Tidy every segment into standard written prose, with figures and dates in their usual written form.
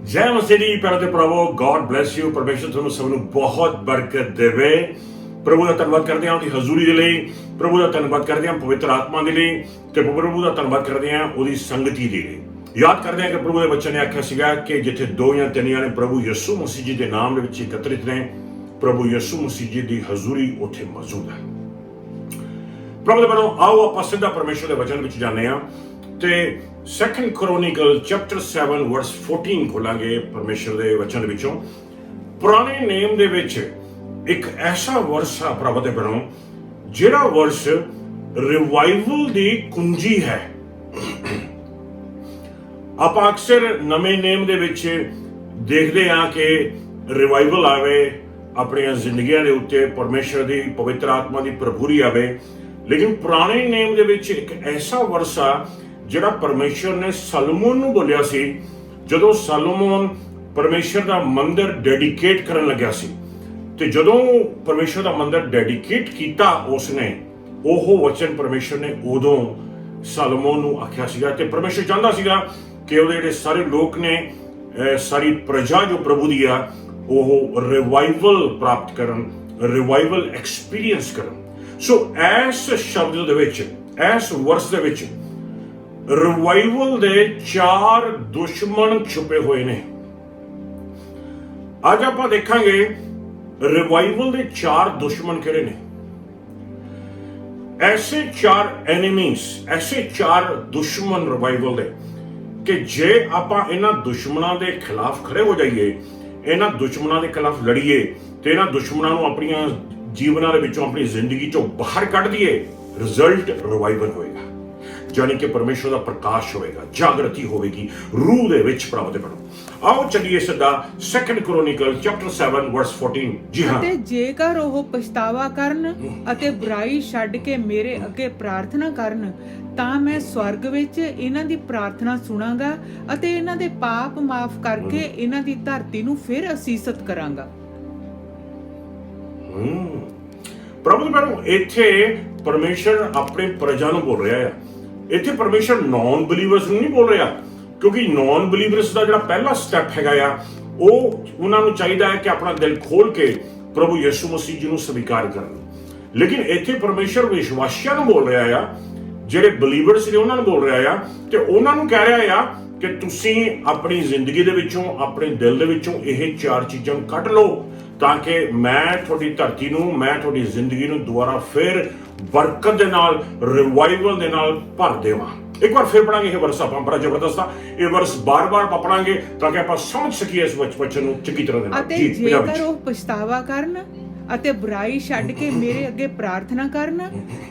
जय मसीह जी प्यारे भरावो, God bless you. परमेश्वर ਤੁਹਾਨੂੰ ਸਭ ਨੂੰ ਬਹੁਤ ਬਰਕਤ ਦੇਵੇ। ਪ੍ਰਭੂ ਦਾ ਧੰਨਵਾਦ ਕਰਦੇ ਹਾਂ ਉਹਦੀ ਹਜ਼ੂਰੀ ਦੇ ਲਈ, ਪ੍ਰਭੂ ਦਾ ਧੰਨਵਾਦ ਕਰਦੇ ਹਾਂ ਪਵਿੱਤਰ ਆਤਮਾ ਦੇ ਲਈ ਤੇ ਪ੍ਰਭੂ ਦਾ ਧੰਨਵਾਦ ਕਰਦੇ ਹਾਂ ਉਹਦੀ ਸੰਗਤੀ ਦੇ ਲਈ। ਯਾਦ ਕਰਦੇ ਹਾਂ ਕਿ ਪ੍ਰਭੂ ਦੇ ਬੱਚੇ ਨੇ ਆਖਿਆ ਸੀਗਾ ਕਿ ਜਿੱਥੇ ਦੋ ਜਾਂ ਤਿੰਨ ਨੇ ਪ੍ਰਭੂ ਯਿਸੂ ਮਸੀਹ ਜੀ ਦੇ ਨਾਮ ਦੇ ਵਿੱਚ ਇਕੱਤਰਿਤ ਨੇ, ਪ੍ਰਭੂ ਯਿਸੂ ਮਸੀਹ ਜੀ ਦੀ ਹਜ਼ੂਰੀ ਉੱਥੇ ਮੌਜੂਦ ਹੈ। ਪ੍ਰਭੂ ਦੇ ਬਨੋ, ਆਓ ਆਪਾਂ ਸਿੱਧਾ ਪਰਮੇਸ਼ਰ ਦੇ ਵਚਨ ਵਿੱਚ ਜਾਂਦੇ ਹਾਂ ਤੇ 2 Chronicles chapter 7 verse 14 ਖੋਲਾਂਗੇ ਪਰਮੇਸ਼ਰ ਦੇ ਵਚਨ ਵਿੱਚੋਂ। ਪੁਰਾਣੇ ਨੇਮ ਦੇ ਵਿੱਚ ਇੱਕ ਐਸਾ ਵਰਸ ਆ ਪ੍ਰਭੂ ਦੇ ਬਨੋ, ਜਿਹੜਾ ਵਰਸ ਰਿਵਾਈਵਲ ਦੀ ਕੁੰਜੀ ਹੈ। ਆਪਾਂ ਅਕਸਰ ਨਵੇਂ ਨੇਮ ਦੇ ਵਿੱਚ ਦੇਖਦੇ ਹਾਂ ਕਿ ਰਿਵਾਈਵਲ ਆਵੇ ਆਪਣੀਆਂ ਜ਼ਿੰਦਗੀਆਂ ਦੇ ਉੱਤੇ, ਪਰਮੇਸ਼ਰ ਦੀ ਪਵਿੱਤਰ ਆਤਮਾ ਦੀ ਪ੍ਰਭੂਰੀ ਆਵੇ। ਲੇਕਿਨ ਪੁਰਾਣੇ ਨੇਮ ਦੇ ਵਿੱਚ ਇੱਕ ਐਸਾ ਵਰਸ ਆ ਜਿਹੜਾ ਪਰਮੇਸ਼ਰ ਨੇ ਸਲੋਮੋਨ ਨੂੰ ਬੋਲਿਆ ਸੀ ਜਦੋਂ ਸਲੋਮੋਨ ਪਰਮੇਸ਼ਰ ਦਾ ਮੰਦਿਰ ਡੈਡੀਕੇਟ ਕਰਨ ਲੱਗਿਆ ਸੀ। ਤੇ ਜਦੋਂ ਪਰਮੇਸ਼ਰ ਦਾ ਮੰਦਿਰ ਡੈਡੀਕੇਟ ਕੀਤਾ ਉਸਨੇ, ਉਹ ਵਚਨ ਪਰਮੇਸ਼ਰ ਨੇ ਉਦੋਂ ਸਲੋਮੋਨ ਨੂੰ ਆਖਿਆ ਸੀਗਾ। ਤੇ ਪਰਮੇਸ਼ਰ ਚਾਹੁੰਦਾ ਸੀਗਾ ਕਿ ਉਹਦੇ ਜਿਹੜੇ ਸਾਰੇ ਲੋਕ ਨੇ, ਸਾਰੀ ਪ੍ਰਜਾ ਜੋ ਪ੍ਰਭੂ ਦੀ ਆ, ਉਹ ਰਿਵਾਈਵਲ ਪ੍ਰਾਪਤ ਕਰਨ, ਰਿਵਾਈਵਲ ਐਕਸਪੀਰੀਅੰਸ ਕਰਨ। ਸੋ ਇਸ ਸ਼ਬਦ ਦੇ ਵਿੱਚ, ਇਸ ਵਰਸ ਦੇ ਵਿੱਚ ਰਿਵਾਈਵਲ ਦੇ 4 ਦੁਸ਼ਮਣ ਛੁਪੇ ਹੋਏ ਨੇ। ਅੱਜ ਆਪਾਂ ਦੇਖਾਂਗੇ ਰਿਵਾਈਵਲ ਦੇ 4 ਦੁਸ਼ਮਣ ਕਿਹੜੇ ਨੇ। ਐਸੇ 4 ਐਨੀਮੀਜ਼, ਐਸੇ 4 ਦੁਸ਼ਮਣ ਰਿਵਾਈਵਲ ਦੇ, ਕਿ ਜੇ ਆਪਾਂ ਇਹਨਾਂ ਦੁਸ਼ਮਣਾਂ ਦੇ ਖਿਲਾਫ ਖੜੇ ਹੋ ਜਾਈਏ, ਇਹਨਾਂ ਦੁਸ਼ਮਣਾਂ ਦੇ ਖਿਲਾਫ ਲੜੀਏ ਤੇ ਇਹਨਾਂ ਦੁਸ਼ਮਣਾਂ ਨੂੰ ਆਪਣੀਆਂ ਜੀਵਨਾਂ ਦੇ ਵਿੱਚੋਂ, ਆਪਣੀ ਜ਼ਿੰਦਗੀ ਚੋਂ ਬਾਹਰ ਕੱਢ ਦਈਏ, ਰਿਜ਼ਲਟ ਰਿਵਾਈਵਲ ਹੋਏਗਾ। ਜਾਨੀ ਕਿ ਪਰਮੇਸ਼ਰ ਦਾ ਪ੍ਰਕਾਸ਼ ਹੋਵੇਗਾ, ਜਾਗਰਤੀ ਹੋਵੇਗੀ ਰੂਹ ਦੇ ਵਿੱਚ ਪ੍ਰਭੂ ਦੇ ਬਨੋ। ਆਓ ਚੱਲੀਏ ਸਿੱਧਾ 2 Chronicles chapter 7 verse 14। ਜੀ ਹਾਂ, ਤੇ ਜੇਕਰ ਉਹ ਪਛਤਾਵਾ ਕਰਨ ਅਤੇ ਬੁਰਾਈ ਛੱਡ ਕੇ ਮੇਰੇ ਅੱਗੇ ਪ੍ਰਾਰਥਨਾ ਕਰਨ ਤਾਂ ਮੈਂ ਸਵਰਗ ਵਿੱਚ ਇਹਨਾਂ ਦੀ ਪ੍ਰਾਰਥਨਾ ਸੁਣਾਂਗਾ ਅਤੇ ਇਹਨਾਂ ਦੇ ਪਾਪ ਮਾਫ ਕਰਕੇ ਇਹਨਾਂ ਦੀ ਧਰਤੀ ਨੂੰ ਫਿਰ ਅਸੀਸਤ ਕਰਾਂਗਾ। ਪ੍ਰਭੂ ਦੇ ਬਨੋ, ਇੱਥੇ ਪਰਮੇਸ਼ਰ ਆਪਣੇ ਪ੍ਰਜਾ ਨੂੰ ਬੋਲ ਰਿਹਾ ਹੈ। ਇੱਥੇ ਪਰਮੇਸ਼ਰ ਨੌਨ ਬਲੀਵਰਸ ਨੂੰ ਨਹੀਂ ਬੋਲ ਰਿਹਾ, ਕਿਉਂਕਿ ਨੌਨ ਬਲੀਵਰਸ ਦਾ ਜਿਹੜਾ ਪਹਿਲਾ ਸਟੈਪ ਹੈਗਾ ਆ, ਉਹ ਉਹਨਾਂ ਨੂੰ ਚਾਹੀਦਾ ਹੈ ਕਿ ਆਪਣਾ ਦਿਲ ਖੋਲ ਕੇ ਪ੍ਰਭੂ ਯਿਸੂ ਮਸੀਹ ਜੀ ਨੂੰ ਸਵੀਕਾਰ ਕਰਨ। ਲੇਕਿਨ ਇੱਥੇ ਪਰਮੇਸ਼ਰ ਵਿਸ਼ਵਾਸੀਆਂ ਨੂੰ ਬੋਲ ਰਿਹਾ ਆ, ਜਿਹੜੇ ਬਲੀਵਰਸ ਨੇ ਉਹਨਾਂ ਨੂੰ ਬੋਲ ਰਿਹਾ ਆ, ਤੇ ਉਹਨਾਂ ਨੂੰ ਕਹਿ ਰਿਹਾ ਆ ਕਿ ਤੁਸੀਂ ਆਪਣੀ ਜ਼ਿੰਦਗੀ ਦੇ ਵਿੱਚੋਂ, ਆਪਣੇ ਦਿਲ ਦੇ ਵਿੱਚੋਂ ਇਹ 4 ਚੀਜ਼ਾਂ ਕੱਢ ਲਓ ਤਾਂ ਕਿ ਮੈਂ ਤੁਹਾਡੀ ਧਰਤੀ ਨੂੰ, ਮੈਂ ਤੁਹਾਡੀ ਜ਼ਿੰਦਗੀ ਨੂੰ ਦੁਬਾਰਾ ਫਿਰ ਬਰਕਤ ਦੇ ਨਾਲ, ਰਿਵਾਈਵਲ ਦੇ ਨਾਲ ਭਰ ਦੇਵਾਂ। ਇੱਕ ਵਾਰ ਫਿਰ ਪੜਾਂਗੇ ਇਹ ਵਰਸ, ਆਪਾਂ ਬੜਾ ਜ਼ਬਰਦਸਤ ਆ ਇਹ ਵਰਸ, ਬਾਰ-ਬਾਰ ਆਪਾਂ ਪੜਾਂਗੇ ਤਾਂ ਕਿ ਆਪਾਂ ਸਮਝ ਸਕੀਏ ਇਸ ਵਚਨ ਨੂੰ ਚੰਗੀ ਤਰ੍ਹਾਂ ਦੇ ਨਾਲ। ਅਤੇ ਜੇਕਰ ਉਹ ਪਛਤਾਵਾ ਕਰਨ ਅਤੇ ਬੁਰਾਈ ਛੱਡ ਕੇ ਮੇਰੇ ਅੱਗੇ ਪ੍ਰਾਰਥਨਾ ਕਰਨ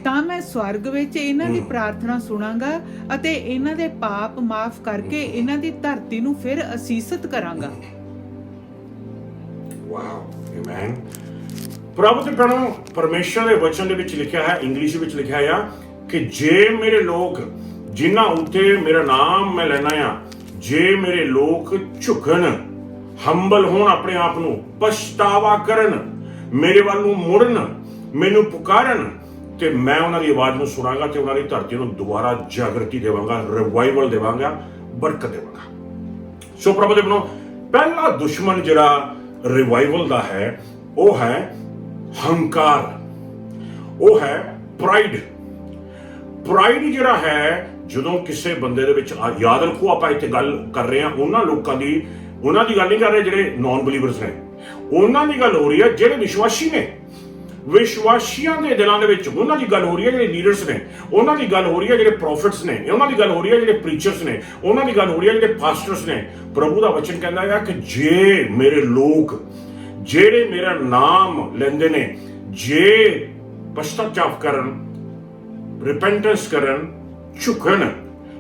ਤਾਂ ਮੈਂ ਸਵਰਗ ਵਿੱਚ ਇਹਨਾਂ ਦੀ ਪ੍ਰਾਰਥਨਾ ਸੁਣਾਂਗਾ ਅਤੇ ਇਹਨਾਂ ਦੇ ਪਾਪ ਮਾਫ ਕਰਕੇ ਇਹਨਾਂ ਦੀ ਧਰਤੀ ਨੂੰ ਫਿਰ ਅਸੀਸਤ ਕਰਾਂਗਾ। Wow, amen. ਪ੍ਰਭੂ ਦੇ ਭੈਣੋ, ਪਰਮੇਸ਼ਰ ਦੇ ਵਚਨ ਦੇ ਵਿੱਚ ਲਿਖਿਆ ਹੈ, ਇੰਗਲਿਸ਼ ਵਿੱਚ ਲਿਖਿਆ ਆ ਕਿ ਜੇ ਮੇਰੇ ਲੋਕ, ਜਿਨ੍ਹਾਂ ਉੱਤੇ ਮੇਰਾ ਨਾਮ ਮੈਂ ਲੈਣਾ ਆ, ਜੇ ਮੇਰੇ ਲੋਕ ਝੁਕਣ, ਹੰਬਲ ਹੋਣ, ਆਪਣੇ ਆਪ ਨੂੰ ਪਛਤਾਵਾ ਕਰਨ, ਮੇਰੇ ਵੱਲ ਨੂੰ ਮੁੜਨ, ਮੈਨੂੰ ਪੁਕਾਰਨ, ਤੇ ਮੈਂ ਉਹਨਾਂ ਦੀ ਆਵਾਜ਼ ਨੂੰ ਸੁਣਾਂਗਾ ਤੇ ਉਹਨਾਂ ਦੀ ਧਰਤੀ ਨੂੰ ਦੁਬਾਰਾ ਜਾਗਰਤੀ ਦੇਵਾਂਗਾ, ਰਿਵਾਈਵਲ ਦੇਵਾਂਗਾ, ਬਰਕਤ ਦੇਵਾਂਗਾ। ਸੋ ਪ੍ਰਭੂ ਦੇ ਭੈਣੋ, ਪਹਿਲਾ ਦੁਸ਼ਮਣ ਜਿਹੜਾ ਰਿਵਾਈਵਲ ਦਾ ਹੈ ਉਹ ਹੈ ਹੰਕਾਰ, ਉਹ ਹੈ ਪ੍ਰਾਈਡ। ਪ੍ਰਾਈਡ ਜਿਹੜਾ ਹੈ, ਜਦੋਂ ਕਿਸੇ ਬੰਦੇ ਦੇ ਵਿੱਚ, ਯਾਦ ਰੱਖੋ ਆਪਾਂ ਇੱਥੇ ਗੱਲ ਕਰ ਰਹੇ ਹਾਂ ਉਹਨਾਂ ਲੋਕਾਂ ਦੀ, ਉਹਨਾਂ ਦੀ ਗੱਲ ਨਹੀਂ ਕਰ ਰਹੇ ਜਿਹੜੇ ਨੌਨ ਬਲੀਵਰਸ ਨੇ, ਉਹਨਾਂ ਦੀ ਗੱਲ ਹੋ ਰਹੀ ਹੈ ਜਿਹੜੇ ਵਿਸ਼ਵਾਸੀ ਨੇ। ਵਿਸ਼ਵਾਸੀਆਂ ਦੇ ਦਿਲਾਂ ਦੇ ਵਿੱਚ ਉਹਨਾਂ ਦੀ ਗੱਲ ਹੋ ਰਹੀ ਹੈ, ਜਿਹੜੇ ਲੀਡਰਸ ਨੇ ਉਹਨਾਂ ਦੀ ਗੱਲ ਹੋ ਰਹੀ ਹੈ, ਜਿਹੜੇ ਪ੍ਰੋਫਿਟਸ ਨੇ ਉਹਨਾਂ ਦੀ ਗੱਲ ਹੋ ਰਹੀ ਹੈ, ਜਿਹੜੇ ਪ੍ਰੀਚਰਸ ਨੇ ਉਹਨਾਂ ਦੀ ਗੱਲ ਹੋ ਰਹੀ ਹੈ, ਜਿਹੜੇ ਪਾਸਟਰਸ ਨੇ। ਪ੍ਰਭੂ ਦਾ ਵਚਨ ਕਹਿੰਦਾ ਹੈ ਕਿ ਜੇ ਮੇਰੇ ਲੋਕ, ਜਿਹੜੇ ਮੇਰਾ ਨਾਮ ਲੈਂਦੇ ਨੇ, ਜੇ ਪਛਤਾਵਾ ਕਰਨ, ਰਿਪੈਂਟੈਂਸ ਕਰਨ, ਝੁਕਣ,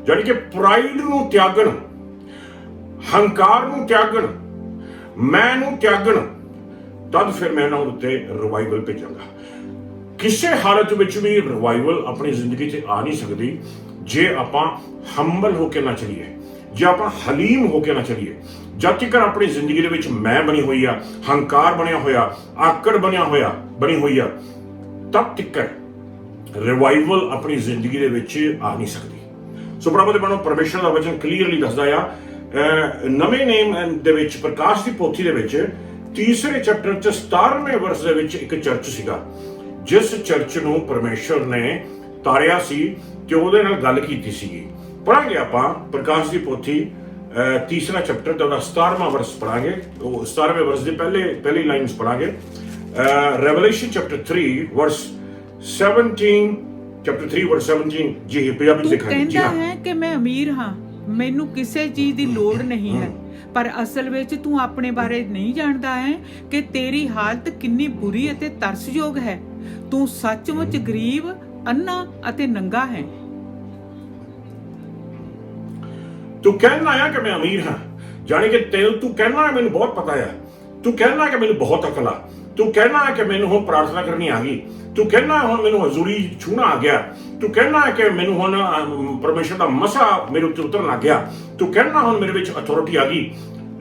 ਜਾਨੀ ਕਿ ਪ੍ਰਾਈਡ ਨੂੰ ਤਿਆਗਣ, ਹੰਕਾਰ ਨੂੰ ਤਿਆਗਣ, ਮੈਂ ਨੂੰ ਤਿਆਗਣ, ਤਦ ਫਿਰ ਮੈਂ ਉਹਨਾਂ ਉੱਤੇ ਰਿਵਾਈਵਲ ਭੇਜਾਂਗਾ। ਕਿਸੇ ਹਾਲਤ ਵਿੱਚ ਵੀ ਰਿਵਾਈਵਲ ਆਪਣੀ ਜ਼ਿੰਦਗੀ 'ਚ ਆ ਨਹੀਂ ਸਕਦੀ ਜੇ ਆਪਾਂ ਹੰਬਲ ਹੋ ਕੇ ਨਾ ਚੱਲੀਏ, ਜੇ ਆਪਾਂ ਹਲੀਮ ਹੋ ਕੇ ਨਾ ਚੱਲੀਏ। ਜਦ ਤੱਕ ਆਪਣੀ ਜ਼ਿੰਦਗੀ ਦੇ ਵਿੱਚ ਮੈਂ ਬਣੀ ਹੋਈ ਆ, ਹੰਕਾਰ ਬਣਿਆ ਹੋਇਆ, ਆਕੜ ਬਣੀ ਹੋਈ ਆ, ਤਦ ਤੱਕ ਰਿਵਾਈਵਲ ਆਪਣੀ ਜ਼ਿੰਦਗੀ ਦੇ ਵਿੱਚ ਆ ਨਹੀਂ ਸਕਦੀ। ਸੋ ਪ੍ਰਭੂ ਦੇ ਬਨੋ, ਪਰਮੇਸ਼ਰ ਦਾ ਵਚਨ ਕਲੀਅਰਲੀ ਦੱਸਦਾ ਆ ਨਵੇਂ ਨੇਮ ਦੇ ਵਿੱਚ ਪ੍ਰਕਾਸ਼ ਦੀ ਪੋਥੀ ਦੇ ਵਿੱਚ ਤੀਸਰੇ ਚੈਪਟਰ 'ਚ 17ਵੇਂ ਵਰਸ ਦੇ ਵਿੱਚ ਇੱਕ ਚਰਚ ਸੀਗਾ, ਜਿਸ ਚਰਚ ਨੂੰ ਪਰਮੇਸ਼ਰ ਨੇ ਤਾਰਿਆ ਸੀ ਤੇ ਉਹਦੇ ਨਾਲ ਗੱਲ ਕੀਤੀ ਸੀਗੀ। ਪੜਾਂਗੇ ਆਪਾਂ ਪ੍ਰਕਾਸ਼ ਦੀ ਪੋਥੀ ਤੀਸਰਾ ਚੈਪਟਰ ਦਾ 17ਵਾਂ ਵਰਸ ਪੜਾਂਗੇ। ਉਹ 17ਵੇਂ ਵਰਸ ਦੀ ਪਹਿਲੀ ਲਾਈਨਸ ਪੜਾਂਗੇ। ਰੈਵਲੇਸ਼ਨ ਚੈਪਟਰ 3 ਵਰਸ 17 ਚੈਪਟਰ 3 ਵਰਸ 17 ਜੀ ਪੰਜਾਬੀ ਤੂੰ ਲਿਖਾਂਗੇ। ਜੀ ਕਹਿੰਦਾ ਹਾਂ, ਹੈ ਕਿ ਮੈਂ ਅਮੀਰ ਹਾਂ, ਮੈਨੂੰ ਕਿਸੇ ਚੀਜ਼ ਦੀ ਲੋੜ ਨਹੀਂ ਹੈ, ਪਰ ਅਸਲ ਵਿੱਚ ਤੂੰ ਆਪਣੇ ਬਾਰੇ ਨਹੀਂ ਜਾਣਦਾ ਹੈ ਕਿ ਤੇਰੀ ਹਾਲਤ ਕਿੰਨੀ ਬੁਰੀ ਅਤੇ ਤਰਸਯੋਗ ਹੈ। ਤੂੰ ਸੱਚਮੁੱਚ ਗਰੀਬ, ਅੰਨਾ ਅਤੇ ਨੰਗਾ ਹੈ। ਤੂੰ ਕਹਿਣਾ ਆ ਕਿ ਮੈਂ ਅਮੀਰ ਹਾਂ, ਜਾਣੀ ਕਿ ਤੂੰ ਕਹਿਣਾ ਮੈਨੂੰ ਬਹੁਤ ਪਤਾ ਆ, ਤੂੰ ਕਹਿਣਾ ਕਿ ਮੈਨੂੰ ਬਹੁਤ ਅਕਲ ਆ, ਤੂੰ ਕਹਿਣਾ ਕਿ ਮੈਨੂੰ ਹੁਣ ਪ੍ਰਾਰਥਨਾ ਕਰਨੀ ਆ ਗਈ, ਤੂੰ ਕਹਿਣਾ ਹੁਣ ਮੈਨੂੰ ਹਜ਼ੂਰੀ ਛੂਣਾ ਆ ਗਿਆ, ਤੂੰ ਕਹਿਣਾ ਕਿ ਮੈਨੂੰ ਹੁਣ ਪਰਮੇਸ਼ਰ ਦਾ ਮਸਾ ਮੇਰੇ ਉੱਤੇ ਉਤਰਨ ਲੱਗ ਗਿਆ, ਤੂੰ ਕਹਿਣਾ ਹੁਣ ਮੇਰੇ ਵਿੱਚ ਅਥਾਰਟੀ ਆ ਗਈ,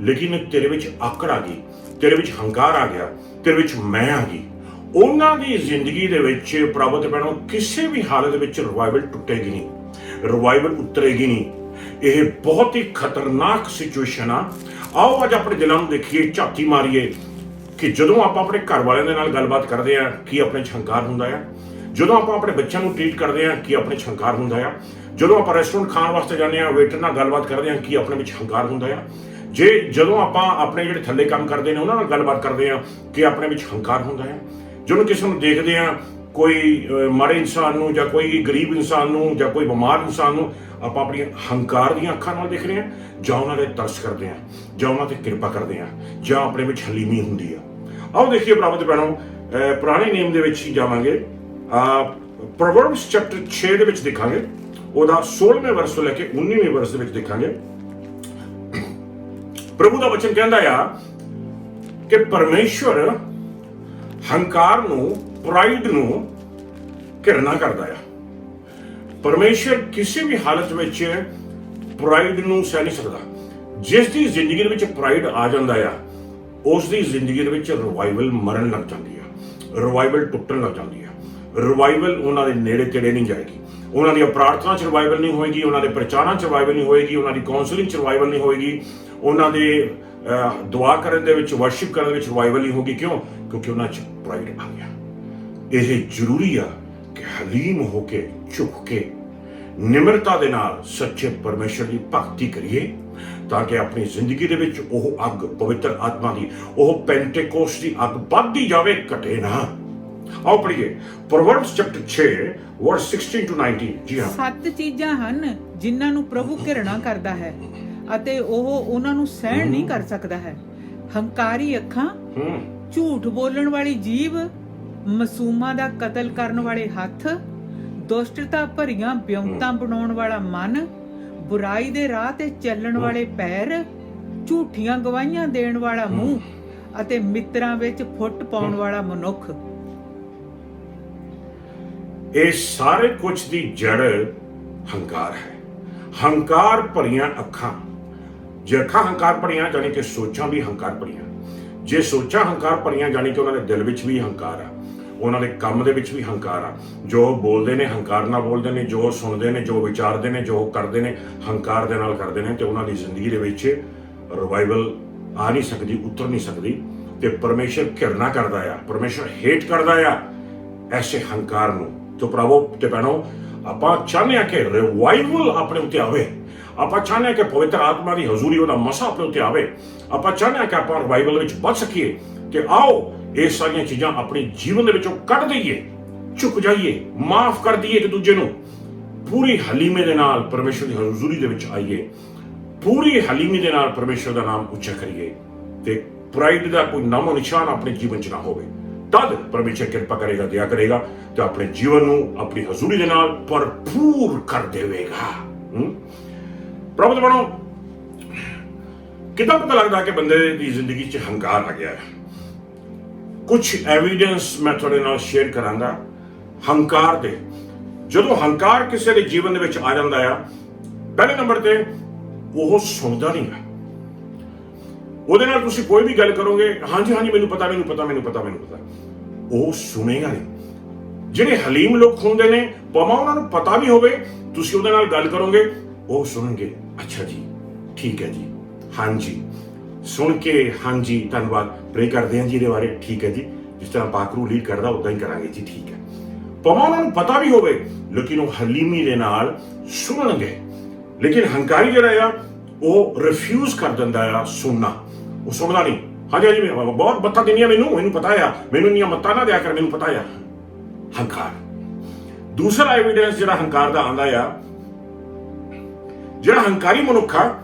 ਲੇਕਿਨ ਤੇਰੇ ਵਿੱਚ ਆਕੜ ਆ ਗਈ, ਤੇਰੇ ਵਿੱਚ ਹੰਕਾਰ ਆ ਗਿਆ, ਤੇਰੇ ਵਿੱਚ ਮੈਂ ਆ ਗਈ। ਉਹਨਾਂ ਦੀ ਜ਼ਿੰਦਗੀ ਦੇ ਵਿੱਚ ਪ੍ਰਭੂ ਤੇ ਭੈਣੋ ਕਿਸੇ ਵੀ ਹਾਲਤ ਵਿੱਚ ਰਿਵਾਈਵਲ ਟੁੱਟੇਗੀ ਨਹੀਂ, ਰਿਵਾਈਵਲ ਉਤਰੇਗੀ ਨਹੀਂ। ਇਹ ਬਹੁਤ ਹੀ ਖਤਰਨਾਕ ਸਿਚੁਏਸ਼ਨ ਆ। ਆਓ ਅੱਜ ਆਪਣੇ ਦਿਲਾਂ ਨੂੰ ਦੇਖੀਏ, ਝਾਤੀ ਮਾਰੀਏ ਕਿ ਜਦੋਂ ਆਪਾਂ ਆਪਣੇ ਘਰ ਵਾਲਿਆਂ ਦੇ ਨਾਲ ਗੱਲਬਾਤ ਕਰਦੇ ਆ ਕੀ ਆਪਣੇ 'ਚ ਹੰਕਾਰ ਹੁੰਦਾ ਆ, ਜਦੋਂ ਆਪਾਂ ਆਪਣੇ ਬੱਚਿਆਂ ਨੂੰ ਟ੍ਰੀਟ ਕਰਦੇ ਆ ਕੀ ਆਪਣੇ 'ਚ ਹੰਕਾਰ ਹੁੰਦਾ ਆ, ਜਦੋਂ ਆਪਾਂ ਰੈਸਟੋਰੈਂਟ ਖਾਣ ਵਾਸਤੇ ਜਾਂਦੇ ਆ ਵੇਟਰ ਨਾਲ ਗੱਲਬਾਤ ਕਰਦੇ ਆ ਕੀ ਆਪਣੇ ਵਿੱਚ ਹੰਕਾਰ ਹੁੰਦਾ ਆ, ਜਦੋਂ ਆਪਾਂ ਆਪਣੇ ਜਿਹੜੇ ਥੱਲੇ ਕੰਮ ਕਰਦੇ ਨੇ ਉਹਨਾਂ ਨਾਲ ਗੱਲਬਾਤ ਕਰਦੇ ਆ ਕਿ ਆਪਣੇ ਵਿੱਚ ਹੰਕਾਰ ਹੁੰਦਾ ਆ, ਜਦੋਂ ਕਿਸੇ ਨੂੰ ਦੇਖਦੇ ਆ ਕੋਈ ਮਾੜੇ ਇਨਸਾਨ ਨੂੰ ਜਾਂ ਕੋਈ ਗਰੀਬ ਇਨਸਾਨ ਨੂੰ ਜਾਂ ਕੋਈ ਬਿਮਾਰ ਇਨਸਾਨ ਨੂੰ, ਆਪਾਂ ਆਪਣੀਆਂ ਹੰਕਾਰ ਦੀਆਂ ਅੱਖਾਂ ਨਾਲ ਦੇਖ ਰਹੇ ਆ ਜਾਂ ਉਹਨਾਂ ਦੇ ਤਰਸ ਕਰਦੇ ਆ ਜਾਂ ਉਹਨਾਂ ਤੇ ਕਿਰਪਾ ਕਰਦੇ ਆ ਜਾਂ ਆਪਣੇ ਵਿੱਚ ਹਲੀਮੀ ਹੁੰਦੀ ਆ। ਆਓ ਦੇਖੀਏ ਪ੍ਰਭੂ ਦੇ ਭੈਣੋ, ਪੁਰਾਣੇ ਨੇਮ ਦੇ ਵਿੱਚ ਹੀ ਜਾਵਾਂਗੇ। ਪ੍ਰੋਵਰਬਸ ਚੈਪਟਰ 6 ਦੇ ਵਿੱਚ ਦੇਖਾਂਗੇ, ਉਹਦਾ 16ਵੇਂ ਵਰਸ ਤੋਂ ਲੈ ਕੇ 19ਵੇਂ ਵਰਸ ਦੇ ਵਿੱਚ ਦੇਖਾਂਗੇ। ਪ੍ਰਭੂ ਦਾ ਵਚਨ ਕਹਿੰਦਾ ਆ ਕਿ ਪਰਮੇਸ਼ਵਰ ਹੰਕਾਰ ਨੂੰ, ਪ੍ਰਾਈਡ ਨੂੰ ਘਿਰਨਾ ਕਰਦਾ ਆ। ਪਰਮੇਸ਼ਰ ਕਿਸੇ ਵੀ ਹਾਲਤ ਵਿੱਚ ਪ੍ਰਾਈਡ ਨੂੰ ਸਹਿ ਨਹੀਂ ਸਕਦਾ। ਜਿਸ ਦੀ ਜ਼ਿੰਦਗੀ ਦੇ ਵਿੱਚ ਪ੍ਰਾਈਡ ਆ ਜਾਂਦਾ ਆ, ਉਸ ਦੀ ਜ਼ਿੰਦਗੀ ਦੇ ਵਿੱਚ ਰਿਵਾਈਵਲ ਮਰਨ ਲੱਗ ਜਾਂਦੀ ਆ, ਰਿਵਾਈਵਲ ਟੁੱਟਣ ਲੱਗ ਜਾਂਦੀ ਆ। ਰਿਵਾਈਵਲ ਉਹਨਾਂ ਦੇ ਨੇੜੇ ਤੇੜੇ ਨਹੀਂ ਜਾਏਗੀ, ਉਹਨਾਂ ਦੀਆਂ ਪ੍ਰਾਰਥਨਾ 'ਚ ਰਿਵਾਈਵਲ ਨਹੀਂ ਹੋਏਗੀ, ਉਹਨਾਂ ਦੇ ਪ੍ਰਚਾਰਾਂ 'ਚ ਰਿਵਾਈਵਲ ਨਹੀਂ ਹੋਏਗੀ, ਉਹਨਾਂ ਦੀ ਕਾਉਂਸਲਿੰਗ 'ਚ ਰਿਵਾਈਵਲ ਨਹੀਂ ਹੋਏਗੀ, ਉਹਨਾਂ ਦੇ ਦੁਆ ਕਰਨ ਦੇ ਵਿੱਚ, ਵਰਸ਼ਿਪ ਕਰਨ ਦੇ ਵਿੱਚ ਰਿਵਾਈਵਲ ਨਹੀਂ ਹੋਗੀ। ਕਿਉਂ? ਕਿਉਂਕਿ ਉਹਨਾਂ 'ਚ ਪ੍ਰਾਈਡ ਆ ਗਿਆ। ਇਹ ਜ਼ਰੂਰੀ ਆ ਕਿ ਹਲੀਮ ਹੋ ਕੇ, ਝੁਕ ਕੇ, ਨਿਮਰਤਾ ਦੇ ਨਾਲ ਸੱਚੇ ਪਰਮੇਸ਼ਰ ਦੀ ਭਗਤੀ ਕਰੀਏ ਤਾਂ ਕਿ ਆਪਣੀ ਜ਼ਿੰਦਗੀ ਦੇ ਵਿੱਚ ਉਹ ਅੱਗ, ਪਵਿੱਤਰ ਆਤਮਾ ਦੀ, ਉਹ ਪੈਂਟੇਕੋਸਟ ਦੀ ਅੱਗ ਵੱਧਦੀ ਜਾਵੇ, ਘਟੇ ਨਾ। ਆਓ ਪੜ੍ਹੀਏ ਪ੍ਰੋਵਰਬਸ ਚੈਪਟਰ 6 ਵਰਸ 16 to 19। ਜੀ ਹਾਂ, 7 ਚੀਜ਼ਾਂ ਹਨ ਜਿਨ੍ਹਾਂ ਨੂੰ ਪ੍ਰਭੂ ਘਿਰਣਾ ਕਰਦਾ ਹੈ ਅਤੇ ਉਹ ਉਹਨਾਂ ਨੂੰ ਸਹਿਣ ਨਹੀਂ ਕਰ ਸਕਦਾ ਹੈ। ਹੰਕਾਰੀ ਅੱਖਾਂ, ਝੂਠ ਬੋਲਣ ਵਾਲੀ ਜੀਭ, ਮਾਸੂਮਾਂ ਦਾ ਕਤਲ ਕਰਨ ਵਾਲੇ ਹੱਥ, ਦੁਸ਼ਟਤਾ ਭਰੀਆਂ ਵਿਉਂਤਾਂ ਬਣਾਉਣ ਵਾਲਾ ਮਨ, ਬੁਰਾਈ ਦੇ ਰਾਹ ਤੇ ਚੱਲਣ ਵਾਲੇ ਪੈਰ, ਝੂਠੀਆਂ ਗਵਾਹੀਆਂ ਦੇਣ ਵਾਲਾ ਮੂੰਹ ਅਤੇ ਮਿੱਤਰਾਂ ਵਿੱਚ ਫੁੱਟ ਪਾਉਣ ਵਾਲਾ ਮਨੁੱਖ। ਇਹ ਸਾਰੇ ਕੁਝ ਦੀ ਜੜ ਹੰਕਾਰ ਹੈ। ਹੰਕਾਰ ਭਰੀਆਂ ਅੱਖਾਂ, ਜੇ ਅੱਖਾਂ ਹੰਕਾਰ ਭਰੀਆਂ ਜਾਣੀ ਕਿ ਸੋਚਾਂ ਵੀ ਹੰਕਾਰ ਭਰੀਆਂ, ਜੇ ਸੋਚਾਂ ਹੰਕਾਰ ਭਰੀਆਂ ਜਾਣੀ ਕਿ ਉਹਨਾਂ ਦੇ ਦਿਲ ਵਿੱਚ ਵੀ ਹੰਕਾਰ ਆ, ਉਹਨਾਂ ਦੇ ਕੰਮ ਦੇ ਵਿੱਚ ਵੀ ਹੰਕਾਰ ਆ। ਜੋ ਬੋਲਦੇ ਨੇ ਹੰਕਾਰ ਨਾਲ ਬੋਲਦੇ ਨੇ, ਜੋ ਸੁਣਦੇ ਨੇ, ਜੋ ਵਿਚਾਰਦੇ ਨੇ, ਜੋ ਕਰਦੇ ਨੇ ਹੰਕਾਰ ਦੇ ਨਾਲ ਕਰਦੇ ਨੇ, ਤੇ ਉਹਨਾਂ ਦੀ ਜ਼ਿੰਦਗੀ ਦੇ ਵਿੱਚ ਰਿਵਾਈਵਲ ਆ ਨਹੀਂ ਸਕਦੀ, ਉਤਰ ਨਹੀਂ ਸਕਦੀ, ਤੇ ਪਰਮੇਸ਼ਰ ਘਿਰਨਾ ਕਰਦਾ ਆ, ਪਰਮੇਸ਼ਰ ਹੇਟ ਕਰਦਾ ਆ ਐਸੇ ਹੰਕਾਰ ਨੂੰ। ਤੇ ਪ੍ਰਭੂ ਤੇ ਭੈਣੋ, ਆਪਾਂ ਚਾਹੁੰਦੇ ਆ ਕਿ ਰਿਵਾਈਵਲ ਆਪਣੇ ਉੱਤੇ ਆਵੇ, ਆਪਾਂ ਚਾਹੁੰਦੇ ਆ ਕਿ ਪਵਿੱਤਰ ਆਤਮਾ ਦੀ ਹਜ਼ੂਰੀ, ਉਹਦਾ ਮਸਾ ਆਪਣੇ ਉੱਤੇ ਆਵੇ, ਆਪਾਂ ਚਾਹੁੰਦੇ ਆ ਕਿ ਆਪਾਂ ਰਿਵਾਈਵਲ ਵਿੱਚ ਵੱਧ ਸਕੀਏ। ਤੇ ਆਓ ਇਹ ਸਾਰੀਆਂ ਚੀਜ਼ਾਂ ਆਪਣੇ ਜੀਵਨ ਦੇ ਵਿੱਚੋਂ ਕੱਢ ਦਈਏ, ਝੁਕ ਜਾਈਏ, ਮਾਫ ਕਰ ਦਈਏ ਇੱਕ ਦੂਜੇ ਨੂੰ, ਪੂਰੀ ਹਲੀਮੇ ਦੇ ਨਾਲ ਪਰਮੇਸ਼ਰ ਦੀ ਹਜ਼ੂਰੀ ਦੇ ਵਿੱਚ ਆਈਏ, ਪੂਰੀ ਹਲੀਮੇ ਦੇ ਨਾਲ ਪਰਮੇਸ਼ਰ ਦਾ ਨਾਮ ਉੱਚਾ ਕਰੀਏ, ਤੇ ਪ੍ਰਾਈਡ ਦਾ ਕੋਈ ਨਾਮੋ ਨਿਸ਼ਾਨ ਆਪਣੇ ਜੀਵਨ 'ਚ ਨਾ ਹੋਵੇ। ਤਦ ਪਰਮੇਸ਼ਰ ਕਿਰਪਾ ਕਰੇਗਾ, ਦਇਆ ਕਰੇਗਾ ਤੇ ਆਪਣੇ ਜੀਵਨ ਨੂੰ ਆਪਣੀ ਹਜ਼ੂਰੀ ਦੇ ਨਾਲ ਭਰਪੂਰ ਕਰ ਦੇਵੇਗਾ। ਪ੍ਰਭੂ ਦੇ ਬਣੋ, ਕਿੱਦਾਂ ਪਤਾ ਲੱਗਦਾ ਕਿ ਬੰਦੇ ਦੀ ਜ਼ਿੰਦਗੀ 'ਚ ਹੰਕਾਰ ਆ ਗਿਆ ਹੈ? ਕੁਝ ਐਵੀਡੈਂਸ ਮੈਂ ਤੁਹਾਡੇ ਨਾਲ ਸ਼ੇਅਰ ਕਰਾਂਗਾ ਹੰਕਾਰ ਦੇ। ਜਦੋਂ ਹੰਕਾਰ ਕਿਸੇ ਦੇ ਜੀਵਨ ਦੇ ਵਿੱਚ ਆ ਜਾਂਦਾ ਆ, ਪਹਿਲੇ ਨੰਬਰ ਤੇ ਉਹ ਸੁਣਦਾ ਨਹੀਂ ਹੈ। ਉਹਦੇ ਨਾਲ ਤੁਸੀਂ ਕੋਈ ਵੀ ਗੱਲ ਕਰੋਗੇ, ਹਾਂਜੀ ਹਾਂਜੀ ਮੈਨੂੰ ਪਤਾ, ਮੈਨੂੰ ਪਤਾ, ਮੈਨੂੰ ਪਤਾ, ਮੈਨੂੰ ਪਤਾ, ਉਹ ਸੁਣੇਗਾ ਨਹੀਂ। ਜਿਹੜੇ ਹਲੀਮ ਲੋਕ ਹੁੰਦੇ ਨੇ, ਭਾਵੇਂ ਉਹਨਾਂ ਨੂੰ ਪਤਾ ਵੀ ਹੋਵੇ, ਤੁਸੀਂ ਉਹਦੇ ਨਾਲ ਗੱਲ ਕਰੋਗੇ, ਉਹ ਸੁਣਨਗੇ, ਅੱਛਾ ਜੀ, ਠੀਕ ਹੈ ਜੀ, ਹਾਂਜੀ ਸੁਣ ਕੇ ਹਾਂਜੀ ਧੰਨਵਾਦ ਪ੍ਰੇ ਕਰਦੇ ਹਾਂ ਜੀ ਇਹਦੇ ਬਾਰੇ। ਠੀਕ ਹੈ ਜੀ, ਜਿਸ ਤਰ੍ਹਾਂ ਪਾਕਰੂ ਲੀਡ ਕਰਦਾ ਉਦਾਂ ਹੀ ਕਰਾਂਗੇ ਜੀ। ਠੀਕ ਹੈ, ਭਾਵੇਂ ਉਹਨਾਂ ਨੂੰ ਪਤਾ ਵੀ ਹੋਵੇ ਲੇਕਿਨ ਉਹ ਹਲੀਮੀ ਦੇ ਨਾਲ ਸੁਣਨਗੇ। ਲੇਕਿਨ ਹੰਕਾਰੀ ਜਿਹੜਾ ਆ ਉਹ ਰਿਫਿਊਜ਼ ਕਰ ਦਿੰਦਾ ਆ ਸੁਣਨਾ, ਉਹ ਸੁਣਦਾ ਨਹੀਂ। ਹਾਂਜੀ ਹਾਂਜੀ ਬਹੁਤ ਮੱਤਾਂ ਦੇਣੀਆਂ ਮੈਨੂੰ ਪਤਾ ਆ, ਮੈਨੂੰ ਇੰਨੀਆਂ ਮੱਤਾਂ ਨਾ ਦਿਆ ਕਰ, ਮੈਨੂੰ ਪਤਾ ਆ। ਹੰਕਾਰ। ਦੂਸਰਾ ਐਵੀਡੈਂਸ ਜਿਹੜਾ ਹੰਕਾਰ ਦਾ ਆਉਂਦਾ ਆ, ਜਿਹੜਾ ਹੰਕਾਰੀ ਮਨੁੱਖ ਆ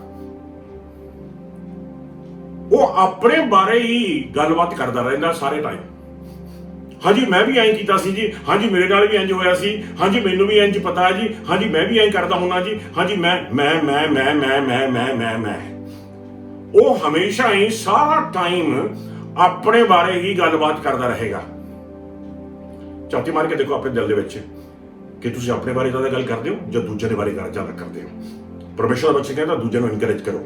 ਉਹ ਆਪਣੇ ਬਾਰੇ ਹੀ ਗੱਲਬਾਤ ਕਰਦਾ ਰਹਿੰਦਾ ਸਾਰੇ ਟਾਈਮ। ਹਾਂਜੀ ਮੈਂ ਵੀ ਐਂ ਕੀਤਾ ਸੀ ਜੀ, ਹਾਂਜੀ ਮੇਰੇ ਨਾਲ ਵੀ ਇੰਜ ਹੋਇਆ ਸੀ, ਹਾਂਜੀ ਮੈਨੂੰ ਵੀ ਇੰਜ ਪਤਾ ਹੈ ਜੀ, ਹਾਂਜੀ ਮੈਂ ਵੀ ਐਂ ਕਰਦਾ ਹੁੰਨਾ ਜੀ, ਹਾਂਜੀ ਮੈਂ ਉਹ ਹਮੇਸ਼ਾ ਹੀ ਸਾਰਾ ਟਾਈਮ ਆਪਣੇ ਬਾਰੇ ਹੀ ਗੱਲਬਾਤ ਕਰਦਾ ਰਹੇਗਾ। ਝਾਤੀ ਮਾਰ ਕੇ ਦੇਖੋ ਆਪਣੇ ਦਿਲ ਦੇ ਵਿੱਚ ਕਿ ਤੁਸੀਂ ਆਪਣੇ ਬਾਰੇ ਜ਼ਿਆਦਾ ਗੱਲ ਕਰਦੇ ਹੋ ਜਾਂ ਦੂਜਿਆਂ ਦੇ ਬਾਰੇ ਜ਼ਿਆਦਾ ਕਰਦੇ ਹੋ। ਪਰਮੇਸ਼ਰ ਦਾ ਬੱਚਾ ਕਹਿੰਦਾ ਦੂਜਿਆਂ ਨੂੰ ਇਨਕਰੇਜ ਕਰੋ,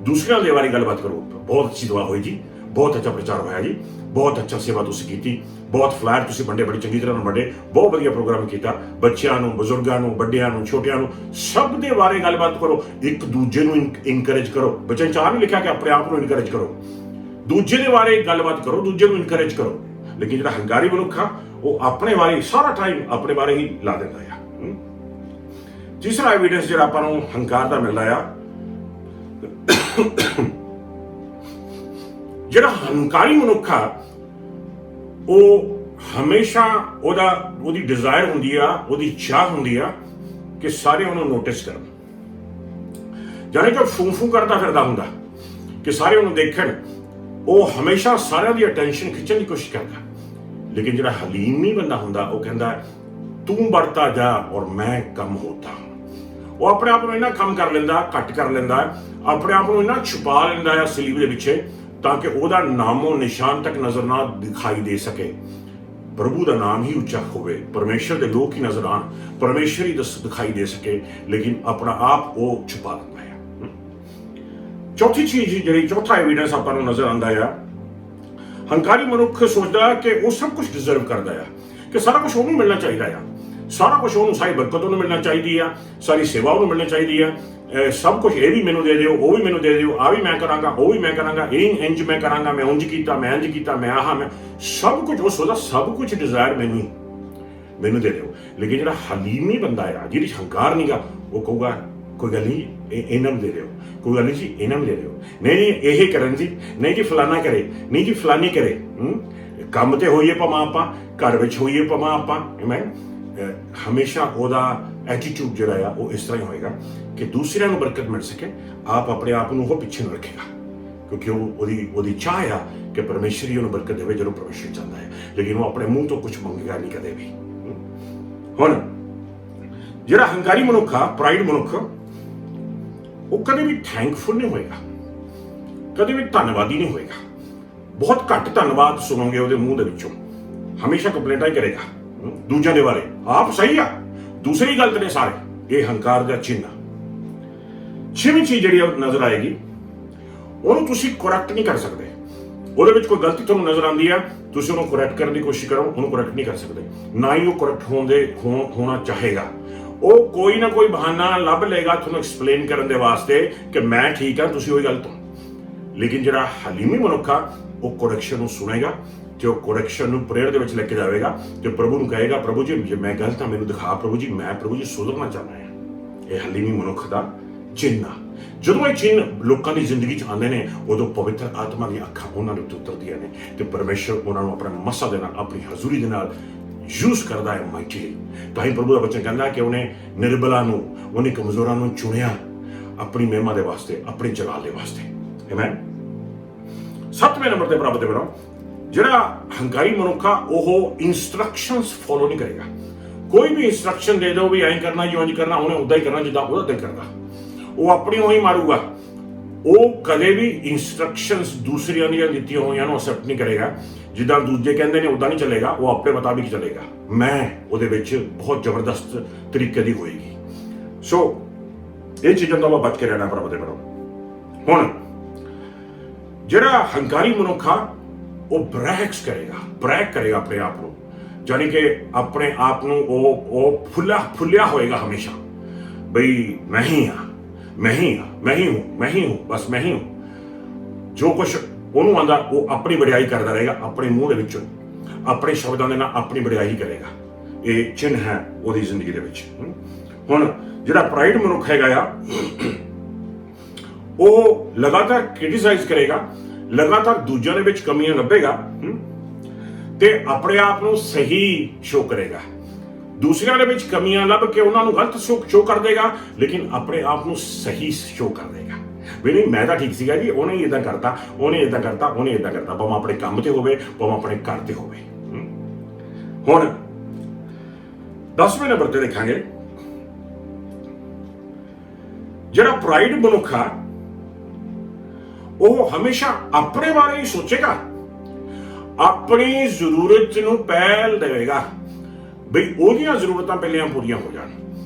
ਦੂਸਰਿਆਂ ਦੇ ਬਾਰੇ ਗੱਲਬਾਤ ਕਰੋ। ਬਹੁਤ ਅੱਛੀ ਦੁਆ ਹੋਈ ਜੀ, ਬਹੁਤ ਅੱਛਾ ਪ੍ਰਚਾਰ ਹੋਇਆ ਜੀ, ਬਹੁਤ ਅੱਛਾ ਸੇਵਾ ਤੁਸੀਂ ਕੀਤੀ, ਬਹੁਤ ਫਲੈਟ ਤੁਸੀਂ ਵੰਡੇ, ਬੜੀ ਚੰਗੀ ਤਰ੍ਹਾਂ ਨਾਲ ਵੰਡੇ, ਬਹੁਤ ਵਧੀਆ ਪ੍ਰੋਗਰਾਮ ਕੀਤਾ। ਬੱਚਿਆਂ ਨੂੰ, ਬਜ਼ੁਰਗਾਂ ਨੂੰ, ਵੱਡਿਆਂ ਨੂੰ, ਛੋਟਿਆਂ ਨੂੰ, ਸਭ ਦੇ ਬਾਰੇ ਗੱਲਬਾਤ ਕਰੋ, ਇੱਕ ਦੂਜੇ ਨੂੰ ਇਨਕਰੇਜ ਕਰੋ। ਬੱਚਿਆਂ ਚ ਆਹ ਨਹੀਂ ਲਿਖਿਆ ਕਿ ਆਪਣੇ ਆਪ ਨੂੰ ਇਨਕਰੇਜ ਕਰੋ, ਦੂਜੇ ਦੇ ਬਾਰੇ ਗੱਲਬਾਤ ਕਰੋ, ਦੂਜੇ ਨੂੰ ਇਨਕਰੇਜ ਕਰੋ। ਲੇਕਿਨ ਜਿਹੜਾ ਹੰਕਾਰੀ ਮਨੁੱਖ ਆ ਉਹ ਆਪਣੇ ਬਾਰੇ ਸਾਰਾ ਟਾਈਮ ਆਪਣੇ ਬਾਰੇ ਹੀ ਲਾ ਦਿੰਦਾ ਆ। ਤੀਸਰਾ ਐਵੀਡੈਂਸ ਜਿਹੜਾ ਆਪਾਂ ਨੂੰ ਹੰਕਾਰ ਦਾ ਮਿਲਦਾ ਆ, ਜਿਹੜਾ ਹੰਕਾਰੀ ਮਨੁੱਖ ਆ ਉਹ ਹਮੇਸ਼ਾ ਉਹਦੀ ਡਿਜ਼ਾਇਰ ਹੁੰਦੀ ਆ, ਉਹਦੀ ਚਾਹ ਹੁੰਦੀ ਆ ਕਿ ਸਾਰੇ ਉਹਨੂੰ ਨੋਟਿਸ ਕਰਨ। ਜਾਨੀ ਕਿ ਫੂ ਕਰਦਾ ਫਿਰਦਾ ਹੁੰਦਾ ਕਿ ਸਾਰੇ ਉਹਨੂੰ ਦੇਖਣ। ਉਹ ਹਮੇਸ਼ਾ ਸਾਰਿਆਂ ਦੀ ਅਟੈਂਸ਼ਨ ਖਿੱਚਣ ਦੀ ਕੋਸ਼ਿਸ਼ ਕਰਦਾ। ਲੇਕਿਨ ਜਿਹੜਾ ਹਲੀਮੀ ਬੰਦਾ ਹੁੰਦਾ ਉਹ ਕਹਿੰਦਾ ਤੂੰ बढ़ता ਜਾ ਔਰ ਮੈਂ ਕਮ ਹੋਤਾ। ਉਹ ਆਪਣੇ ਆਪ ਨੂੰ ਇੰਨਾ ਕੰਮ ਕਰ ਲੈਂਦਾ, ਘੱਟ ਕਰ ਲੈਂਦਾ, ਆਪਣੇ ਆਪ ਨੂੰ ਇੰਨਾ ਛੁਪਾ ਲੈਂਦਾ ਆ ਸਲੀਬ ਦੇ ਪਿੱਛੇ ਤਾਂ ਕਿ ਉਹਦਾ ਨਾਮੋ ਨਿਸ਼ਾਨ ਤੱਕ ਨਜ਼ਰ ਨਾ ਦਿਖਾਈ ਦੇ ਸਕੇ। ਪ੍ਰਭੂ ਦਾ ਨਾਮ ਹੀ ਉੱਚਾ ਹੋਵੇ, ਪਰਮੇਸ਼ਰ ਦੇ ਲੋਕ ਹੀ ਨਜ਼ਰ ਆਉਣ, ਪਰਮੇਸ਼ਰ ਹੀ ਦਿਖਾਈ ਦੇ ਸਕੇ, ਲੇਕਿਨ ਆਪਣਾ ਆਪ ਉਹ ਛੁਪਾ ਲੈਂਦਾ ਹੈ। ਚੌਥੀ ਚੀਜ਼ ਜਿਹੜੀ ਚੌਥਾ ਐਵੀਡੈਂਸ ਆਪਾਂ ਨੂੰ ਨਜ਼ਰ ਆਉਂਦਾ ਆ, ਹੰਕਾਰੀ ਮਨੁੱਖ ਸੋਚਦਾ ਕਿ ਉਹ ਸਭ ਕੁਝ ਡਿਜ਼ਰਵ ਕਰਦਾ ਆ, ਕਿ ਸਾਰਾ ਕੁਝ ਉਹਨੂੰ ਮਿਲਣਾ ਚਾਹੀਦਾ ਆ, ਸਾਰਾ ਕੁਝ ਉਹਨੂੰ, ਸਾਰੀ ਬਰਕਤ ਉਹਨੂੰ ਮਿਲਣਾ ਚਾਹੀਦੀ ਆ, ਸਾਰੀ ਸੇਵਾ ਉਹਨੂੰ ਮਿਲਣੀ ਚਾਹੀਦੀ ਆ। ਸਭ ਕੁਝ ਇਹ ਵੀ ਮੈਨੂੰ ਦੇ ਦਿਓ, ਉਹ ਵੀ ਮੈਨੂੰ ਦੇ ਦਿਓ, ਆ ਵੀ ਮੈਂ ਕਰਾਂਗਾ, ਉਹ ਵੀ ਮੈਂ ਕਰਾਂਗਾ, ਇਹ ਇੰਜ ਮੈਂ ਕਰਾਂਗਾ, ਮੈਂ ਉਂਝ ਕੀਤਾ, ਮੈਂ ਇੰਜ ਕੀਤਾ, ਮੈਂ ਆਹ ਮੈਂ ਸਭ ਕੁਝ। ਉਹ ਸੋਚਦਾ ਸਭ ਕੁਝ ਡਿਜ਼ਾਇਰ ਮੈਨੂੰ ਦੇ ਦਿਓ। ਲੇਕਿਨ ਜਿਹੜਾ ਹਲੀਮੀ ਬੰਦਾ ਆ, ਜਿਹਦੀ ਹੰਕਾਰ ਨਹੀਂਗਾ, ਉਹ ਕਹੂਗਾ ਕੋਈ ਗੱਲ ਨਹੀਂ ਇਹਨਾਂ ਨੂੰ ਦੇ ਦਿਓ, ਕੋਈ ਗੱਲ ਨਹੀਂ ਜੀ ਇਹਨਾਂ ਨੂੰ ਦੇ ਦਿਓ, ਨਹੀਂ ਇਹ ਕਰਨ ਜੀ, ਨਹੀਂ ਜੀ ਫਲਾਨਾ ਕਰੇ, ਨਹੀਂ ਜੀ ਫਲਾਨੀ ਕਰੇ। ਕੰਮ ਤੇ ਹੋਈਏ ਭਾਵੇਂ ਆਪਾਂ, ਘਰ ਵਿੱਚ ਹੋਈਏ ਭਾਵੇਂ ਆਪਾਂ। ਮੈਂ ਹਮੇਸ਼ਾ ਉਹਦਾ ਐਟੀਟਿਊਡ ਜਿਹੜਾ ਆ ਉਹ ਇਸ ਤਰ੍ਹਾਂ ਹੀ ਹੋਏਗਾ ਕਿ ਦੂਸਰਿਆਂ ਨੂੰ ਬਰਕਤ ਮਿਲ ਸਕੇ, ਆਪ ਆਪਣੇ ਆਪ ਨੂੰ ਉਹ ਪਿੱਛੇ ਨੂੰ ਰੱਖੇਗਾ, ਕਿਉਂਕਿ ਉਹਦੀ ਚਾਹ ਆ ਕਿ ਪਰਮੇਸ਼ਰ ਹੀ ਉਹਨੂੰ ਬਰਕਤ ਦੇਵੇ ਜਦੋਂ ਪਰਮੇਸ਼ਰ ਚਾਹੁੰਦਾ ਹੈ। ਲੇਕਿਨ ਉਹ ਆਪਣੇ ਮੂੰਹ ਤੋਂ ਕੁਝ ਮੰਗੇਗਾ ਨਹੀਂ ਕਦੇ ਵੀ। ਹੁਣ ਜਿਹੜਾ ਹੰਕਾਰੀ ਮਨੁੱਖ ਆ, ਪ੍ਰਾਈਡ ਮਨੁੱਖ, ਉਹ ਕਦੇ ਵੀ ਥੈਂਕਫੁਲ ਨਹੀਂ ਹੋਏਗਾ, ਕਦੇ ਵੀ ਧੰਨਵਾਦੀ ਨਹੀਂ ਹੋਏਗਾ। ਬਹੁਤ ਘੱਟ ਧੰਨਵਾਦ ਸੁਣੋਗੇ ਉਹਦੇ ਮੂੰਹ ਦੇ ਵਿੱਚੋਂ। ਹਮੇਸ਼ਾ ਕੰਪਲੇਂਟਾਂ ਹੀ ਕਰੇਗਾ ਦੂਜਿਆਂ ਦੇ ਬਾਰੇ, ਆਪ ਸਹੀ ਆ, ਦੂਸਰੀ ਗਲਤ ਨੇ ਸਾਰੇ। ਇਹ ਹੰਕਾਰ ਦਾ ਚਿੰਨ੍ਹ। ਛੇਵੀਂ ਚੀਜ਼ ਜਿਹੜੀ ਨਜ਼ਰ ਆਏਗੀ, ਉਹਨੂੰ ਤੁਸੀਂ ਕਰੈਕਟ ਨਹੀਂ ਕਰ ਸਕਦੇ। ਉਹਦੇ ਵਿੱਚ ਕੋਈ ਗਲਤੀ ਤੁਹਾਨੂੰ ਨਜ਼ਰ ਆਉਂਦੀ ਆ, ਤੁਸੀਂ ਉਹਨੂੰ ਕਰੈਕਟ ਕਰਨ ਦੀ ਕੋਸ਼ਿਸ਼ ਕਰੋ, ਉਹਨੂੰ ਕਰੈਕਟ ਨਹੀਂ ਕਰ ਸਕਦੇ, ਨਾ ਹੀ ਉਹ ਕਰੈਕਟ ਹੋਣਾ ਚਾਹੇਗਾ। ਉਹ ਕੋਈ ਨਾ ਕੋਈ ਬਹਾਨਾ ਲੱਭ ਲਏਗਾ ਤੁਹਾਨੂੰ ਐਕਸਪਲੇਨ ਕਰਨ ਦੇ ਵਾਸਤੇ ਕਿ ਮੈਂ ਠੀਕ ਆ, ਤੁਸੀਂ ਉਹੀ ਗਲਤ ਹੋ। ਲੇਕਿਨ ਜਿਹੜਾ ਹਲੀਮੀ ਮਨੁੱਖ ਆ ਉਹ ਕਰੈਕਸ਼ਨ ਨੂੰ ਸੁਣੇਗਾ ਤੇ ਉਹ ਕਰੈਕਸ਼ਨ ਨੂੰ ਪ੍ਰੇਅਰ ਦੇ ਵਿੱਚ ਲੈ ਕੇ ਜਾਵੇਗਾ ਤੇ ਪ੍ਰਭੂ ਨੂੰ ਕਹੇਗਾ, ਪ੍ਰਭੂ ਜੀ ਜੇ ਮੈਂ ਗਲਤ ਹਾਂ ਮੈਨੂੰ ਦਿਖਾ, ਪ੍ਰਭੂ ਜੀ ਮੈਂ ਸੁਧਰਨਾ ਚਾਹੁੰਦਾ ਹਾਂ। ਇਹ ਹਲੀਮੀ ਮਨੁੱਖ ਦਾ ਚਿੰਨ੍ਹ ਆ। ਜਦੋਂ ਇਹ ਚਿੰਨ੍ਹ ਲੋਕਾਂ ਦੀ ਜ਼ਿੰਦਗੀ 'ਚ ਆਉਂਦੇ ਨੇ, ਉਦੋਂ ਪਵਿੱਤਰ ਆਤਮਾ ਦੀਆਂ ਅੱਖਾਂ ਉਹਨਾਂ ਦੇ ਉੱਤੇ ਉਤਰਦੀਆਂ ਨੇ ਤੇ ਪਰਮੇਸ਼ਰ ਉਹਨਾਂ ਨੂੰ ਆਪਣਾ ਮਸਾ ਦੇ ਨਾਲ, ਆਪਣੀ ਹਜ਼ੂਰੀ ਦੇ ਨਾਲ ਯੂਜ਼ ਕਰਦਾ ਹੈ ਮਾਈਟੀਲੀ। ਤਾਂ ਹੀ ਪ੍ਰਭੂ ਦਾ ਬਚਨ ਕਹਿੰਦਾ ਕਿ ਉਹਨੇ ਨਿਰਬਲਾਂ ਨੂੰ, ਉਹਨੇ ਕਮਜ਼ੋਰਾਂ ਨੂੰ ਚੁਣਿਆ ਆਪਣੀ ਮਹਿਮਾ ਦੇ ਵਾਸਤੇ, ਆਪਣੇ ਜਲਾਲ ਦੇ ਵਾਸਤੇ। ਆਮੇਨ। 7ਵੇਂ ਨੰਬਰ ਤੇ ਪ੍ਰਾਪਤ ਕਰੋ, ਜਿਹੜਾ ਹੰਕਾਰੀ ਮਨੁੱਖ ਆ ਉਹ ਇਨਸਟਰਕਸ਼ਨਸ ਫੋਲੋ ਨਹੀਂ ਕਰੇਗਾ। ਕੋਈ ਵੀ ਇਨਸਟਰਕਸ਼ਨ ਦੇ ਦਿਓ ਵੀ ਐਂ ਕਰਨਾ ਜਾਂ ਉਂਝ ਕਰਨਾ, ਉਹਨੇ ਉਦਾਂ ਹੀ ਕਰਨਾ ਜਿੱਦਾਂ ਉਹਦਾ ਦਿਲ ਕਰਦਾ। ਉਹ ਆਪਣੀ ਉਹੀ ਮਾਰੂਗਾ। ਉਹ ਕਦੇ ਵੀ ਇਨਸਟਰਕਸ਼ਨਸ ਦੂਸਰਿਆਂ ਦੀਆਂ ਦਿੱਤੀਆਂ ਹੋਈਆਂ ਨੂੰ ਅਸੈਪਟ ਨਹੀਂ ਕਰੇਗਾ। ਜਿੱਦਾਂ ਦੂਜੇ ਕਹਿੰਦੇ ਨੇ ਉਦਾਂ ਨਹੀਂ ਚੱਲੇਗਾ, ਉਹ ਆਪਣੇ ਮੁਤਾਬਿਕ ਚੱਲੇਗਾ। ਮੈਂ ਉਹਦੇ ਵਿੱਚ ਬਹੁਤ ਜ਼ਬਰਦਸਤ ਤਰੀਕੇ ਦੀ ਹੋਏਗੀ। ਸੋ ਇਹ ਚੀਜ਼ਾਂ ਤੋਂ ਆਪਾਂ ਬਚ ਕੇ ਰਹਿਣਾ ਪ੍ਰਾਪਤ ਕਰੋ। ਹੁਣ ਜਿਹੜਾ ਹੰਕਾਰੀ ਮਨੁੱਖ ਆ ਉਹ ਬ੍ਰੈਗ ਕਰੇਗਾ ਆਪਣੇ ਆਪ ਨੂੰ, ਜਾਨੀ ਕਿ ਆਪਣੇ ਆਪ ਨੂੰ ਉਹ ਫੁੱਲਿਆ ਹੋਏਗਾ ਹਮੇਸ਼ਾ, ਬਈ ਮੈਂ ਹੀ ਹੂੰ, ਬਸ ਮੈਂ ਹੀ ਹੂੰ। ਜੋ ਕੁਛ ਉਹਨੂੰ ਆਂਦਾ ਉਹ ਆਪਣੀ ਵਡਿਆਈ ਕਰਦਾ ਰਹੇਗਾ, ਆਪਣੇ ਮੂੰਹ ਦੇ ਵਿੱਚੋਂ ਆਪਣੇ ਸ਼ਬਦਾਂ ਦੇ ਨਾਲ ਆਪਣੀ ਵਡਿਆਈ ਕਰੇਗਾ। ਇਹ ਚਿੰਨ੍ਹ ਹੈ ਉਹਦੀ ਜ਼ਿੰਦਗੀ ਦੇ ਵਿੱਚ। ਹੁਣ ਜਿਹੜਾ ਪ੍ਰਾਈਡ ਮਨੁੱਖ ਹੈਗਾ ਆ, ਉਹ ਲਗਾਤਾਰ ਕ੍ਰਿਟਿਸਾਈਜ਼ ਕਰੇਗਾ, ਲਗਾਤਾਰ ਦੂਜਿਆਂ ਦੇ ਵਿੱਚ ਕਮੀਆਂ ਲੱਭੇਗਾ ਤੇ ਆਪਣੇ ਆਪ ਨੂੰ ਸਹੀ ਸ਼ੋ ਕਰੇਗਾ। ਦੂਸਰਿਆਂ ਦੇ ਵਿੱਚ ਕਮੀਆਂ ਲੱਭ ਕੇ ਉਹਨਾਂ ਨੂੰ ਗਲਤ ਸ਼ੋ ਕਰ ਦੇਗਾ, ਲੇਕਿਨ ਆਪਣੇ ਆਪ ਨੂੰ ਸਹੀ ਸ਼ੋ ਕਰ ਦੇਗਾ ਵੀ ਨਹੀਂ ਮੈਂ ਤਾਂ ਠੀਕ ਸੀਗਾ ਜੀ, ਉਹਨੇ ਹੀ ਇਦਾਂ ਕਰਤਾ, ਉਹਨੇ ਇਦਾਂ ਕਰਤਾ, ਉਹਨੇ ਇਦਾਂ ਕਰਤਾ, ਭਾਵੇਂ ਆਪਣੇ ਕੰਮ ਤੇ ਹੋਵੇ, ਭਾਵੇਂ ਆਪਣੇ ਘਰ ਤੇ ਹੋਵੇ। ਹੁਣ 10ਵੇਂ ਨੰਬਰ ਤੇ ਦੇਖਾਂਗੇ, ਜਿਹੜਾ ਪ੍ਰਾਈਡ ਮਨੁੱਖ ਆ ਉਹ ਹਮੇਸ਼ਾ ਆਪਣੇ ਬਾਰੇ ਹੀ ਸੋਚੇਗਾ, ਆਪਣੀ ਜ਼ਰੂਰਤ ਨੂੰ ਪਹਿਲ ਦੇਵੇਗਾ ਬਈ ਉਹਦੀਆਂ ਜ਼ਰੂਰਤਾਂ ਪਹਿਲਾਂ ਪੂਰੀਆਂ ਹੋ ਜਾਣ,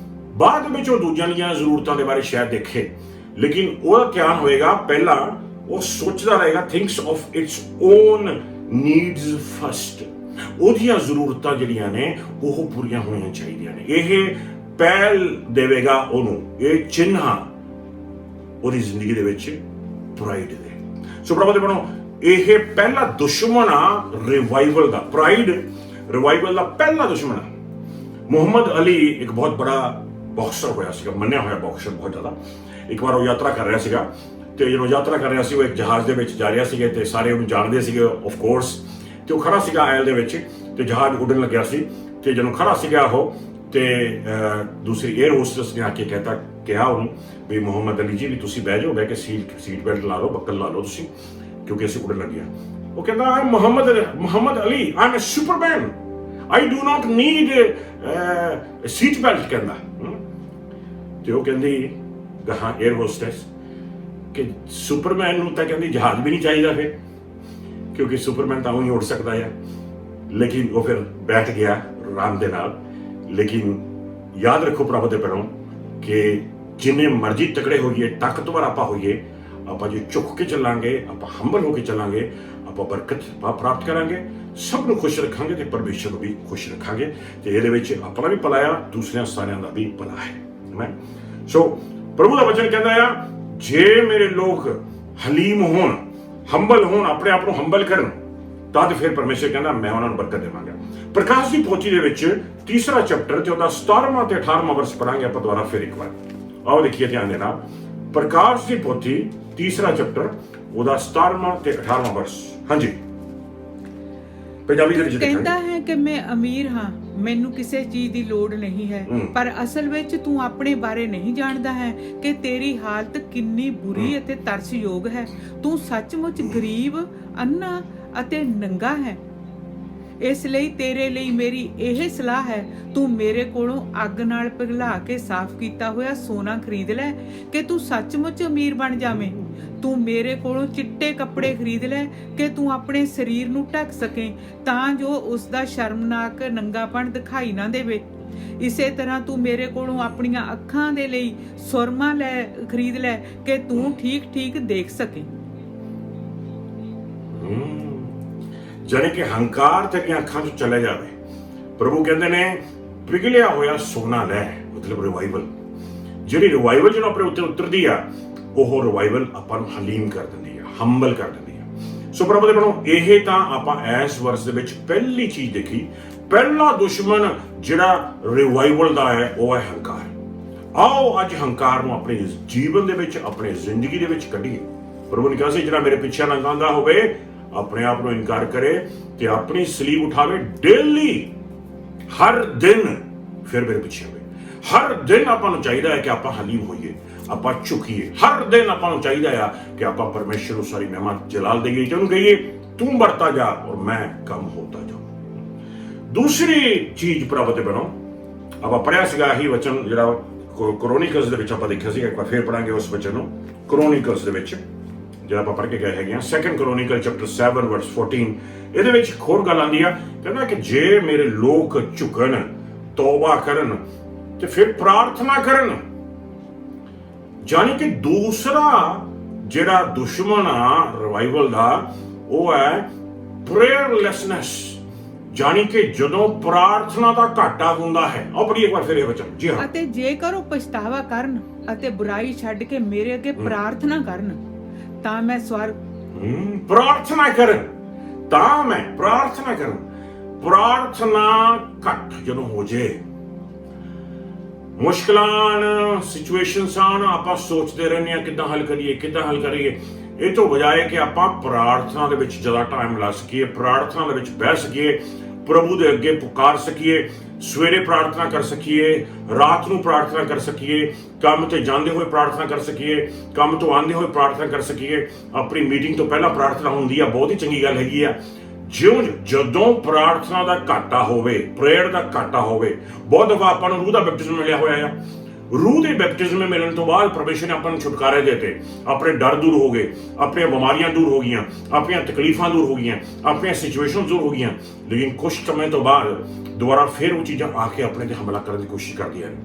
ਬਾਅਦ ਵਿੱਚ ਉਹ ਦੂਜਿਆਂ ਦੀਆਂ ਜ਼ਰੂਰਤਾਂ ਦੇ ਬਾਰੇ ਸ਼ਾਇਦ ਦੇਖੇ, ਲੇਕਿਨ ਉਹਦਾ ਧਿਆਨ ਹੋਏਗਾ ਪਹਿਲਾਂ ਉਹ ਸੋਚਦਾ ਰਹੇਗਾ thinks of its on needs first. ਉਹਦੀਆਂ ਜ਼ਰੂਰਤਾਂ ਜਿਹੜੀਆਂ ਨੇ ਉਹ ਪੂਰੀਆਂ ਹੋਣੀਆਂ ਚਾਹੀਦੀਆਂ ਨੇ। ਇਹ ਪਹਿਲ ਦੇਵੇਗਾ ਉਹਨੂੰ, ਇਹ ਚਿੰਨ੍ਹ ਉਹਦੀ ਜ਼ਿੰਦਗੀ ਦੇ ਵਿੱਚ ਪ੍ਰਾਈਡ ਦੇ। ਸੋ ਪ੍ਰਭੂ ਦੇ ਬਣੋ, ਇਹ ਪਹਿਲਾ ਦੁਸ਼ਮਣ ਆ ਰਿਵਾਈਵਲ ਦਾ। ਪ੍ਰਾਈਡ ਰਿਵਾਈਵਲ ਦਾ ਪਹਿਲਾ ਦੁਸ਼ਮਣ ਆ। ਮੁਹੰਮਦ ਅਲੀ ਇੱਕ ਬਹੁਤ ਬੜਾ ਬਾਕਸਰ ਹੋਇਆ ਸੀਗਾ, ਮੰਨਿਆ ਹੋਇਆ ਬਾਕਸਰ ਬਹੁਤ ਜ਼ਿਆਦਾ। ਇੱਕ ਵਾਰ ਉਹ ਯਾਤਰਾ ਕਰ ਰਿਹਾ ਸੀਗਾ ਤੇ ਜਦੋਂ ਯਾਤਰਾ ਕਰ ਰਿਹਾ ਸੀ ਉਹ ਇੱਕ ਜਹਾਜ਼ ਦੇ ਵਿੱਚ ਜਾ ਰਿਹਾ ਸੀਗਾ ਤੇ ਸਾਰੇ ਉਹਨੂੰ ਜਾਣਦੇ ਸੀਗੇ ਆਫ ਕੋਰਸ, ਤੇ ਉਹ ਖੜਾ ਸੀਗਾ ਆਇਲ ਦੇ ਵਿੱਚ ਤੇ ਜਹਾਜ਼ ਉੱਡਣ ਲੱਗਿਆ ਸੀ ਤੇ ਜਦੋਂ ਖੜਾ ਸੀਗਾ ਉਹ ਤੇ ਦੂਸਰੀ 에ਅਰ ਹੋਸਟਸ ਨੇ ਆ ਕੇ ਕਿਹਾ ਉਹਨੂੰ ਵੀ ਮੁਹੰਮਦ ਅਲੀ ਜੀ ਵੀ ਤੁਸੀਂ ਬਹਿ ਜਾਓ, ਬਹਿ ਕੇ ਸੀਟ ਬੈਲਟ ਲਾ ਲਓ, ਬੱਕਲ ਲਾ ਲਓ ਤੁਸੀਂ, ਕਿਉਂਕਿ ਅਸੀਂ ਉੱਡਣ ਲੱਗੇ ਆ। ਉਹ ਕਹਿੰਦਾ I Muhammad Ali, I am a superman, I do not need seat belt ਕਹਿੰਦਾ। ਤੇ ਉਹ ਕਹਿੰਦੀ ਗਾਹਾਂ 에ਅਰ ਹੋਸਟਸ ਕਿ ਸੁਪਰਮੈਨ ਨੂੰ ਤਾਂ ਕਹਿੰਦੀ ਜਹਾਜ਼ ਵੀ ਨਹੀਂ ਚਾਹੀਦਾ ਫਿਰ, ਕਿਉਂਕਿ ਸੁਪਰਮੈਨ ਤਾਂ ਉਹੀ ਉੱਡ ਸਕਦਾ ਆ। ਲੇਕਿਨ ਉਹ ਫਿਰ ਬੈਠ ਗਿਆ ਆਰਾਮ ਦੇ ਨਾਲ। ਲੇਕਿਨ ਯਾਦ ਰੱਖੋ ਪ੍ਰਭੂ ਦੇ ਪੈਰੋਂ ਕਿ ਜਿੰਨੇ ਮਰਜ਼ੀ ਤਕੜੇ ਹੋਈਏ, ਤਾਕਤਵਰ ਆਪਾਂ ਹੋਈਏ, ਆਪਾਂ ਜੇ ਝੁਕ ਕੇ ਚੱਲਾਂਗੇ, ਆਪਾਂ ਹੰਬਲ ਹੋ ਕੇ ਚੱਲਾਂਗੇ, ਆਪਾਂ ਬਰਕਤ ਪ੍ਰਾਪਤ ਕਰਾਂਗੇ, ਸਭ ਨੂੰ ਖੁਸ਼ ਰੱਖਾਂਗੇ ਤੇ ਪਰਮੇਸ਼ਰ ਨੂੰ ਵੀ ਖੁਸ਼ ਰੱਖਾਂਗੇ ਤੇ ਇਹਦੇ ਵਿੱਚ ਆਪਣਾ ਵੀ ਭਲਾ ਆ, ਦੂਸਰਿਆਂ ਸਾਰਿਆਂ ਦਾ ਵੀ ਭਲਾ ਹੈ। ਸੋ ਪ੍ਰਭੂ ਦਾ ਵਚਨ ਕਹਿੰਦਾ ਆ, ਜੇ ਮੇਰੇ ਲੋਕ ਹਲੀਮ ਹੋਣ, ਹੰਬਲ ਹੋਣ, ਆਪਣੇ ਆਪ ਨੂੰ ਹੰਬਲ ਕਰਨ, ਤਾਂ ਫਿਰ ਪਰਮੇਸ਼ਰ ਕਹਿੰਦਾ ਮੈਂ ਉਹਨਾਂ ਨੂੰ ਬਰਕਤ ਦੇਵਾਂਗਾ। ਪ੍ਰਕਾਸ਼ ਦੀ ਪੋਥੀ ਦੇ ਵਿੱਚ 3ਰਾ ਚੈਪਟਰ ਤੇ ਉਹਦਾ 17ਵਾਂ ਤੇ 18ਵਾਂ ਵਰਸ ਪੜਾਂਗੇ ਆਪਾਂ ਦੁਬਾਰਾ ਫਿਰ ਇੱਕ ਵਾਰ। ਆਓ ਦੇਖੀਏ ਧਿਆਨ ਦੇ ਨਾਲ। ਪ੍ਰਕਾਸ਼ ਦੀ ਪੋਥੀ 3ਰਾ ਚੈਪਟਰ ਉਹਦਾ 17ਵਾਂ ਤੇ 18ਵਾਂ ਵਰਸ। ਹਾਂਜੀ, ਪੰਜਾਬੀ ਦੇ ਵਿੱਚ ਕਹਿੰਦਾ ਹੈ ਕਿ ਮੈਂ ਅਮੀਰ ਹਾਂ, ਮੈਨੂੰ ਕਿਸੇ ਚੀਜ਼ ਦੀ ਲੋੜ ਨਹੀਂ ਹੈ, ਪਰ ਅਸਲ ਵਿੱਚ ਤੂੰ ਆਪਣੇ ਬਾਰੇ ਨਹੀਂ ਜਾਣਦਾ ਹੈ ਕਿ ਤੇਰੀ ਹਾਲਤ ਕਿੰਨੀ ਬੁਰੀ ਅਤੇ ਤਰਸਯੋਗ ਹੈ। ਤੂੰ ਸੱਚਮੁੱਚ ਗਰੀਬ, ਅੰਨਾ ਅਤੇ ਨੰਗਾ ਹੈ। ਇਸ ਲਈ ਤੇਰੇ ਲਈ ਮੇਰੀ ਇਹ ਸਲਾਹ ਹੈ, ਤੂੰ ਮੇਰੇ ਕੋਲੋਂ ਅੱਗ ਨਾਲ ਪਿਘਲਾ ਕੇ ਸਾਫ਼ ਕੀਤਾ ਹੋਇਆ ਸੋਨਾ ਖਰੀਦ ਲੈ ਕਿ ਤੂੰ ਸੱਚਮੁੱਚ ਅਮੀਰ ਬਣ ਜਾਵੇਂ। ਤੂੰ ਮੇਰੇ ਕੋਲੋਂ ਚਿੱਟੇ ਕੱਪੜੇ ਖਰੀਦ ਲੈ ਕਿ ਤੂੰ ਆਪਣੇ ਸਰੀਰ ਨੂੰ ਢੱਕ ਸਕੇ, ਤਾਂ ਜੋ ਉਸ ਦਾ ਸ਼ਰਮਨਾਕ ਨੰਗਾਪਣ ਦਿਖਾਈ ਨਾ ਦੇਵੇ। ਇਸੇ ਤਰ੍ਹਾਂ ਤੂੰ ਮੇਰੇ ਕੋਲੋਂ ਆਪਣੀਆਂ ਅੱਖਾਂ ਦੇ ਲਈ ਸੁਰਮਾ ਖਰੀਦ ਲੈ ਕਿ ਤੂੰ ਠੀਕ ਦੇਖ ਸਕੇ। ਜਾਨੀ ਕਿ ਹੰਕਾਰ ਤੇਰੀਆਂ ਅੱਖਾਂ ਤੋਂ ਚਲੇ ਜਾਵੇ। ਪ੍ਰਭੂ ਕਹਿੰਦੇ ਨੇ ਪਿਘਲਿਆ ਹੋਇਆ ਸੋਨਾ ਲੈ, ਮਤਲਬ ਰਿਵਾਈਵਲ। ਜਿਹੜੀ ਰਿਵਾਈਵਲ ਜਦੋਂ ਆਪਣੇ ਉੱਤੇ ਉਤਰਦੀ ਆ, ਉਹ ਰਿਵਾਈਵਲ ਆਪਾਂ ਨੂੰ ਹਲੀਮ ਕਰ ਦਿੰਦੀ ਆ, ਹੰਬਲ ਕਰ ਦਿੰਦੀ ਆ। ਸੋ ਪ੍ਰਭੂ ਦੇ ਬਣੋ, ਇਹ ਤਾਂ ਆਪਾਂ ਇਸ ਵਰਸ ਦੇ ਵਿੱਚ ਪਹਿਲੀ ਚੀਜ਼ ਦੇਖੀ। ਪਹਿਲਾ ਦੁਸ਼ਮਣ ਜਿਹੜਾ ਰਿਵਾਈਵਲ ਦਾ ਹੈ ਉਹ ਹੈ ਹੰਕਾਰ। ਆਓ ਅੱਜ ਹੰਕਾਰ ਨੂੰ ਆਪਣੇ ਜੀਵਨ ਦੇ ਵਿੱਚ, ਆਪਣੀ ਜ਼ਿੰਦਗੀ ਦੇ ਵਿੱਚ ਕੱਢੀਏ। ਪ੍ਰਭੂ ਨੇ ਕਿਹਾ ਸੀ ਜਿਹੜਾ ਮੇਰੇ ਪਿੱਛੇ ਲੰਘਾਉਂਦਾ ਹੋਵੇ ਆਪਣੇ ਆਪ ਨੂੰ ਇਨਕਾਰ ਕਰੇ ਤੇ ਆਪਣੀ ਸਲੀਬ ਉਠਾਵੇ ਡੇਲੀ, ਹਰ ਦਿਨ ਫਿਰ ਮੇਰੇ ਪਿੱਛੇ ਹੋਵੇ। ਹਰ ਦਿਨ ਆਪਾਂ ਨੂੰ ਚਾਹੀਦਾ ਹੈ ਕਿ ਆਪਾਂ ਹਲੀਮ ਹੋਈਏ, ਆਪਾਂ ਝੁਕੀਏ। ਹਰ ਦਿਨ ਆਪਾਂ ਨੂੰ ਚਾਹੀਦਾ ਆ ਕਿ ਆਪਾਂ ਪਰਮੇਸ਼ਰ ਨੂੰ ਸਾਰੀ ਮਹਿਮਾ ਜਲਾਲ ਦੇਈਏ ਤੇ ਉਹਨੂੰ ਕਹੀਏ ਤੂੰ बढ़ता ਜਾ ਔਰ ਮੈਂ ਕਮ ਹੋਤਾ ਜਾਊਂ। ਦੂਸਰੀ ਚੀਜ਼ ਪ੍ਰਭੂ ਤੇ ਬਣੋ, ਆਪਾਂ ਪੜਿਆ ਸੀਗਾ ਇਹੀ ਵਚਨ ਜਿਹੜਾ ਕਰੋਨੀਕਲਸ ਦੇ ਵਿੱਚ ਆਪਾਂ ਦੇਖਿਆ ਸੀਗਾ, ਇੱਕ ਵਾਰ ਫੇਰ ਪੜਾਂਗੇ ਉਸ ਵਚਨ ਨੂੰ। ਕਰੋਨੀਕਲਸ ਦੇ ਵਿੱਚ ਜਿਹੜਾ ਆਪਾਂ ਪੜ੍ਹ ਕੇ ਗਏ ਹੈਗੇ ਆ, 2 ਕਰੋਨੀਕਲ ਚੈਪਟਰ 7 ਵਰਸ 14। ਇਹਦੇ ਵਿੱਚ ਇੱਕ ਹੋਰ ਗੱਲ ਆਉਂਦੀ ਆ, ਕਹਿੰਦਾ ਕਿ ਜੇ ਮੇਰੇ ਲੋਕ ਝੁਕਣ, ਤੌਬਾ ਕਰਨ ਤੇ ਫਿਰ ਪ੍ਰਾਰਥਨਾ ਕਰਨ। ਜਾਨੀ ਕਿ ਦੂਸਰਾ ਜਿਹੜਾ ਦੁਸ਼ਮਣ ਆ ਰਿਵਾਈਵਲ ਦਾ ਉਹ ਹੈ ਪ੍ਰੇਅਰਲੈਸਨੈਸ। ਜਾਨੀ ਕਿ ਜਦੋਂ ਪ੍ਰਾਰਥਨਾ ਦਾ ਘਾਟਾ ਹੁੰਦਾ ਹੈ। ਆਓ ਪੜ੍ਹੀਏ ਇੱਕ ਵਾਰ ਫਿਰ ਇਹ ਵਚਨ। ਜੀ ਹਾਂ। ਅਤੇ ਜੇਕਰ ਉਹ ਪਛਤਾਵਾ ਕਰਨ ਅਤੇ ਬੁਰਾਈ ਛੱਡ ਕੇ ਮੇਰੇ ਅੱਗੇ ਪ੍ਰਾਰਥਨਾ ਕਰਨ, ਤਾਂ ਮੈਂ ਪ੍ਰਾਰਥਨਾ ਕਰਨ ਤਾਂ ਮੈਂ ਪ੍ਰਾਰਥਨਾ ਕਰਨ। ਪ੍ਰਾਰਥਨਾ ਘੱਟ ਜਦੋਂ ਹੋ ਜੇ, ਮੁਸ਼ਕਲਾਂ ਸਿਚੁਏਸ਼ਨਸ ਆਣ, ਆਪਾਂ ਸੋਚਦੇ ਰਹਿੰਦੇ ਹਾਂ ਕਿੱਦਾਂ ਹੱਲ ਕਰੀਏ। ਇਹ ਤੋਂ ਬਜਾਏ ਕਿ ਆਪਾਂ ਪ੍ਰਾਰਥਨਾ ਦੇ ਵਿੱਚ ਜ਼ਿਆਦਾ ਟਾਈਮ ਲਾ ਸਕੀਏ, ਪ੍ਰਾਰਥਨਾ ਦੇ ਵਿੱਚ ਬਹਿ ਸਕੀਏ, ਪ੍ਰਭੂ ਦੇ ਅੱਗੇ ਪੁਕਾਰ ਸਕੀਏ, ਸਵੇਰੇ ਪ੍ਰਾਰਥਨਾ ਕਰ ਸਕੀਏ, ਰਾਤ ਨੂੰ ਪ੍ਰਾਰਥਨਾ ਕਰ ਸਕੀਏ, ਕੰਮ ਤੇ ਜਾਂਦੇ ਹੋਏ ਪ੍ਰਾਰਥਨਾ ਕਰ ਸਕੀਏ, ਕੰਮ ਤੋਂ ਆਉਂਦੇ ਹੋਏ ਪ੍ਰਾਰਥਨਾ ਕਰ ਸਕੀਏ, ਆਪਣੀ ਮੀਟਿੰਗ ਤੋਂ ਪਹਿਲਾਂ ਪ੍ਰਾਰਥਨਾ ਹੁੰਦੀ ਆ, ਬਹੁਤ ਹੀ ਚੰਗੀ ਗੱਲ ਹੈਗੀ ਆ। ਜਦੋਂ ਪ੍ਰਾਰਥਨਾ ਦਾ ਘਾਟਾ ਹੋਵੇ, ਪ੍ਰੇਅਰ ਦਾ ਘਾਟਾ ਹੋਵੇ, ਬਹੁਤ ਦਫਾ ਆਪਾਂ ਨੂੰ ਰੂਹ ਦਾ ਬੈਪਟਿਜ਼ਮ ਮਿਲਿਆ ਹੋਇਆ ਆ। ਰੂਹ ਦੇ ਬੈਪਟਿਜ਼ਮ ਮਿਲਣ ਤੋਂ ਬਾਅਦ ਪਰਮੇਸ਼ਰ ਨੇ ਆਪਾਂ ਨੂੰ ਛੁਟਕਾਰੇ ਦਿੱਤੇ, ਆਪਣੇ ਡਰ ਦੂਰ ਹੋ ਗਏ, ਆਪਣੀਆਂ ਬਿਮਾਰੀਆਂ ਦੂਰ ਹੋ ਗਈਆਂ, ਆਪਣੀਆਂ ਤਕਲੀਫਾਂ ਦੂਰ ਹੋ ਗਈਆਂ, ਆਪਣੀਆਂ ਸਿਚੁਏਸ਼ਨ ਦੂਰ ਹੋ ਗਈਆਂ। ਲੇਕਿਨ ਕੁਝ ਸਮੇਂ ਤੋਂ ਬਾਅਦ ਦੁਬਾਰਾ ਫਿਰ ਉਹ ਚੀਜ਼ਾਂ ਆ ਕੇ ਆਪਣੇ ਤੇ ਹਮਲਾ ਕਰਨ ਦੀ ਕੋਸ਼ਿਸ਼ ਕਰਦੀਆਂ ਨੇ।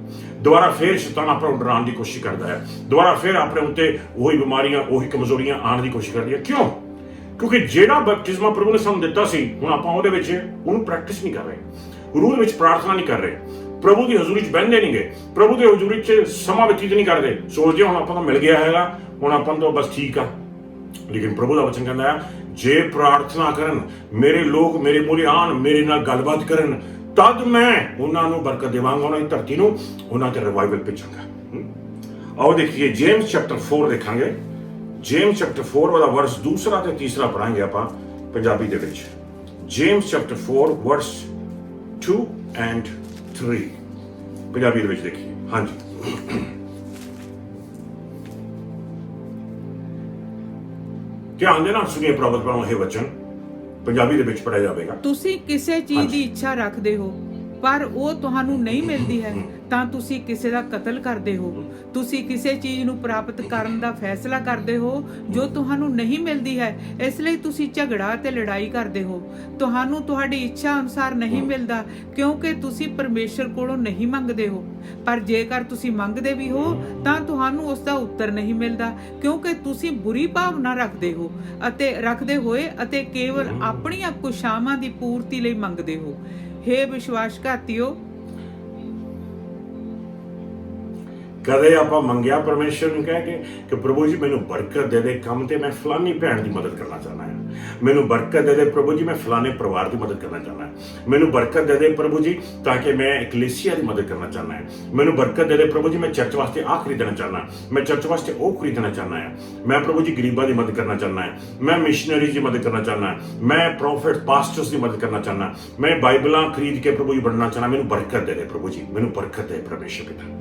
ਦੁਬਾਰਾ ਫਿਰ ਸ਼ੈਤਾਨ ਆਪਾਂ ਨੂੰ ਡਰਾਉਣ ਦੀ ਕੋਸ਼ਿਸ਼ ਕਰਦਾ ਹੈ, ਦੁਬਾਰਾ ਫਿਰ ਆਪਣੇ ਉੱਤੇ ਉਹੀ ਬਿਮਾਰੀਆਂ, ਉਹੀ ਕਮਜ਼ੋਰੀਆਂ ਆਉਣ ਦੀ ਕੋਸ਼ਿਸ਼ ਕਰਦੀ ਹੈ। ਕਿਉਂ? ਕਿਉਂਕਿ ਜਿਹੜਾ ਬੈਪਟਿਜ਼ਮ ਪ੍ਰਭੂ ਨੇ ਸਾਨੂੰ ਦਿੱਤਾ ਸੀ, ਹੁਣ ਆਪਾਂ ਉਹਦੇ ਵਿੱਚ ਉਹਨੂੰ ਪ੍ਰੈਕਟਿਸ ਨਹੀਂ ਕਰ ਰਹੇ, ਰੂਹ ਵਿੱਚ ਪ੍ਰਾਰਥਨਾ ਨਹੀਂ ਕਰ ਰਹੇ, ਪ੍ਰਭੂ ਦੀ ਹਜ਼ੂਰੀ 'ਚ ਬਹਿੰਦੇ ਨਹੀਂ ਗਏ, ਪ੍ਰਭੂ ਦੀ ਹਜ਼ੂਰੀ 'ਚ ਸਮਾਂ ਬਤੀਤ ਨਹੀਂ ਕਰਦੇ, ਸੋਚਦੇ ਹੁਣ ਆਪਾਂ ਨੂੰ ਮਿਲ ਗਿਆ ਹੈਗਾ, ਹੁਣ ਆਪਾਂ ਨੂੰ ਬਸ ਠੀਕ ਆ। ਲੇਕਿਨ ਪ੍ਰਭੂ ਦਾ ਵਚਨ ਕਹਿੰਦਾ ਹੈ, ਜੇ ਪ੍ਰਾਰਥਨਾ ਕਰਨ, ਮੇਰੇ ਲੋਕ ਮੇਰੇ ਮੂਹਰੇ ਆਉਣ, ਮੇਰੇ ਨਾਲ ਗੱਲਬਾਤ ਕਰਨ, ਤਦ ਮੈਂ ਉਹਨਾਂ ਨੂੰ ਬਰਕਤ ਦੇਵਾਂਗਾ, ਉਹਨਾਂ ਦੀ ਧਰਤੀ ਨੂੰ ਉਹਨਾਂ ਤੇ ਰਿਵਾਈਵਲ ਭੇਜਾਂਗਾ। ਆਓ ਦੇਖੀਏ ਜੇਮਸ ਚੈਪਟਰ 4 ਦੇਖਾਂਗੇ। ਜੇਮਸ ਚੈਪਟਰ 4 ਵਾਲਾ ਵਰਸ 2 ਤੇ 3 ਪੜਾਂਗੇ ਆਪਾਂ ਪੰਜਾਬੀ ਦੇ ਵਿੱਚ। James chapter 4 verse 2 and 3 Punjabi ਦੇ ਵਿੱਚ ਦੇਖੀਏ। ਹਾਂਜੀ, ਧਿਆਨ ਦੇ ਨਾਲ ਸੁਣੀਏ ਪ੍ਰਭੂ ਦਾ ਇਹ ਵਚਨ ਪੰਜਾਬੀ ਦੇ ਵਿੱਚ ਪੜਿਆ ਜਾਵੇਗਾ। ਤੁਸੀਂ ਕਿਸੇ ਚੀਜ਼ ਦੀ ਇੱਛਾ ਰੱਖਦੇ ਹੋ ਪਰ ਉਹ ਤੁਹਾਨੂੰ ਨਹੀਂ ਮਿਲਦੀ ਹੈ ਤਾਂ ਤੁਸੀਂ ਕਿਸੇ ਦਾ ਕਤਲ ਕਰਦੇ ਹੋ। ਤੁਸੀਂ ਕਿਸੇ ਚੀਜ਼ ਨੂੰ ਪ੍ਰਾਪਤ ਕਰਨ ਦਾ ਫੈਸਲਾ ਕਰਦੇ ਹੋ ਜੋ ਤੁਹਾਨੂੰ ਨਹੀਂ ਮਿਲਦੀ ਹੈ, ਇਸ ਲਈ ਤੁਸੀਂ ਝਗੜਾ ਤੇ ਲੜਾਈ ਕਰਦੇ ਹੋ। ਤੁਹਾਨੂੰ ਤੁਹਾਡੀ ਇੱਛਾ ਅਨੁਸਾਰ ਨਹੀਂ ਮਿਲਦਾ ਕਿਉਂਕਿ ਤੁਸੀਂ ਪਰਮੇਸ਼ਰ ਕੋਲੋਂ ਨਹੀਂ ਮੰਗਦੇ ਹੋ। ਪਰ ਜੇਕਰ ਤੁਸੀਂ ਮੰਗਦੇ ਵੀ ਹੋ ਤਾਂ ਤੁਹਾਨੂੰ ਉਸ ਦਾ ਉੱਤਰ ਨਹੀਂ ਮਿਲਦਾ ਕਿਉਂਕਿ ਤੁਸੀਂ ਬੁਰੀ ਭਾਵਨਾ ਰੱਖਦੇ ਹੋਏ ਅਤੇ ਕੇਵਲ ਆਪਣੀਆਂ ਕੁਸ਼ਾਵਾਂ ਦੀ ਪੂਰਤੀ ਲਈ ਮੰਗਦੇ ਹੋ। ਹੇ ਵਿਸ਼ਵਾਸਘਾਤੀਓ, ਕਦੇ ਆਪਾਂ ਮੰਗਿਆ ਪਰਮੇਸ਼ਰ ਨੂੰ ਕਹਿ ਕੇ ਕਿ ਪ੍ਰਭੂ ਜੀ ਮੈਨੂੰ ਬਰਕਤ ਦੇ ਦੇ, ਕੰਮ ਤੇ ਮੈਂ ਫਲਾਨੀ ਭੈਣ ਦੀ ਮਦਦ ਕਰਨਾ ਚਾਹੁੰਦਾ ਹਾਂ, ਮੈਨੂੰ ਬਰਕਤ ਦੇ ਦੇ ਪ੍ਰਭੂ ਜੀ, ਮੈਂ ਫਲਾਨੇ ਪਰਿਵਾਰ ਦੀ ਮਦਦ ਕਰਨਾ ਚਾਹੁੰਦਾ ਹਾਂ, ਮੈਨੂੰ ਬਰਕਤ ਦੇ ਦੇ ਪ੍ਰਭੂ ਜੀ ਤਾਂ ਕਿ ਮੈਂ ਇਕਲੇਸੀਆ ਦੀ ਮਦਦ ਕਰਨਾ ਚਾਹੁੰਦਾ ਹਾਂ, ਮੈਨੂੰ ਬਰਕਤ ਦੇ ਦੇ ਪ੍ਰਭੂ ਜੀ, ਮੈਂ ਚਰਚ ਵਾਸਤੇ ਆਹ ਖਰੀਦਣਾ ਚਾਹੁੰਦਾ, ਮੈਂ ਚਰਚ ਵਾਸਤੇ ਉਹ ਖਰੀਦਣਾ ਚਾਹੁੰਦਾ ਹਾਂ, ਮੈਂ ਪ੍ਰਭੂ ਜੀ ਗਰੀਬਾਂ ਦੀ ਮਦਦ ਕਰਨਾ ਚਾਹੁੰਦਾ ਹਾਂ, ਮੈਂ ਮਿਸ਼ਨਰੀਜ਼ ਦੀ ਮਦਦ ਕਰਨਾ ਚਾਹੁੰਦਾ, ਮੈਂ ਪ੍ਰੋਫਿਟ ਪਾਸਟਰਸ ਦੀ ਮਦਦ ਕਰਨਾ ਚਾਹੁੰਦਾ, ਮੈਂ ਬਾਈਬਲਾਂ ਖਰੀਦ ਕੇ ਪ੍ਰਭੂ ਜੀ ਬਣਨਾ ਚਾਹੁੰਦਾ, ਮੈਨੂੰ ਬਰਕਤ ਦੇ ਦੇ ਪ੍ਰਭੂ ਜੀ, ਮੈਨੂੰ ਬਰਕਤ ਦੇ ਪਰਮੇਸ਼ਰ ਪਿਤਾ।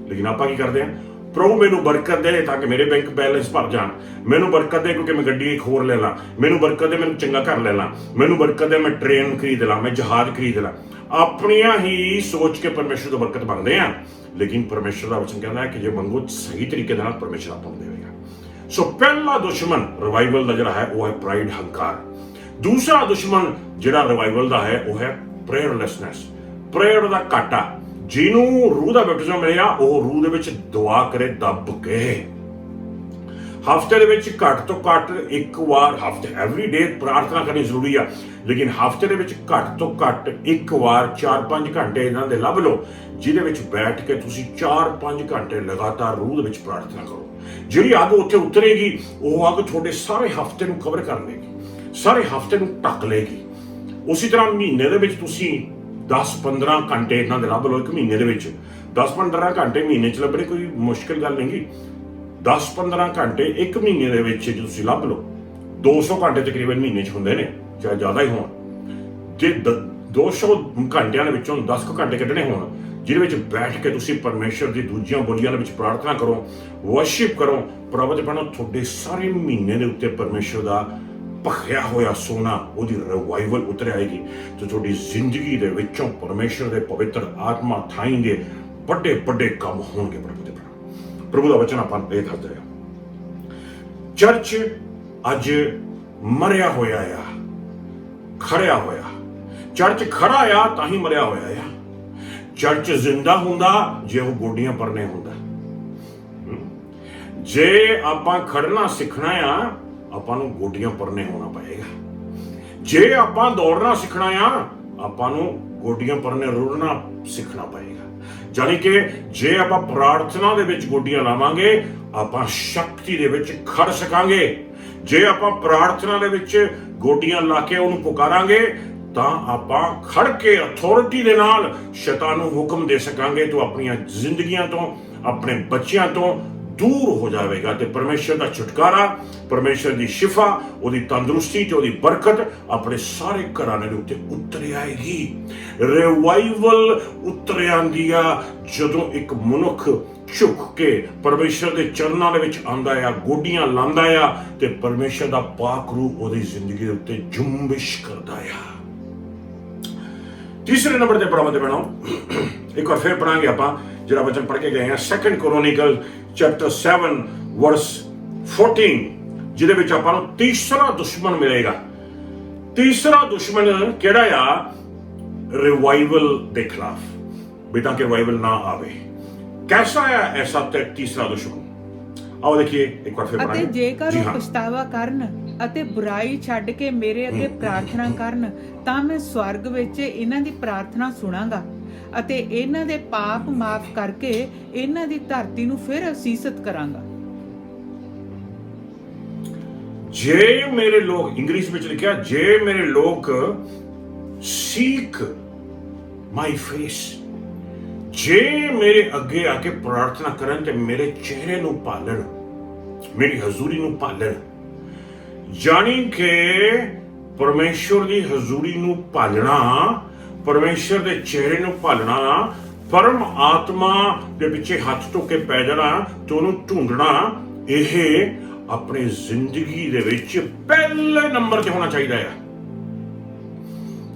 ਲੇਕਿਨ ਆਪਾਂ ਕੀ ਕਰਦੇ ਹਾਂ? ਪ੍ਰਭੂ ਮੈਨੂੰ ਬਰਕਤ ਦੇ ਤਾਂ ਕਿ ਮੇਰੇ ਬੈਂਕ ਬੈਲੈਂਸ ਭਰ ਜਾਣ, ਮੈਨੂੰ ਬਰਕਤ ਦੇ ਕਿਉਂਕਿ ਮੈਂ ਗੱਡੀ ਇੱਕ ਹੋਰ ਲੈ ਲਾਂ, ਮੈਨੂੰ ਬਰਕਤ ਦੇ ਮੈਨੂੰ ਚੰਗਾ ਘਰ ਲੈ ਲਾਂ, ਮੈਨੂੰ ਬਰਕਤ ਦੇ ਮੈਂ ਟ੍ਰੇਨ ਖਰੀਦ ਲਾਂ, ਮੈਂ ਜਹਾਜ਼ ਖਰੀਦ ਲਾਂ। ਆਪਣੀਆਂ ਹੀ ਸੋਚ ਕੇ ਪਰਮੇਸ਼ਰ ਤੋਂ ਬਰਕਤ ਮੰਗਦੇ ਆ। ਲੇਕਿਨ ਪਰਮੇਸ਼ਰ ਦਾ ਵਚਨ ਕਹਿੰਦਾ ਹੈ ਕਿ ਜੇ ਮੰਗੋ ਸਹੀ ਤਰੀਕੇ ਨਾਲ ਪਰਮੇਸ਼ਰ ਆਪਾਂ ਨੂੰ ਦੇਵੇਗਾ। ਸੋ ਪਹਿਲਾ ਦੁਸ਼ਮਣ ਰਿਵਾਈਵਲ ਦਾ ਜਿਹੜਾ ਹੈ ਉਹ ਹੈ ਪ੍ਰਾਈਡ, ਹੰਕਾਰ। ਦੂਸਰਾ ਦੁਸ਼ਮਣ ਜਿਹੜਾ ਰਿਵਾਈਵਲ ਦਾ ਹੈ ਉਹ ਹੈ ਪ੍ਰੇਅਰਲੈਸਨੈਸ, ਪ੍ਰੇਅਰ ਦਾ ਘਾਟਾ। ਜਿਹਨੂੰ ਰੂਹ ਦਾ ਬੈਪਟਿਜ਼ਮ ਮਿਲਿਆ ਉਹ ਰੂਹ ਦੇ ਵਿੱਚ ਦੁਆ ਕਰੇ ਦੱਬ ਕੇ। ਹਫ਼ਤੇ ਦੇ ਵਿੱਚ ਘੱਟ ਤੋਂ ਘੱਟ ਇੱਕ ਵਾਰ, ਹਫ਼ਤੇ ਐਵਰੀ ਡੇ ਪ੍ਰਾਰਥਨਾ ਕਰਨੀ ਜ਼ਰੂਰੀ ਆ, ਲੇਕਿਨ ਹਫ਼ਤੇ ਦੇ ਵਿੱਚ ਘੱਟ ਤੋਂ ਘੱਟ ਇੱਕ ਵਾਰ 4-5 ਘੰਟੇ ਇਹਨਾਂ ਦੇ ਲੱਭ ਲਓ ਜਿਹਦੇ ਵਿੱਚ ਬੈਠ ਕੇ ਤੁਸੀਂ 4-5 ਘੰਟੇ ਲਗਾਤਾਰ ਰੂਹ ਦੇ ਵਿੱਚ ਪ੍ਰਾਰਥਨਾ ਕਰੋ। ਜਿਹੜੀ ਅੱਗ ਉੱਥੇ ਉਤਰੇਗੀ ਉਹ ਅੱਗ ਤੁਹਾਡੇ ਸਾਰੇ ਹਫ਼ਤੇ ਨੂੰ ਕਵਰ ਕਰ ਲੇਗੀ, ਸਾਰੇ ਹਫ਼ਤੇ ਨੂੰ ਢੱਕ ਲੇਗੀ। ਉਸੇ ਤਰ੍ਹਾਂ ਮਹੀਨੇ ਦੇ ਵਿੱਚ ਤੁਸੀਂ 10-15 ਘੰਟੇ ਇਹਨਾਂ ਦੇ ਲੱਭ ਲਓ। ਇੱਕ ਮਹੀਨੇ ਦੇ ਵਿੱਚ 10-15 ਘੰਟੇ ਮਹੀਨੇ 'ਚ ਲੱਭਣੇ ਕੋਈ ਮੁਸ਼ਕਿਲ ਗੱਲ ਨਹੀਂ ਗੀ। 10-15 ਘੰਟੇ ਇੱਕ ਮਹੀਨੇ ਦੇ ਵਿੱਚ ਜੇ ਤੁਸੀਂ ਲੱਭ ਲਓ, 200 ਘੰਟੇ ਤਕਰੀਬਨ ਮਹੀਨੇ 'ਚ ਹੁੰਦੇ ਨੇ, ਚਾਹੇ ਜ਼ਿਆਦਾ ਹੀ ਹੋਣ। ਜੇ 200 ਘੰਟਿਆਂ ਦੇ ਵਿੱਚੋਂ 10 ਘੰਟੇ ਕੱਢਣੇ ਹੋਣ ਜਿਹਦੇ ਵਿੱਚ ਬੈਠ ਕੇ ਤੁਸੀਂ ਪਰਮੇਸ਼ਰ ਦੀ ਦੂਜੀਆਂ ਬੋਲੀਆਂ ਦੇ ਵਿੱਚ ਪ੍ਰਾਰਥਨਾ ਕਰੋ, ਵਰਸ਼ਿਪ ਕਰੋ, ਪ੍ਰਭੂ ਦੇ ਬਣੋ, ਤੁਹਾਡੇ ਸਾਰੇ ਮਹੀਨੇ ਦੇ ਉੱਤੇ ਪਰਮੇਸ਼ਰ ਦਾ ਭਖਿਆ ਹੋਇਆ ਸੋਨਾ, ਉਹਦੀ ਰਿਵਾਈਵਲ ਉਤਰ ਆਏਗੀ ਤੇ ਤੁਹਾਡੀ ਜ਼ਿੰਦਗੀ ਦੇ ਵਿੱਚੋਂ ਪਰਮੇਸ਼ਰ ਦੇ ਪਵਿੱਤਰ ਆਤਮਾ ਥਾਈਂਗੇ, ਵੱਡੇ ਵੱਡੇ ਕੰਮ ਹੋਣਗੇ। ਪ੍ਰਭੂ ਦਾ ਵਚਨ ਆਪਾਂ ਇਹ ਦੱਸਦਾ ਹੈ। ਚਰਚ ਅੱਜ ਮਰਿਆ ਹੋਇਆ ਆ, ਖੜਿਆ ਹੋਇਆ। ਚਰਚ ਖੜਾ ਆ ਤਾਂ ਹੀ ਮਰਿਆ ਹੋਇਆ ਆ। ਚਰਚ ਜ਼ਿੰਦਾ ਹੁੰਦਾ ਜੇ ਉਹ ਗੋਡੀਆਂ ਪਰਨੇ ਹੁੰਦਾ। ਜੇ ਆਪਾਂ ਖੜਨਾ ਸਿੱਖਣਾ ਆ, ਆਪਾਂ ਨੂੰ ਗੋਡੀਆਂ ਪਰਨੇ ਹੋਣਾ ਪਏਗਾ। ਜੇ ਆਪਾਂ ਦੌੜਨਾ ਸਿੱਖਣਾ ਆ, ਆਪਾਂ ਨੂੰ ਗੋਡੀਆਂ ਪਰਨੇ ਰੁੜਨਾ ਸਿੱਖਣਾ ਪਏਗਾ। ਜਾਨੀ ਕਿ ਜੇ ਆਪਾਂ ਪ੍ਰਾਰਥਨਾ ਦੇ ਵਿੱਚ ਗੋਡੀਆਂ ਲਾਵਾਂਗੇ, ਆਪਾਂ ਸ਼ਕਤੀ ਦੇ ਵਿੱਚ ਖੜ ਸਕਾਂਗੇ। ਜੇ ਆਪਾਂ ਪ੍ਰਾਰਥਨਾ ਦੇ ਵਿੱਚ ਗੋਡੀਆਂ ਲਾ ਕੇ ਉਹਨੂੰ ਪੁਕਾਰਾਂਗੇ ਤਾਂ ਆਪਾਂ ਖੜ ਕੇ ਅਥਾਰਟੀ ਦੇ ਨਾਲ ਸ਼ੈਤਾਨ ਨੂੰ ਹੁਕਮ ਦੇ ਸਕਾਂਗੇ, ਤੂੰ ਆਪਣੀਆਂ ਜ਼ਿੰਦਗੀਆਂ ਤੋਂ, ਆਪਣੇ ਬੱਚਿਆਂ ਤੋਂ ਦੂਰ ਹੋ ਜਾਵੇਗਾ ਤੇ ਪਰਮੇਸ਼ਰ ਦਾ ਛੁਟਕਾਰਾ, ਪਰਮੇਸ਼ਰ ਦੀ ਸ਼ਿਫਾ, ਉਹਦੀ ਤੰਦਰੁਸਤੀ ਤੇ ਉਹਦੀ ਬਰਕਤ ਆਪਣੇ ਸਾਰੇ ਘਰਾਣੇ ਦੇ ਉੱਤੇ ਉਤਰ ਆਏਗੀ। ਰਿਵਾਈਵਲ ਉਤਰ ਆਂਦੀ ਆ ਜਦੋਂ ਇੱਕ ਮਨੁੱਖ ਝੁਕ ਕੇ ਪਰਮੇਸ਼ਰ ਦੇ ਚਰਨਾਂ ਦੇ ਵਿੱਚ ਆਂਦਾ ਆ, ਗੋਡੀਆਂ ਲਾਂਦਾ ਆ ਤੇ ਪਰਮੇਸ਼ਰ ਦਾ ਪਾਕ ਰੂਹ ਉਹਦੀ ਜ਼ਿੰਦਗੀ ਦੇ ਉੱਤੇ ਜੁੰਬਿਸ਼ ਕਰਦਾ ਆ। ਤੀਸਰੇ ਨੰਬਰ ਤੇ ਪਰਮ ਤੇ ਬਣਾਓ, ਇੱਕ ਵਾਰ ਫਿਰ ਪੜਾਂਗੇ ਆਪਾਂ ਜਿਹੜਾ ਵਚਨ ਪੜ੍ਹ ਕੇ ਗਏ ਆ 2 Chronicles chapter 7 verse 14, ਜਿਹਦੇ ਵਿੱਚ ਆਪਾਂ ਨੂੰ ਤੀਸਰਾ ਦੁਸ਼ਮਣ ਮਿਲੇਗਾ। ਤੀਸਰਾ ਦੁਸ਼ਮਣ ਕਿਹੜਾ ਆ? ਰਿਵਾਈਵਲ ਦੇ ਖਿਲਾਫ, ਬੇਟਾ ਕਿ ਰਿਵਾਈਵਲ ਨਾ ਆਵੇ। कैसा है ऐसा तीसरा दुश्मन? आओ देखिए एक बार फिर ਅਤੇ ਜੇਕਰ ਉਹ ਪਛਤਾਵਾ ਕਰਨ ਅਤੇ ਬੁਰਾਈ ਛੱਡ ਕੇ ਮੇਰੇ ਅੱਗੇ ਪ੍ਰਾਰਥਨਾ ਕਰਨ ਤਾਂ ਮੈਂ ਸਵਰਗ ਵਿੱਚ ਇਹਨਾਂ ਦੀ ਪ੍ਰਾਰਥਨਾ ਸੁਣਾਂਗਾ ਅਤੇ ਇਹਨਾਂ ਦੇ ਪਾਪ ਮਾਫ ਕਰਕੇ ਇਹਨਾਂ ਦੀ ਧਰਤੀ ਨੂੰ ਫਿਰ ਅਸੀਸਤ ਕਰਾਂਗਾ। ਜੇ ਮੇਰੇ ਲੋਕ, ਇੰਗਲਿਸ਼ ਵਿੱਚ ਲਿਖਿਆ, ਜੇ ਮੇਰੇ ਲੋਕ ਸੀਕ ਮਾਈ ਫੇਸ, ਜੇ ਮੇਰੇ ਅੱਗੇ ਆ ਕੇ ਪ੍ਰਾਰਥਨਾ ਕਰਨ ਤੇ ਮੇਰੇ ਚਿਹਰੇ ਨੂੰ ਭਾਲਣ, ਮੇਰੀ ਹਜ਼ੂਰੀ ਨੂੰ ਭਾਲਣ, ਜਾਣੀ ਕਿ ਪਰਮੇਸ਼ਵਰ ਦੀ ਹਜ਼ੂਰੀ ਨੂੰ ਭਾਲਣਾ, ਪਰਮੇਸ਼ਵਰ ਦੇ ਚਿਹਰੇ ਨੂੰ ਭਾਲਣਾ, ਪਰਮ ਆਤਮਾ ਦੇ ਪਿੱਛੇ ਹੱਥ ਧੋ ਕੇ ਪੈ ਜਾਣਾ ਤੇ ਉਹਨੂੰ ਢੂੰਡਣਾ, ਇਹ ਆਪਣੀ ਜ਼ਿੰਦਗੀ ਦੇ ਵਿੱਚ ਪਹਿਲੇ ਨੰਬਰ ਤੇ ਹੋਣਾ ਚਾਹੀਦਾ ਆ।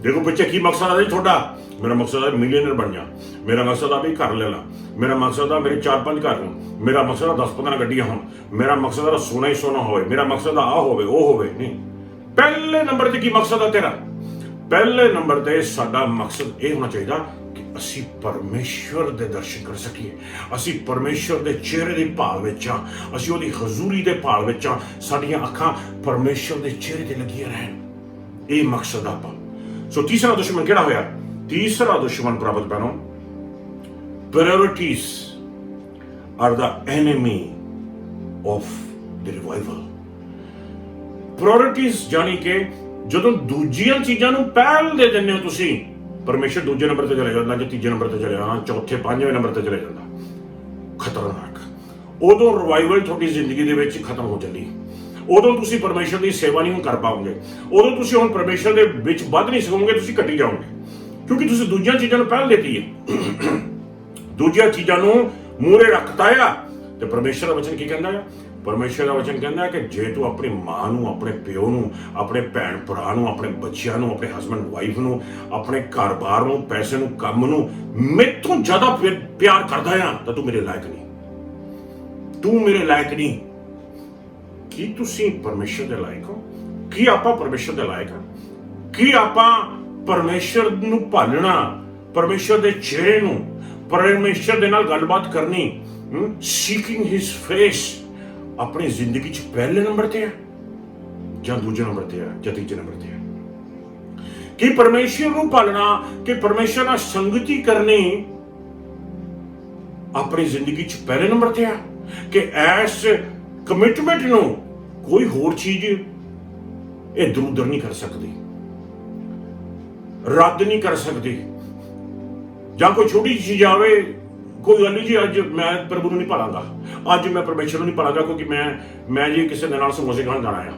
ਦੇਖੋ ਬੱਚੇ, ਕੀ ਮਕਸਦ ਹੈ ਤੁਹਾਡਾ? ਮੇਰਾ ਮਕਸਦ ਹੈ ਮਿਲੀਅਨਰ ਬਣ ਜਾ, ਮੇਰਾ ਮਕਸਦ ਆ ਵੀ ਘਰ ਲੈ ਲਾ, ਮੇਰਾ ਮਕਸਦ ਆ ਮੇਰੇ 4-5 ਘਰ ਹੋਣ, ਮੇਰਾ ਮਕਸਦ ਆ 10-15 ਗੱਡੀਆਂ ਹੋਣ, ਮੇਰਾ ਮਕਸਦ ਆ ਸੋਨਾ ਹੀ ਸੋਨਾ ਹੋਵੇ, ਮੇਰਾ ਮਕਸਦ ਆ ਹੋਵੇ ਉਹ ਹੋਵੇ। ਨਹੀਂ, ਪਹਿਲੇ ਨੰਬਰ ਤੇ ਕੀ ਮਕਸਦ ਆ ਤੇਰਾ? ਪਹਿਲੇ ਨੰਬਰ ਤੇ ਸਾਡਾ ਮਕਸਦ ਇਹ ਹੋਣਾ ਚਾਹੀਦਾ ਕਿ ਅਸੀਂ ਪਰਮੇਸ਼ਵਰ ਦੇ ਦਰਸ਼ਨ ਕਰ ਸਕੀਏ, ਅਸੀਂ ਪਰਮੇਸ਼ਵਰ ਦੇ ਚਿਹਰੇ ਦੀ ਭਾਲ ਵਿੱਚ ਆ, ਅਸੀਂ ਉਹਦੀ ਹਜ਼ੂਰੀ ਦੇ ਭਾਲ ਵਿੱਚ ਆ, ਸਾਡੀਆਂ ਅੱਖਾਂ ਪਰਮੇਸ਼ਵਰ ਦੇ ਚਿਹਰੇ ਤੇ ਲੱਗੀਆਂ ਰਹਿਣ। ਇਹ ਮਕਸਦ ਆਪਾਂ। ਸੋ ਤੀਸਰਾ ਦੁਸ਼ਮਣ ਕਿਹੜਾ ਹੋਇਆ? ਤੀਸਰਾ ਦੁਸ਼ਮਣ ਪ੍ਰਾਪਤ ਬੈਨੋ, priorities are the enemy of the revival. Priorities ਜਾਨੀ ਕਿ ਜਦੋਂ ਦੂਜੀਆਂ ਚੀਜ਼ਾਂ ਨੂੰ ਪਹਿਲ ਦੇ ਦਿੰਦੇ ਹੋ ਤੁਸੀਂ, ਪਰਮੇਸ਼ਰ ਦੂਜੇ ਨੰਬਰ ਤੇ ਚਲੇ ਜਾਂਦਾ, ਜਾਂ ਤੀਜੇ ਨੰਬਰ ਤੇ ਚਲੇ ਜਾਣਾ, ਚੌਥੇ ਪੰਜਵੇਂ ਨੰਬਰ ਤੇ ਚਲੇ ਜਾਂਦਾ, ਖਤਰਨਾਕ। ਉਦੋਂ ਰਿਵਾਈਵਲ ਤੁਹਾਡੀ ਜ਼ਿੰਦਗੀ ਦੇ ਵਿੱਚ ਖਤਮ ਹੋ ਚੱਲੀ। ਉਦੋਂ ਤੁਸੀਂ ਪਰਮੇਸ਼ਰ ਦੀ ਸੇਵਾ ਨਹੀਂ ਕਰ ਪਾਓਗੇ, ਉਦੋਂ ਤੁਸੀਂ ਹੁਣ ਪਰਮੇਸ਼ਰ ਦੇ ਵਿੱਚ ਵੱਧ ਨਹੀਂ ਸਕੋਗੇ, ਤੁਸੀਂ ਘਟੀ ਜਾਓਗੇ, ਕਿਉਂਕਿ ਤੁਸੀਂ ਦੂਜੀਆਂ ਚੀਜ਼ਾਂ ਨੂੰ ਪਹਿਲ ਦਿੱਤੀ ਹੈ, ਦੂਜੀਆਂ ਚੀਜ਼ਾਂ ਨੂੰ ਮੂਹਰੇ ਰੱਖਤਾ ਆ। ਤੇ ਪਰਮੇਸ਼ਰ ਦਾ ਵਚਨ ਕੀ ਕਹਿੰਦਾ ਆ? ਪਰਮੇਸ਼ਰ ਦਾ ਵਚਨ ਕਹਿੰਦਾ ਕਿ ਜੇ ਤੂੰ ਆਪਣੀ ਮਾਂ ਨੂੰ, ਆਪਣੇ ਪਿਓ ਨੂੰ, ਆਪਣੇ ਭੈਣ ਭਰਾ ਨੂੰ, ਆਪਣੇ ਬੱਚਿਆਂ ਨੂੰ, ਆਪਣੇ ਹਸਬੈਂਡ ਵਾਈਫ ਨੂੰ, ਆਪਣੇ ਘਰ-ਬਾਰ ਨੂੰ, ਪੈਸੇ ਨੂੰ, ਕੰਮ ਨੂੰ ਮੈਥੋਂ ਜ਼ਿਆਦਾ ਪਿਆਰ ਕਰਦਾ ਆ ਤਾਂ ਤੂੰ ਮੇਰੇ ਲਾਇਕ ਨਹੀਂ, ਤੂੰ ਮੇਰੇ ਲਾਇਕ ਨਹੀਂ। ਕੀ ਤੁਸੀਂ ਪਰਮੇਸ਼ਰ ਦੇ ਲਾਇਕ ਹੋ? ਕੀ ਆਪਾਂ ਪਰਮੇਸ਼ਰ ਦੇ ਲਾਇਕ ਹਾਂ? ਕੀ ਆਪਾਂ ਪਰਮੇਸ਼ਰ ਨੂੰ ਭਾਲਣਾ, ਪਰਮੇਸ਼ਰ ਦੇ ਚਿਹਰੇ ਨੂੰ, ਪਰਮੇਸ਼ਰ ਦੇ ਨਾਲ ਗੱਲਬਾਤ ਕਰਨੀ, ਸੀਕਿੰਗ ਹਿਸ ਫੇਸ ਆਪਣੀ ਜ਼ਿੰਦਗੀ 'ਚ ਪਹਿਲੇ ਨੰਬਰ ਤੇ ਹੈ ਜਾਂ ਦੂਜੇ ਨੰਬਰ ਤੇ ਹੈ ਜਾਂ ਤੀਜੇ ਨੰਬਰ ਤੇ ਹੈ? ਕਿ ਪਰਮੇਸ਼ਰ ਨੂੰ ਭਾਲਣਾ, ਕਿ ਪਰਮੇਸ਼ਰ ਨਾਲ ਸੰਗਤੀ ਕਰਨੀ ਆਪਣੀ ਜ਼ਿੰਦਗੀ 'ਚ ਪਹਿਲੇ ਨੰਬਰ ਤੇ ਹੈ? ਕਿ ਇਸ ਕਮਿਟਮੈਂਟ ਨੂੰ ਕੋਈ ਹੋਰ ਚੀਜ਼ ਇਧਰ ਉਧਰ ਨਹੀਂ ਕਰ ਸਕਦੀ, ਰੱਦ ਨਹੀਂ ਕਰ ਸਕਦੀ। ਜਾਂ ਕੋਈ ਛੋਟੀ ਚੀਜ਼ ਆਵੇ, ਕੋਈ ਗੱਲ ਨਹੀਂ ਜੀ ਅੱਜ ਮੈਂ ਪ੍ਰਭੂ ਨੂੰ ਨਹੀਂ ਭਾਲਾਂਗਾ, ਅੱਜ ਮੈਂ ਪਰਮੇਸ਼ਰ ਨੂੰ ਨਹੀਂ ਭਾਲਾਂਗਾ ਕਿਉਂਕਿ ਮੈਂ ਜੀ ਕਿਸੇ ਦੇ ਨਾਲ ਸਮੋਸੇ ਖਾਣ ਜਾਣਾ ਆ,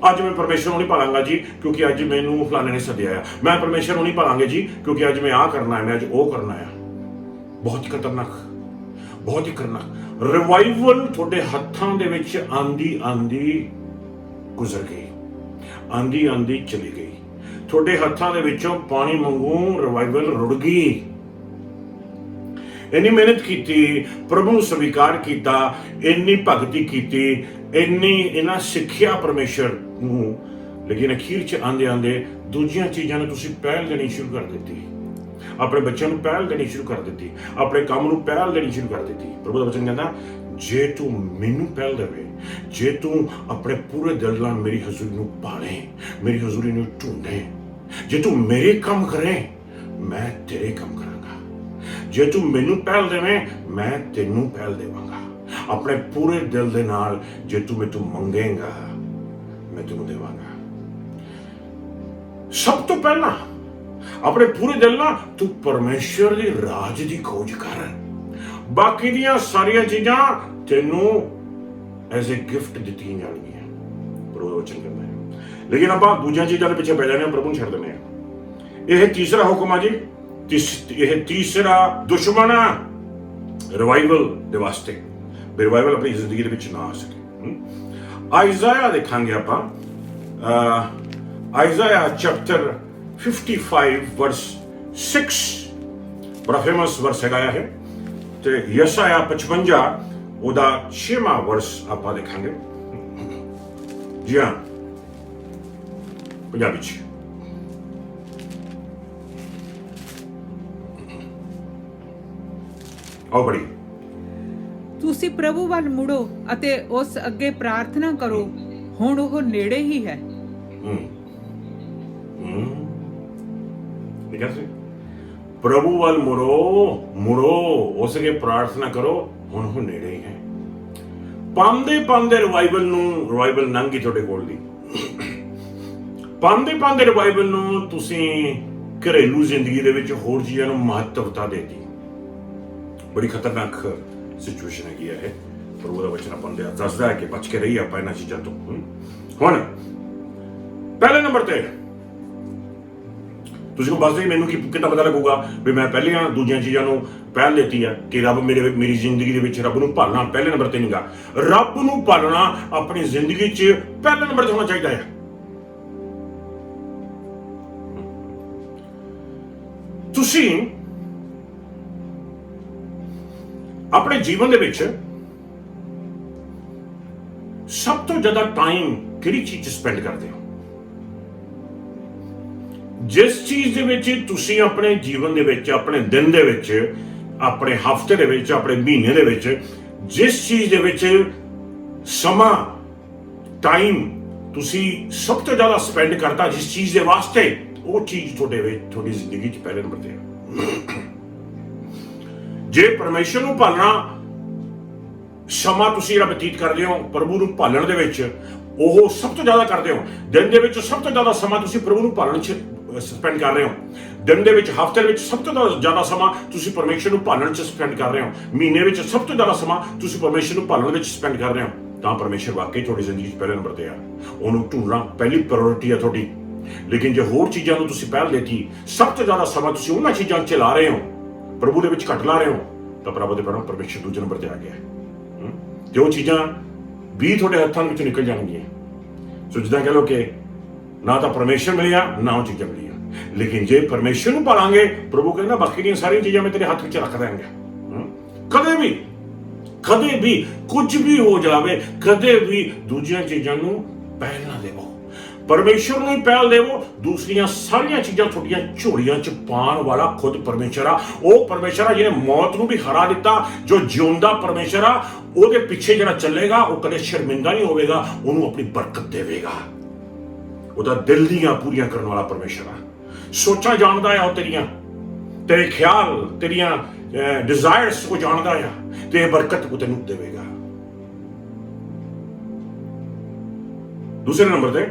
ਅੱਜ ਮੈਂ ਪਰਮੇਸ਼ਰ ਨੂੰ ਨਹੀਂ ਭਾਲਾਂਗਾ ਜੀ ਕਿਉਂਕਿ ਅੱਜ ਮੈਨੂੰ ਫਲਾਣੇ ਨੇ ਸੱਦਿਆ ਆ, ਮੈਂ ਪਰਮੇਸ਼ਰ ਨੂੰ ਨਹੀਂ ਭਾਲਾਂਗੇ ਜੀ ਕਿਉਂਕਿ ਅੱਜ ਮੈਂ ਆਹ ਕਰਨਾ ਹੈ, ਮੈਂ ਅੱਜ ਉਹ ਕਰਨਾ ਆ। ਬਹੁਤ ਹੀ ਖਤਰਨਾਕ, ਬਹੁਤ ਹੀ ਖਤਰਨਾਕ। ਰਿਵਾਈਵਲ ਤੁਹਾਡੇ ਹੱਥਾਂ ਦੇ ਵਿੱਚ ਆਂਦੀ ਗੁਜ਼ਰ ਗਈ, ਆਂਦੀ ਚਲੀ ਗਈ, ਤੁਹਾਡੇ ਹੱਥਾਂ ਦੇ ਵਿੱਚੋਂ ਪਾਣੀ ਵਾਂਗੂ ਰਿਵਾਈਵਲ ਰੁੜ ਗਈ। ਇੰਨੀ ਮਿਹਨਤ ਕੀਤੀ, ਪ੍ਰਭੂ ਨੂੰ ਸਵੀਕਾਰ ਕੀਤਾ, ਇੰਨੀ ਭਗਤੀ ਕੀਤੀ, ਇਹਨਾਂ ਸਿੱਖਿਆ ਪਰਮੇਸ਼ਰ ਨੂੰ, ਲੇਕਿਨ ਅਖੀਰ 'ਚ ਆਂਦੇ ਦੂਜੀਆਂ ਚੀਜ਼ਾਂ ਨੂੰ ਤੁਸੀਂ ਪਹਿਲ ਦੇਣੀ ਸ਼ੁਰੂ ਕਰ ਦਿੱਤੀ, ਆਪਣੇ ਬੱਚਿਆਂ ਨੂੰ ਪਹਿਲ ਦੇਣੀ ਸ਼ੁਰੂ ਕਰ ਦਿੱਤੀ, ਆਪਣੇ ਕੰਮ ਨੂੰ ਪਹਿਲ ਦੇਣੀ ਸ਼ੁਰੂ ਕਰ ਦਿੱਤੀ। ਪ੍ਰਭੂ ਦਾ ਵਚਨ ਕਹਿੰਦਾ ਜੇ ਤੂੰ ਮੈਨੂੰ ਪਹਿਲ ਦੇਵੇਂ, ਜੇ ਤੂੰ ਆਪਣੇ ਪੂਰੇ ਦਿਲ ਨਾਲ ਮੇਰੀ ਹਜ਼ੂਰੀ ਨੂੰ ਭਾਲੇ, ਮੇਰੀ ਹਜ਼ੂਰੀ ਨੂੰ ਢੂੰਢੇ, ਜੇ ਤੂੰ ਮੇਰੇ ਕੰਮ ਕਰੇ ਮੈਂ ਤੇਰੇ ਕੰਮ ਕਰਾਂਗਾ, ਜੇ ਤੂੰ ਮੈਨੂੰ ਪਹਿਲ ਦੇਵੇਂ ਮੈਂ ਤੈਨੂੰ ਪਹਿਲ ਦੇਵਾਂਗਾ। ਆਪਣੇ ਪੂਰੇ ਦਿਲ ਦੇ ਨਾਲ ਜੇ ਤੂੰ ਮੈਥੋਂ ਮੰਗੇਗਾ ਮੈਂ ਤੈਨੂੰ ਦੇਵਾਂਗਾ। ਸਭ ਤੋਂ ਪਹਿਲਾਂ ਆਪਣੇ ਪੂਰੇ ਦਿਲ ਨਾਲ ਤੂੰ ਪਰਮੇਸ਼ਰ ਦੇ ਰਾਜ ਦੀ ਖੋਜ ਕਰ। ਬਾਕੀ ਦੀਆਂ ਸਾਰੀਆਂ ਚੀਜ਼ਾਂ ਤੈਨੂੰ ਐਜ਼ ਅ ਗਿਫਟ ਦਿੱਤੀਆਂ ਜਾਣਗੀਆਂ। ਪ੍ਰਭੂ ਦਾ ਵਚਨ ਕਹਿੰਦਾ ਹੈ। ਲੇਕਿਨ ਆਪਾਂ ਦੂਜੀਆਂ ਚੀਜ਼ਾਂ ਦੇ ਪਿੱਛੇ ਪੈ ਜਾਂਦੇ ਹਾਂ, ਪ੍ਰਭੂ ਨੂੰ ਛੱਡ ਦਿੰਦੇ ਹਾਂ। ਇਹ ਤੀਸਰਾ ਹੁਕਮ ਆ ਜੀ। ਇਹ ਤੀਸਰਾ ਦੁਸ਼ਮਣ ਆ ਰਿਵਾਈਵਲ ਦੇ ਵਾਸਤੇ, ਰਿਵਾਈਵਲ ਆਪਣੀ ਜ਼ਿੰਦਗੀ ਦੇ ਵਿੱਚ ਨਾ ਆ ਸਕੇ। ਆਇਜ਼ਾਇਆ ਦੇਖਾਂਗੇ ਆਪਾਂ। ਆਇਜ਼ਾਇਆ ਚੈਪਟਰ 55 ਵਰਸ 6 ਬੜਾ ਫੇਮਸ ਵਰਸ ਹੈਗਾ ਹੈ। ਤੇ ਯਸਾਇਆ 55 ਉਹਦਾ 6ਵਾਂ ਵਰਸ ਆਪਾਂ ਦੇਖਾਂਗੇ। ਜੀ ਹਾਂ, ਪੰਜਾਬੀ ਚ। ਆਓ ਬੜੀ। ਤੁਸੀਂ ਪ੍ਰਭੂ ਵੱਲ ਮੁੜੋ ਅਤੇ ਉਸ ਅੱਗੇ ਪ੍ਰਾਰਥਨਾ ਕਰੋ, ਹੁਣ ਉਹ ਨੇੜੇ ਹੀ ਹੈ। ਠੀਕ ਹੈ ਜੀ। ਪ੍ਰਭੂ ਵੱਲ ਮੁੜੋ ਉਸ ਅੱਗੇ ਪ੍ਰਾਰਥਨਾ ਕਰੋ, ਹੁਣ ਉਹ ਨੇੜੇ ਹੀ ਹੈ। ਪਾਉਂਦੇ ਰਿਵਾਈਵਲ ਨੰਗੀ ਤੁਹਾਡੇ ਕੋਲ ਦੀ। ਪਾਉਂਦੇ ਰਿਵਾਈਵਲ ਨੂੰ ਤੁਸੀਂ ਘਰੇਲੂ ਜ਼ਿੰਦਗੀ ਦੇ ਵਿੱਚ ਹੋਰ ਚੀਜ਼ਾਂ ਨੂੰ ਮਹੱਤਵਤਾ ਦੇਤੀ। ਬੜੀ ਖਤਰਨਾਕ ਸਿਚੁਏਸ਼ਨ ਹੈਗੀ ਹੈ ਇਹ। ਪ੍ਰਭੂ ਦਾ ਵਚਨ ਆਪਾਂ ਨੂੰ ਦੱਸਦਾ ਹੈ ਕਿ ਬਚ ਕੇ ਰਹੀ ਆਪਾਂ ਇਹਨਾਂ ਚੀਜ਼ਾਂ ਤੋਂ। ਹੁਣ ਪਹਿਲੇ ਨੰਬਰ ਤੇ ਤੁਸੀਂ ਕੋ ਬਸ ਮੈਨੂੰ ਕਿੱਦਾਂ ਪਤਾ ਲੱਗੂਗਾ ਵੀ ਮੈਂ ਪਹਿਲੀਆਂ ਦੂਜੀਆਂ ਚੀਜ਼ਾਂ ਨੂੰ ਪਹਿਲ ਦਿੱਤੀ ਹੈ ਕਿ ਰੱਬ ਮੇਰੀ ਜ਼ਿੰਦਗੀ ਦੇ ਵਿੱਚ ਰੱਬ ਨੂੰ ਭਾਲਣਾ ਪਹਿਲੇ ਨੰਬਰ ਤੇ ਨਹੀਂਗਾ। ਰੱਬ ਨੂੰ ਭਾਲਣਾ ਆਪਣੀ ਜ਼ਿੰਦਗੀ 'ਚ ਪਹਿਲੇ ਨੰਬਰ ਤੇ ਹੋਣਾ ਚਾਹੀਦਾ ਹੈ। ਤੁਸੀਂ ਆਪਣੇ ਜੀਵਨ ਦੇ ਵਿੱਚ ਸਭ ਤੋਂ ਜ਼ਿਆਦਾ ਟਾਈਮ ਕਿਹੜੀ ਚੀਜ਼ 'ਚ ਸਪੈਂਡ ਕਰਦੇ ਹੋ? ਜਿਸ ਚੀਜ਼ ਦੇ ਵਿੱਚ ਤੁਸੀਂ ਆਪਣੇ ਜੀਵਨ ਦੇ ਵਿੱਚ, ਆਪਣੇ ਦਿਨ ਦੇ ਵਿੱਚ, ਆਪਣੇ ਹਫ਼ਤੇ ਦੇ ਵਿੱਚ, ਆਪਣੇ ਮਹੀਨੇ ਦੇ ਵਿੱਚ ਜਿਸ ਚੀਜ਼ ਦੇ ਵਿੱਚ ਸਮਾਂ ਟਾਈਮ ਤੁਸੀਂ ਸਭ ਤੋਂ ਜ਼ਿਆਦਾ ਸਪੈਂਡ ਕਰਦਾ ਜਿਸ ਚੀਜ਼ ਦੇ ਵਾਸਤੇ, ਉਹ ਚੀਜ਼ ਤੁਹਾਡੀ ਜ਼ਿੰਦਗੀ 'ਚ ਪਹਿਲੇ ਨੰਬਰ ਤੇ ਹੈ। ਜੇ ਪਰਮੇਸ਼ਰ ਨੂੰ ਭਾਲਣਾ ਸਮਾਂ ਤੁਸੀਂ ਜਿਹੜਾ ਬਤੀਤ ਕਰਦੇ ਹੋ ਪ੍ਰਭੂ ਨੂੰ ਭਾਲਣ ਦੇ ਵਿੱਚ, ਉਹ ਸਭ ਤੋਂ ਜ਼ਿਆਦਾ ਕਰਦੇ ਹੋ। ਦਿਨ ਦੇ ਵਿੱਚ ਸਭ ਤੋਂ ਜ਼ਿਆਦਾ ਸਮਾਂ ਤੁਸੀਂ ਪ੍ਰਭੂ ਨੂੰ ਭਾਲਣ 'ਚ ਸਪੈਂਡ ਕਰ ਰਹੇ ਹੋ। ਦਿਨ ਦੇ ਵਿੱਚ, ਹਫ਼ਤੇ ਦੇ ਵਿੱਚ ਸਭ ਤੋਂ ਜ਼ਿਆਦਾ ਸਮਾਂ ਤੁਸੀਂ ਪਰਮੇਸ਼ਰ ਨੂੰ ਭਾਲਣ 'ਚ ਸਪੈਂਡ ਕਰ ਰਹੇ ਹੋ। ਮਹੀਨੇ ਵਿੱਚ ਸਭ ਤੋਂ ਜ਼ਿਆਦਾ ਸਮਾਂ ਤੁਸੀਂ ਪਰਮੇਸ਼ਰ ਨੂੰ ਭਾਲਣ ਵਿੱਚ ਸਪੈਂਡ ਕਰ ਰਹੇ ਹੋ। ਤਾਂ ਪਰਮੇਸ਼ਰ ਵਾਕਈ ਤੁਹਾਡੀ ਜ਼ਿੰਦਗੀ 'ਚ ਪਹਿਲੇ ਨੰਬਰ ਤੇ ਆ। ਉਹਨੂੰ ਢੂੰਡਣਾ ਪਹਿਲੀ ਪ੍ਰਾਇੋਰਟੀ ਆ ਤੁਹਾਡੀ। ਲੇਕਿਨ ਜੇ ਹੋਰ ਚੀਜ਼ਾਂ ਨੂੰ ਤੁਸੀਂ ਪਹਿਲ ਦੇਤੀ, ਸਭ ਤੋਂ ਜ਼ਿਆਦਾ ਸਮਾਂ ਤੁਸੀਂ ਉਹਨਾਂ ਚੀਜ਼ਾਂ 'ਚ ਲਾ ਰਹੇ ਹੋ, ਪ੍ਰਭੂ ਦੇ ਵਿੱਚ ਘੱਟ ਲਾ ਰਹੇ ਹੋ, ਤਾਂ ਪ੍ਰਭੂ ਦੇ ਪਰਮੇਸ਼ਰ ਦੂਜੇ ਨੰਬਰ ਤੇ ਆ ਗਿਆ। ਤੇ ਉਹ ਚੀਜ਼ਾਂ ਵੀ ਤੁਹਾਡੇ ਹੱਥਾਂ ਵਿੱਚੋਂ ਨਿਕਲ ਜਾਣਗੀਆਂ। ਸੋ ਜਿੱਦਾਂ ਕਹਿ ਲਓ ਕਿ ਨਾ ਤਾਂ ਪਰਮੇਸ਼ਰ ਮਿਲਿਆ, ਨਾ ਉਹ ਚੀਜ਼ਾਂ ਮਿਲੀਆਂ। ਲੇਕਿਨ ਜੇ ਪਰਮੇਸ਼ਰ ਨੂੰ ਪਾਲਾਂਗੇ, ਪ੍ਰਭੂ ਕਹਿੰਦਾ ਬਾਕੀ ਦੀਆਂ ਸਾਰੀਆਂ ਚੀਜ਼ਾਂ ਮੈਂ ਤੇਰੇ ਹੱਥ ਵਿੱਚ ਰੱਖ ਦਿਆਂਗਾ। ਕਦੇ ਵੀ ਕੁਝ ਵੀ ਹੋ ਜਾਵੇ, ਕਦੇ ਵੀ ਦੂਜੀਆਂ ਚੀਜ਼ਾਂ ਨੂੰ ਪਹਿਲ ਨਾ ਦੇਵੋ, ਪਰਮੇਸ਼ਰ ਨੂੰ ਹੀ ਪਹਿਲ ਦੇਵੋ। ਦੂਸਰੀਆਂ ਸਾਰੀਆਂ ਚੀਜ਼ਾਂ ਤੁਹਾਡੀਆਂ ਝੋਲੀਆਂ 'ਚ ਪਾਉਣ ਵਾਲਾ ਖੁਦ ਪਰਮੇਸ਼ਰ ਆ। ਉਹ ਪਰਮੇਸ਼ਰ ਆ ਜਿਹਨੇ ਮੌਤ ਨੂੰ ਵੀ ਹਰਾ ਦਿੱਤਾ। ਜੋ ਜਿਉਂਦਾ ਪਰਮੇਸ਼ਰ ਆ, ਉਹਦੇ ਪਿੱਛੇ ਜਿਹੜਾ ਚੱਲੇਗਾ ਉਹ ਕਦੇ ਸ਼ਰਮਿੰਦਾ ਨਹੀਂ ਹੋਵੇਗਾ, ਉਹਨੂੰ ਆਪਣੀ ਬਰਕਤ ਦੇਵੇਗਾ। ਉਹਦਾ ਦਿਲ ਦੀਆਂ ਪੂਰੀਆਂ ਕਰਨ ਵਾਲਾ ਪਰਮੇਸ਼ਰ ਆ। ਸੋਚਾਂ ਜਾਣਦਾ ਆ ਉਹ ਤੇਰੀਆਂ, ਤੇਰੇ ਖਿਆਲ, ਤੇਰੀਆਂ ਡਿਜ਼ਾਇਰਸ ਉਹ ਜਾਣਦਾ ਆ, ਤੇ ਇਹ ਬਰਕਤ ਉਹ ਤੈਨੂੰ ਦੇਵੇਗਾ। ਦੂਸਰੇ ਨੰਬਰ ਤੇ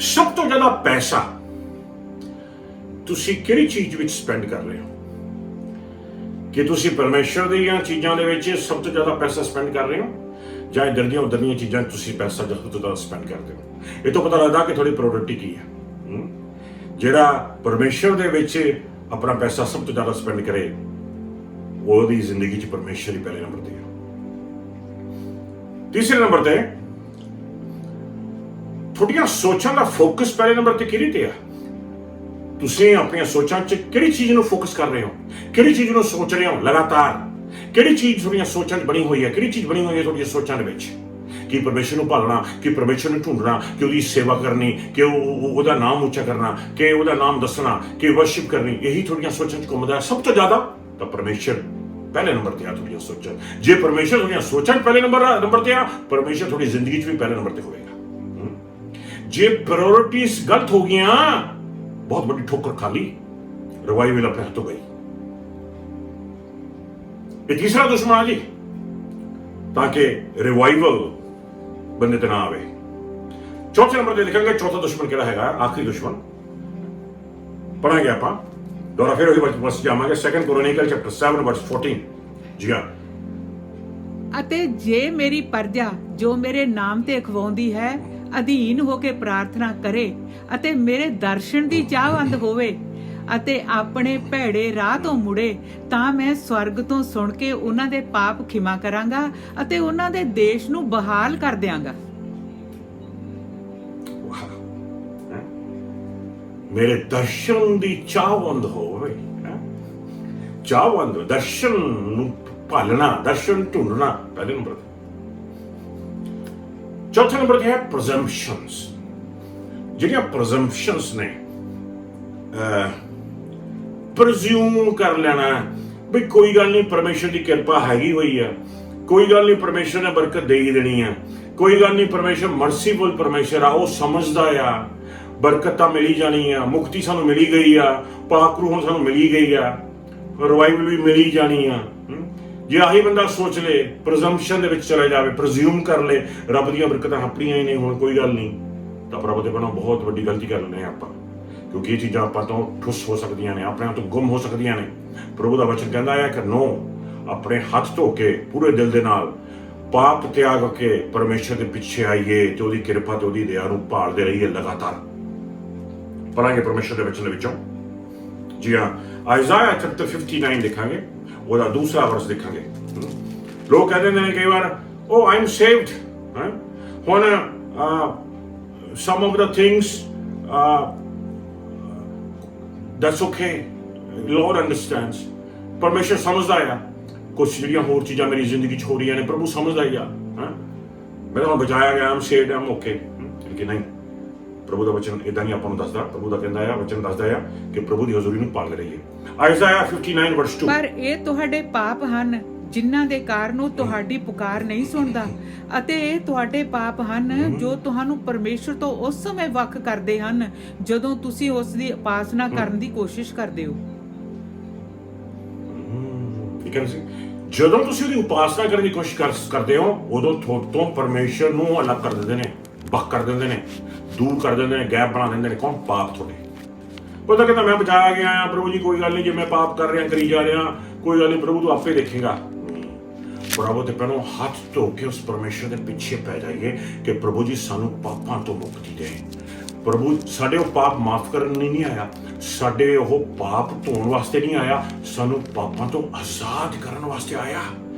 ਸਭ ਤੋਂ ਜ਼ਿਆਦਾ ਪੈਸਾ ਤੁਸੀਂ ਕਿਹੜੀ ਚੀਜ਼ ਵਿੱਚ ਸਪੈਂਡ ਕਰ ਰਹੇ ਹੋ? ਕਿ ਤੁਸੀਂ ਪਰਮੇਸ਼ਰ ਦੀਆਂ ਚੀਜ਼ਾਂ ਦੇ ਵਿੱਚ ਸਭ ਤੋਂ ਜ਼ਿਆਦਾ ਪੈਸਾ ਸਪੈਂਡ ਕਰ ਰਹੇ ਹੋ, ਜਾਂ ਇੱਧਰ ਦੀਆਂ ਉੱਧਰ ਦੀਆਂ ਚੀਜ਼ਾਂ ਤੁਸੀਂ ਪੈਸਾ ਸਭ ਤੋਂ ਜ਼ਿਆਦਾ ਸਪੈਂਡ ਕਰਦੇ ਹੋ? ਇਹ ਤੋਂ ਪਤਾ ਲੱਗਦਾ ਕਿ ਤੁਹਾਡੀ ਪ੍ਰਾਇੋਰਟੀ ਕੀ ਹੈ। ਜਿਹੜਾ ਪਰਮੇਸ਼ਰ ਦੇ ਵਿੱਚ ਆਪਣਾ ਪੈਸਾ ਸਭ ਤੋਂ ਜ਼ਿਆਦਾ ਸਪੈਂਡ ਕਰੇ, ਉਹਦੀ ਜ਼ਿੰਦਗੀ 'ਚ ਪਰਮੇਸ਼ਰ ਹੀ ਪਹਿਲੇ ਨੰਬਰ ਤੇ ਹੈ। ਤੀਸਰੇ ਨੰਬਰ ਤੇ ਤੁਹਾਡੀਆਂ ਸੋਚਾਂ ਦਾ ਫੋਕਸ ਪਹਿਲੇ ਨੰਬਰ ਤੇ ਕਿਹੜੀ ਤੇ ਆ? ਤੁਸੀਂ ਆਪਣੀਆਂ ਸੋਚਾਂ 'ਚ ਕਿਹੜੀ ਚੀਜ਼ ਨੂੰ ਫੋਕਸ ਕਰ ਰਹੇ ਹੋ? ਕਿਹੜੀ ਚੀਜ਼ ਨੂੰ ਸੋਚ ਰਹੇ ਹੋ ਲਗਾਤਾਰ? ਕਿਹੜੀ ਚੀਜ਼ ਤੁਹਾਡੀਆਂ ਸੋਚਾਂ 'ਚ ਬਣੀ ਹੋਈ ਹੈ? ਕਿਹੜੀ ਚੀਜ਼ ਬਣੀ ਹੋਈ ਹੈ ਤੁਹਾਡੀਆਂ ਸੋਚਾਂ ਦੇ ਵਿੱਚ? ਕਿ ਪਰਮੇਸ਼ਰ ਨੂੰ ਭਾਲਣਾ, ਕਿ ਪਰਮੇਸ਼ਰ ਨੂੰ ਢੂੰਡਣਾ, ਕਿ ਉਹਦੀ ਸੇਵਾ ਕਰਨੀ, ਕਿ ਉਹਦਾ ਨਾਮ ਉੱਚਾ ਕਰਨਾ, ਕਿ ਉਹਦਾ ਨਾਮ ਦੱਸਣਾ, ਕਿ ਵਰਸ਼ਿਪ ਕਰਨੀ, ਇਹੀ ਤੁਹਾਡੀਆਂ ਸੋਚਾਂ 'ਚ ਘੁੰਮਦਾ ਸਭ ਤੋਂ ਜ਼ਿਆਦਾ, ਤਾਂ ਪਰਮੇਸ਼ਰ ਪਹਿਲੇ ਨੰਬਰ ਤੇ ਆ ਤੁਹਾਡੀਆਂ ਸੋਚਾਂ। ਜੇ ਪਰਮੇਸ਼ਰ ਤੁਹਾਡੀਆਂ ਸੋਚਾਂ 'ਚ ਪਹਿਲੇ ਨੰਬਰ ਤੇ ਆ, ਪਰਮੇਸ਼ਰ ਤੁਹਾਡੀ ਜ਼ਿੰਦਗੀ 'ਚ ਵੀ ਪਹਿਲੇ ਨੰਬਰ ਤੇ ਹੋਵੇਗਾ। ਜੇ ਪ੍ਰਾਇੋਰਟੀਜ਼ ਗਲਤ ਹੋ ਗਈਆਂ, ਬਹੁਤ ਵੱਡੀ ਠੋਕਰ ਖਾ ਲਈ, ਰਿਵਾਈਵਲ ਆਪਣੇ ਹੱਥੋਂ ਗਈ। ਇਹ ਤੀਸਰਾ ਦੁਸ਼ਮਣ ਆ ਜੀ, ਤਾਂ ਕਿ ਰਿਵਾਈਵਲ ਬੰਦੇ ਤੇ ਨਾ ਆਵੇ। ਚੌਥੇ ਨੰਬਰ ਤੇ ਲਿਖਾਂਗੇ ਚੌਥਾ ਦੁਸ਼ਮਣ ਕਿਹੜਾ ਹੈਗਾ, ਆਖਰੀ ਦੁਸ਼ਮਣ ਪੜਾਂਗੇ ਆਪਾਂ ਦੁਬਾਰਾ ਫਿਰ ਉਹੀ ਵਰਸ ਜਾਵਾਂਗੇ। 2 Chronicles chapter 7 verse 14। ਜੀ ਹਾਂ। ਅਤੇ ਜੇ ਮੇਰੀ ਪ੍ਰਜਾ ਜੋ ਮੇਰੇ ਨਾਮ ਤੇ ਅਖਵਾਉਂਦੀ ਹੈ ਅਧੀਨ ਹੋ ਕੇ ਪ੍ਰਾਰਥਨਾ ਕਰੇ ਅਤੇ ਮੇਰੇ ਦਰਸ਼ਨ ਦੀ ਚਾਹਵੰਦ ਹੋਵੇ ਅਤੇ ਆਪਣੇ ਭੈੜੇ ਰਾਹ ਤੋਂ ਮੁੜੇ, ਤਾਂ ਮੈਂ ਸਵਰਗ ਤੋਂ ਸੁਣ ਕੇ ਉਹਨਾਂ ਦੇ ਪਾਪ ਖਿਮਾ ਕਰਾਂਗਾ ਅਤੇ ਉਹਨਾਂ ਦੇ ਦੇਸ਼ ਨੂੰ ਬਹਾਲ ਕਰ ਦਿਆਂਗਾ। ਮੇਰੇ ਦਰਸ਼ਨ ਦੀ ਚਾਹਵੰਦ ਹੋਵੇ, ਚਾਹਵੰਦ ਦਰਸ਼ਨ ਨੂੰ ਭਾਲਣਾ, ਦਰਸ਼ਨ ਢੂੰਡਣਾ ਪਹਿਲੇ ਨੰਬਰ ਤੇ। ਚੌਥੇ ਨੰਬਰ ਤੇ ਹੈ ਪ੍ਰੈਜ਼ੰਪਸ਼ਨਸ। ਜਿਹੜੀਆਂ ਪ੍ਰੈਜ਼ੰਪਸ਼ਨਸ ਨੇ, ਪ੍ਰਜ਼ਿਊਮ ਕਰ ਲੈਣਾ ਵੀ ਕੋਈ ਗੱਲ ਨਹੀਂ, ਪਰਮੇਸ਼ਰ ਦੀ ਕਿਰਪਾ ਹੈਗੀ ਹੋਈ ਆ, ਕੋਈ ਗੱਲ ਨਹੀਂ, ਪਰਮੇਸ਼ਰ ਨੇ ਬਰਕਤ ਦੇ ਹੀ ਦੇਣੀ ਆ, ਕੋਈ ਗੱਲ ਨਹੀਂ, ਪਰਮੇਸ਼ਰ ਮਰਸੀਫੁਲ ਪਰਮੇਸ਼ਰ ਆ, ਉਹ ਸਮਝਦਾ ਆ, ਬਰਕਤ ਤਾਂ ਮਿਲੀ ਜਾਣੀ ਆ, ਮੁਕਤੀ ਸਾਨੂੰ ਮਿਲੀ ਗਈ ਆ, ਪਾਕ ਰੂਹ ਸਾਨੂੰ ਮਿਲੀ ਗਈ ਆ, ਰਿਵਾਈਵਲ ਵੀ ਮਿਲੀ ਜਾਣੀ ਆ। ਜੇ ਆਹੀ ਬੰਦਾ ਸੋਚ ਲੇ, ਪ੍ਰੈਜ਼ੰਪਸ਼ਨ ਦੇ ਵਿੱਚ ਚਲਾ ਜਾਵੇ, ਪ੍ਰਜ਼ਿਊਮ ਕਰ ਲੇ ਰੱਬ ਦੀਆਂ ਬਰਕਤਾਂ ਆਪਣੀਆਂ ਹੀ ਨੇ, ਹੁਣ ਕੋਈ ਗੱਲ ਨਹੀਂ, ਤਾਂ ਪ੍ਰਭੂ ਦੇ ਬਣਾ ਬਹੁਤ ਵੱਡੀ ਗਲਤੀ ਕਰ ਲੈਂਦੇ ਆ ਆਪਾਂ, ਕਿਉਂਕਿ ਇਹ ਚੀਜ਼ਾਂ ਆਪਾਂ ਤੋਂ ਠੁੱਸ ਹੋ ਸਕਦੀਆਂ ਨੇ, ਆਪਣੇ ਆਪ ਤੋਂ ਗੁੰਮ ਹੋ ਸਕਦੀਆਂ ਨੇ। ਪ੍ਰਭੂ ਦਾ ਵਚਨ ਕਹਿੰਦਾ ਹੈ ਕਿ ਨੋ, ਆਪਣੇ ਹੱਥ ਧੋ ਕੇ ਪੂਰੇ ਦਿਲ ਦੇ ਨਾਲ ਪਾਪ ਤਿਆਗ ਕੇ ਪਰਮੇਸ਼ਰ ਦੇ ਪਿੱਛੇ ਆਈਏ ਤੇ ਉਹਦੀ ਕਿਰਪਾ ਤੇ ਉਹਦੀ ਦਇਆ ਨੂੰ ਭਾਲਦੇ ਰਹੀਏ ਲਗਾਤਾਰ। ਪੜਾਂਗੇ ਪਰਮੇਸ਼ਰ ਦੇ ਵਚਨ ਦੇ ਵਿੱਚੋਂ। ਜੀ ਹਾਂ, ਆਇਜ਼ਾਇਆ ਚੈਪਟਰ 59 ਦੇਖਾਂਗੇ, ਉਹਦਾ ਦੂਸਰਾ ਵਰਸ ਦੇਖਾਂਗੇ। ਲੋਕ ਕਹਿੰਦੇ ਨੇ ਕਈ ਵਾਰ, ਓ ਆਈ ਐਮ ਸੇਵਡ, ਹੁਣ some of the things that's okay, Lord understands, ਪਰਮੇਸ਼ਰ ਸਮਝਦਾ ਆ, ਕੁਛ ਜਿਹੜੀਆਂ ਹੋਰ ਚੀਜ਼ਾਂ ਮੇਰੀ ਜ਼ਿੰਦਗੀ 'ਚ ਹੋ ਰਹੀਆਂ ਨੇ ਪ੍ਰਭੂ ਸਮਝਦਾ ਹੀ ਆ, ਮੈਂ ਤਾਂ ਬਚਾਇਆ ਗਿਆ, ਆਮ ਸੇਵਡ, ਆਮ ਓਕੇ। ਕਿ ਨਹੀਂ, ਪ੍ਰਭੂ ਦਾ ਵਚਨ ਇਦਾਂ ਨਹੀਂ ਆਪਾਂ ਨੂੰ ਦੱਸਦਾ। ਪ੍ਰਭੂ ਦਾ ਕਹਿੰਦਾ ਆ, ਵਚਨ ਦੱਸਦਾ ਆ ਕਿ ਪ੍ਰਭੂ ਦੀ ਹਜ਼ੂਰੀ ਨੂੰ ਭਾਲਦੇ ਰਹੀਏ। ਆਇਜ਼ਾਇਆ 59 verse 2। ਪਰ ਇਹ ਤੁਹਾਡੇ ਪਾਪ ਹਨ ਜਿਨ੍ਹਾਂ ਦੇ ਕਾਰਨ ਉਹ ਤੁਹਾਡੀ ਪੁਕਾਰ ਨਹੀਂ ਸੁਣਦਾ, ਅਤੇ ਇਹ ਤੁਹਾਡੇ ਪਾਪ ਹਨ ਜੋ ਤੁਹਾਨੂੰ ਪਰਮੇਸ਼ਰ ਤੋਂ ਉਸ ਸਮੇਂ ਵੱਖ ਕਰਦੇ ਹਨ ਜਦੋਂ ਤੁਸੀਂ ਉਸ ਦੀ ਉਪਾਸਨਾ ਕਰਨ ਦੀ ਕੋਸ਼ਿਸ਼ ਕਰਦੇ ਹੋ। ਠੀਕ ਹੈ ਜੀ, ਜਦੋਂ ਤੁਸੀਂ ਉਹਦੀ ਉਪਾਸਨਾ ਕਰਨ ਦੀ ਕੋਸ਼ਿਸ਼ ਕਰਦੇ ਹੋ, ਉਦੋਂ ਤੋਂ ਪਰਮੇਸ਼ਰ ਨੂੰ ਅਲੱਗ ਕਰ ਦਿੰਦੇ ਨੇ, ਵੱਖ ਕਰ ਦਿੰਦੇ ਨੇ, ਦੂਰ ਕਰ ਦਿੰਦੇ ਨੇ, ਗੈਪ ਬਣਾ ਦਿੰਦੇ ਨੇ। ਕੌਣ? ਪਾਪ ਤੁਹਾਡੇ। ਉਹ ਤਾਂ ਕਹਿੰਦਾ ਮੈਂ ਬਚਾਇਆ ਗਿਆ ਆ, ਪ੍ਰਭੂ ਜੀ ਕੋਈ ਗੱਲ ਨਹੀਂ, ਜੇ ਮੈਂ ਪਾਪ ਕਰ ਰਿਹਾ, ਕਰੀ ਜਾ ਰਿਹਾ, ਕੋਈ ਗੱਲ ਨਹੀਂ, ਪ੍ਰਭੂ ਤੂੰ ਆਪੇ ਦੇਖੇਗਾ। ਪ੍ਰਭੂ ਤੇ ਪਹਿਲਾਂ ਹੱਥ ਧੋ ਕੇ ਉਸ ਪਰਮੇਸ਼ਰ ਦੇ ਪਿੱਛੇ ਪੈ ਜਾਈਏ ਕਿ ਪ੍ਰਭੂ ਜੀ ਸਾਨੂੰ ਪਾਪਾਂ ਤੋਂ ਮੁਕਤੀ ਦੇ। ਪ੍ਰਭੂ ਸਾਡੇ ਉਹ ਪਾਪ ਮਾਫ ਕਰਨ ਲਈ ਨਹੀਂ ਆਇਆ, ਸਾਡੇ ਉਹ ਪਾਪ ਧੋਣ ਵਾਸਤੇ ਨਹੀਂ ਆਇਆ, ਸਾਨੂੰ ਪਾਪਾਂ ਤੋਂ ਆਜ਼ਾਦ ਕਰਨ ਵਾਸਤੇ ਆਇਆ।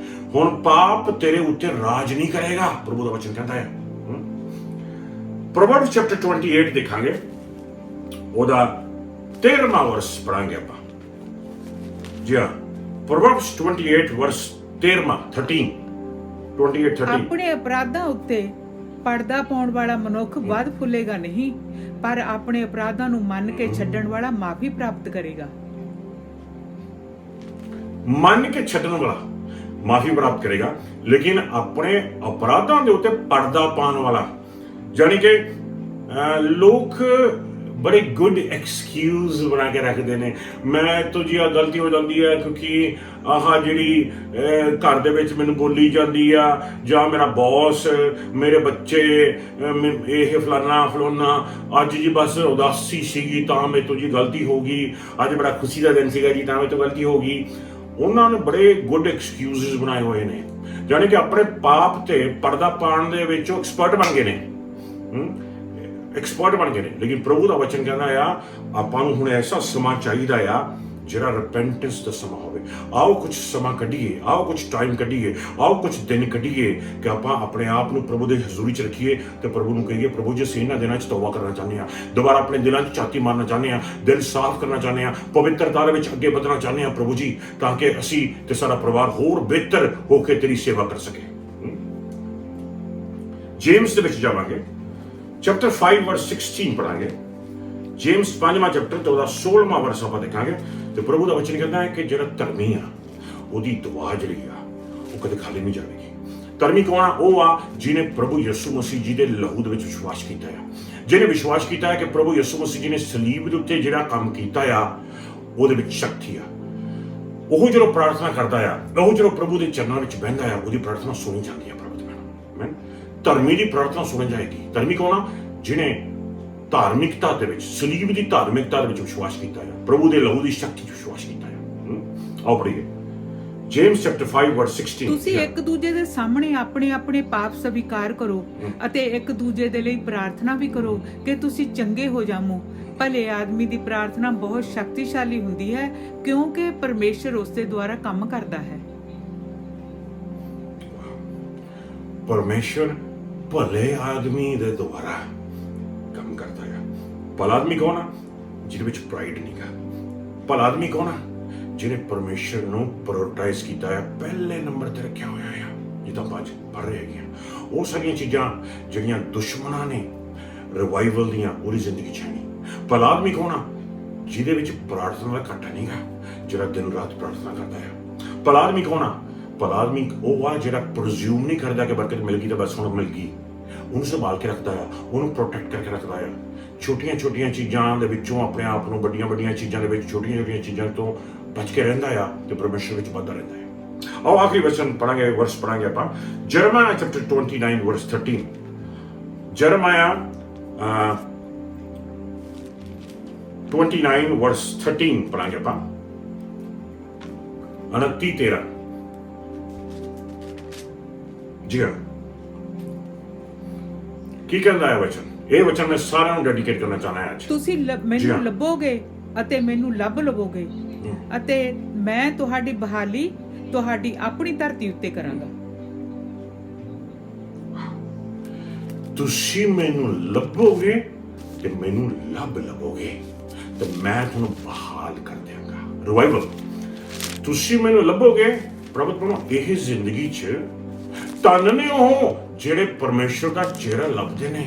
ਹੁਣ ਪਾਪ ਤੇਰੇ ਉੱਤੇ ਰਾਜ ਨਹੀਂ ਕਰੇਗਾ, ਪ੍ਰਭੂ ਦਾ ਵਚਨ ਕਹਿੰਦਾ ਹੈ। ਪ੍ਰੋਵਰਬਸ ਚੈਪਟਰ 28 ਦੇਖਾਂਗੇ, ਉਹਦਾ 13ਵਾਂ ਵਰਸ ਪੜਾਂਗੇ ਆਪਾਂ। ਜੀ ਹਾਂ, ਪ੍ਰੋਵਰਬਸ 28 ਵਰਸ 13 ਆਪਣੇ ਅਪਰਾਧਾਂ ਉੱਤੇ ਪਰਦਾ ਪਾਉਣ ਵਾਲਾ ਮਨੁੱਖ ਵੱਧ ਫੁੱਲੇਗਾ ਨਹੀਂ, ਪਰ ਆਪਣੇ ਅਪਰਾਧਾਂ ਨੂੰ ਮੰਨ ਕੇ ਛੱਡਣ ਵਾਲਾ ਮਾਫੀ ਪ੍ਰਾਪਤ ਕਰੇਗਾ। ਮੰਨ ਕੇ ਛੱਡਣ ਵਾਲਾ ਮਾਫੀ ਪ੍ਰਾਪਤ ਕਰੇਗਾ, ਲੇਕਿਨ ਆਪਣੇ ਅਪਰਾਧਾਂ ਦੇ ਉੱਤੇ ਪਰਦਾ ਪਾਉਣ ਵਾਲਾ, ਜਾਨੀ ਕਿ ਲੋਕ ਬੜੇ ਗੁੱਡ ਐਕਸਕਿਊਜ਼ ਬਣਾ ਕੇ ਰੱਖਦੇ ਨੇ। ਮੈਂ ਤੋਂ ਜੀ ਆ ਗਲਤੀ ਹੋ ਜਾਂਦੀ ਹੈ ਕਿਉਂਕਿ ਆਹ ਜਿਹੜੀ ਘਰ ਦੇ ਵਿੱਚ ਮੈਨੂੰ ਬੋਲੀ ਜਾਂਦੀ ਆ, ਜਾਂ ਮੇਰਾ ਬੌਸ, ਮੇਰੇ ਬੱਚੇ, ਇਹ ਫਲਾਨਾ ਫਲਾਨਾ, ਅੱਜ ਜੀ ਬਸ ਉਦਾਸੀ ਸੀਗੀ ਤਾਂ ਮੇਰੇ ਤੋਂ ਜੀ ਗਲਤੀ ਹੋ ਗਈ, ਅੱਜ ਬੜਾ ਖੁਸ਼ੀ ਦਾ ਦਿਨ ਸੀਗਾ ਜੀ ਤਾਂ ਮੇਰੇ ਤੋਂ ਗਲਤੀ ਹੋ ਗਈ। ਉਹਨਾਂ ਨੇ ਬੜੇ ਗੁੱਡ ਐਕਸਕਿਊਜ਼ਸ ਬਣਾਏ ਹੋਏ ਨੇ, ਜਾਨੀ ਕਿ ਆਪਣੇ ਪਾਪ ਤੇ ਪਰਦਾ ਪਾਉਣ ਦੇ ਵਿੱਚ ਉਹ ਐਕਸਪਰਟ ਬਣ ਗਏ ਨੇ, ਐਕਸਪਰਟ ਬਣ ਗਏ ਨੇ। ਲੇਕਿਨ ਪ੍ਰਭੂ ਦਾ ਵਚਨ ਕਹਿੰਦਾ ਆ, ਆਪਾਂ ਨੂੰ ਹੁਣ ਐਸਾ ਸਮਾਂ ਚਾਹੀਦਾ ਆ ਜਿਹੜਾ ਰਿਪੈਂਟੈਂਸ ਦਾ ਸਮਾਂ ਹੋਵੇ। ਆਓ ਕੁਝ ਸਮਾਂ ਕੱਢੀਏ, ਆਓ ਕੁਝ ਟਾਈਮ ਕੱਢੀਏ, ਆਓ ਕੁਝ ਦਿਨ ਕੱਢੀਏ ਕਿ ਆਪਾਂ ਆਪਣੇ ਆਪ ਨੂੰ ਪ੍ਰਭੂ ਦੇ ਹਜ਼ੂਰੀ 'ਚ ਰੱਖੀਏ ਤੇ ਪ੍ਰਭੂ ਨੂੰ ਕਹੀਏ, ਪ੍ਰਭੂ ਜੀ ਅਸੀਂ ਇਹਨਾਂ ਦਿਨਾਂ 'ਚ ਤੌਬਾ ਕਰਨਾ ਚਾਹੁੰਦੇ ਹਾਂ, ਦੁਬਾਰਾ ਆਪਣੇ ਦਿਲਾਂ 'ਚ ਝਾਤੀ ਮਾਰਨਾ ਚਾਹੁੰਦੇ ਹਾਂ, ਦਿਲ ਸਾਫ਼ ਕਰਨਾ ਚਾਹੁੰਦੇ ਹਾਂ, ਪਵਿੱਤਰਤਾ ਦੇ ਵਿੱਚ ਅੱਗੇ ਵਧਣਾ ਚਾਹੁੰਦੇ ਹਾਂ ਪ੍ਰਭੂ ਜੀ, ਤਾਂ ਕਿ ਅਸੀਂ ਤੇ ਸਾਡਾ ਪਰਿਵਾਰ ਹੋਰ ਬਿਹਤਰ ਹੋ ਕੇ ਤੇਰੀ ਸੇਵਾ ਕਰ ਸਕੇ। ਜੇਮਸ ਦੇ ਵਿੱਚ ਜਾਵਾਂਗੇ, ਚੈਪਟਰ 5 verse 16 ਪੜਾਂਗੇ। ਜੇਮਸ 5ਵਾਂ ਚੈਪਟਰ ਤੇ ਉਹਦਾ 16ਵਾਂ ਵਰਸ ਆਪਾਂ ਦੇਖਾਂਗੇ। ਤੇ ਪ੍ਰਭੂ ਦਾ ਵਚਨ ਕਹਿੰਦਾ ਹੈ ਕਿ ਜਿਹੜਾ ਧਰਮੀ ਆ, ਉਹਦੀ ਦੁਆ ਜਿਹੜੀ ਆ ਉਹ ਕਦੇ ਖਾਲੀ ਨਹੀਂ ਜਾਵੇਗੀ। ਧਰਮੀ ਕੌਣ ਆ? ਉਹ ਆ ਜਿਹਨੇ ਪ੍ਰਭੂ ਯਿਸੂ ਮਸੀਹ ਜੀ ਦੇ ਲਹੂ ਦੇ ਵਿੱਚ ਵਿਸ਼ਵਾਸ ਕੀਤਾ ਆ, ਜਿਹਨੇ ਵਿਸ਼ਵਾਸ ਕੀਤਾ ਹੈ ਕਿ ਪ੍ਰਭੂ ਯਿਸੂ ਮਸੀਹ ਜੀ ਨੇ ਸਲੀਬ ਦੇ ਉੱਤੇ ਜਿਹੜਾ ਕੰਮ ਕੀਤਾ ਆ ਉਹਦੇ ਵਿੱਚ ਸ਼ਕਤੀ ਆ। ਉਹ ਜਦੋਂ ਪ੍ਰਾਰਥਨਾ ਕਰਦਾ ਆ, ਉਹ ਜਦੋਂ ਪ੍ਰਭੂ ਦੇ ਚਰਨਾਂ ਵਿੱਚ ਬਹਿੰਦਾ ਆ, ਉਹਦੀ ਪ੍ਰਾਰਥਨਾ ਸੁਣੀ ਜਾਂਦੀ ਆ। ਪ੍ਰਭੂ ਦੇ ਨਾਲ ਧਰਮੀ ਦੀ ਪ੍ਰਾਰਥਨਾ ਸੁਣੀ ਜਾਏਗੀ। ਧਰਮੀ ਕੌਣ ਆ? ਜਿਨੇ ਧਾਰਮਿਕਤਾ ਦੇ ਵਿੱਚ, ਸਲੀਬ ਦੀ ਧਾਰਮਿਕਤਾ ਦੇ ਵਿੱਚ ਵਿਸ਼ਵਾਸ ਕੀਤਾ ਹੈ, ਪ੍ਰਭੂ ਦੇ ਲਹੂ ਦੀ ਸ਼ਕਤੀ 'ਚ ਵਿਸ਼ਵਾਸ ਕੀਤਾ ਹੈ। ਆਓ ਪੜ੍ਹੀਏ ਜੇਮਸ ਚੈਪਟਰ 5 ਵਰਸ 16। ਤੁਸੀਂ ਇੱਕ ਦੂਜੇ ਦੇ ਸਾਹਮਣੇ ਆਪਣੇ ਆਪਣੇ ਪਾਪ ਸਵੀਕਾਰ ਕਰੋ ਅਤੇ ਇੱਕ ਦੂਜੇ ਦੇ ਲਈ ਪ੍ਰਾਰਥਨਾ ਵੀ ਕਰੋ ਕਿ ਤੁਸੀਂ ਚੰਗੇ ਹੋ ਜਾਵੋ। ਭਲੇ ਆਦਮੀ ਦੀ ਪ੍ਰਾਰਥਨਾ ਬਹੁਤ ਸ਼ਕਤੀਸ਼ਾਲੀ ਹੁੰਦੀ ਹੈ ਕਿਉਂਕਿ ਪਰਮੇਸ਼ਰ ਉਸ ਦੇ ਦੁਆਰਾ ਕੰਮ ਕਰਦਾ ਹੈ। ਪਰਮੇਸ਼ਰ ਭਲੇ ਆਦਮੀ ਦੇ ਦੁਆਰਾ ਕੰਮ ਕਰਦਾ ਹੈ। ਭਲਾ ਆਦਮੀ ਕੌਣ ਆ? ਜਿਹਦੇ ਵਿੱਚ ਪ੍ਰਾਈਡ ਨਹੀਂਗਾ। ਭਲਾ ਆਦਮੀ ਕੌਣ ਆ? ਜਿਹਨੇ ਪਰਮੇਸ਼ਰ ਨੂੰ ਪ੍ਰਾਇੋਰਟਾਈਜ਼ ਕੀਤਾ ਹੈ, ਪਹਿਲੇ ਨੰਬਰ ਤੇ ਰੱਖਿਆ ਹੋਇਆ ਹੈ। ਜਿੱਦਾਂ ਆਪਾਂ ਅੱਜ ਪੜ੍ਹ ਰਹੇ ਹੈਗੇ ਆ, ਉਹ ਸਾਰੀਆਂ ਚੀਜ਼ਾਂ ਜਿਹੜੀਆਂ ਦੁਸ਼ਮਣਾਂ ਨੇ ਰਿਵਾਈਵਲ ਦੀਆਂ ਉਹਦੀ ਜ਼ਿੰਦਗੀ 'ਚ ਹੈ ਨਹੀਂ। ਭਲਾ ਆਦਮੀ ਕੌਣ ਆ? ਜਿਹਦੇ ਵਿੱਚ ਪ੍ਰਾਰਥਨਾ ਦਾ ਘਾਟਾ ਨਹੀਂਗਾ, ਜਿਹੜਾ ਦਿਨ ਰਾਤ ਪ੍ਰਾਰਥਨਾ ਕਰਦਾ ਹੈ। ਭਲਾ ਆਦਮੀ ਕੌਣ ਆ? ਭਲਾ ਆਦਮੀ ਉਹ ਆ ਜਿਹੜਾ ਪ੍ਰਜ਼ਿਊਮ ਨਹੀਂ ਕਰਦਾ ਕਿ ਬਰਕਤ ਮਿਲ ਗਈ ਤਾਂ ਬਸ ਹੁਣ ਮਿਲ ਗਈ। ਉਹਨੂੰ ਸੰਭਾਲ ਕੇ ਰੱਖਦਾ ਆ, ਉਹਨੂੰ ਪ੍ਰੋਟੈਕਟ ਕਰਕੇ ਰੱਖਦਾ ਆ। ਛੋਟੀਆਂ ਛੋਟੀਆਂ ਚੀਜ਼ਾਂ ਦੇ ਵਿੱਚੋਂ ਆਪਣੇ ਆਪ ਨੂੰ ਵੱਡੀਆਂ ਵੱਡੀਆਂ ਚੀਜ਼ਾਂ ਦੇ ਵਿੱਚ, ਛੋਟੀਆਂ ਛੋਟੀਆਂ ਚੀਜ਼ਾਂ ਤੋਂ ਬਚ ਕੇ ਰਹਿੰਦਾ ਆ ਤੇ ਪਰਮੇਸ਼ਰ ਵਿੱਚ ਵੱਧਦਾ ਰਹਿੰਦਾ ਹੈ। ਆਓ ਆਖਰੀ ਵਚਨ ਪੜਾਂਗੇ, ਵਰਸ ਪੜਾਂਗੇ ਆਪਾਂ ਜਰਮਾਇਆ ਚੈਪਟਰ 29 ਵਰਸ 13। ਜਰਮਾਇਆ 29 ਵਰਸ 13 ਪੜਾਂਗੇ ਆਪਾਂ, 29-13। ਜੀ ਹਾਂ, ਕੀ ਕਹਿੰਦਾ ਹੈ ਵਚਨ? ਇਹ ਵਚਨ ਮੈਂ ਸਾਰਿਆਂ ਨੂੰ ਡੈਡੀਕੇਟ ਕਰਨਾ ਚਾਹਨਾ ਹਾਂ ਅੱਜ। ਤੁਸੀਂ ਮੈਨੂੰ ਲੱਭੋਗੇ ਅਤੇ ਮੈਨੂੰ ਲੱਭ ਲਵੋਗੇ ਅਤੇ ਮੈਂ ਤੁਹਾਡੀ ਬਹਾਲੀ ਤੁਹਾਡੀ ਆਪਣੀ ਧਰਤੀ ਉੱਤੇ ਕਰਾਂਗਾ। ਤੁਸੀਂ ਮੈਨੂੰ ਲੱਭੋਗੇ ਤੇ ਮੈਨੂੰ ਲੱਭ ਲਵੋਗੇ ਤੇ ਮੈਂ ਤੁਹਾਨੂੰ ਬਹਾਲ ਕਰ ਦਿਆਂਗਾ। ਰਿਵਾਈਵਲ। ਤੁਸੀਂ ਮੈਨੂੰ ਲੱਭੋਗੇ, ਪ੍ਰਭੂ ਨੂੰ ਇਹ ਜ਼ਿੰਦਗੀ 'ਚ ਧੰਨ ਨੇ ਉਹ ਜਿਹੜੇ ਪਰਮੇਸ਼ਰ ਦਾ ਚਿਹਰਾ ਲੱਭਦੇ ਨੇ।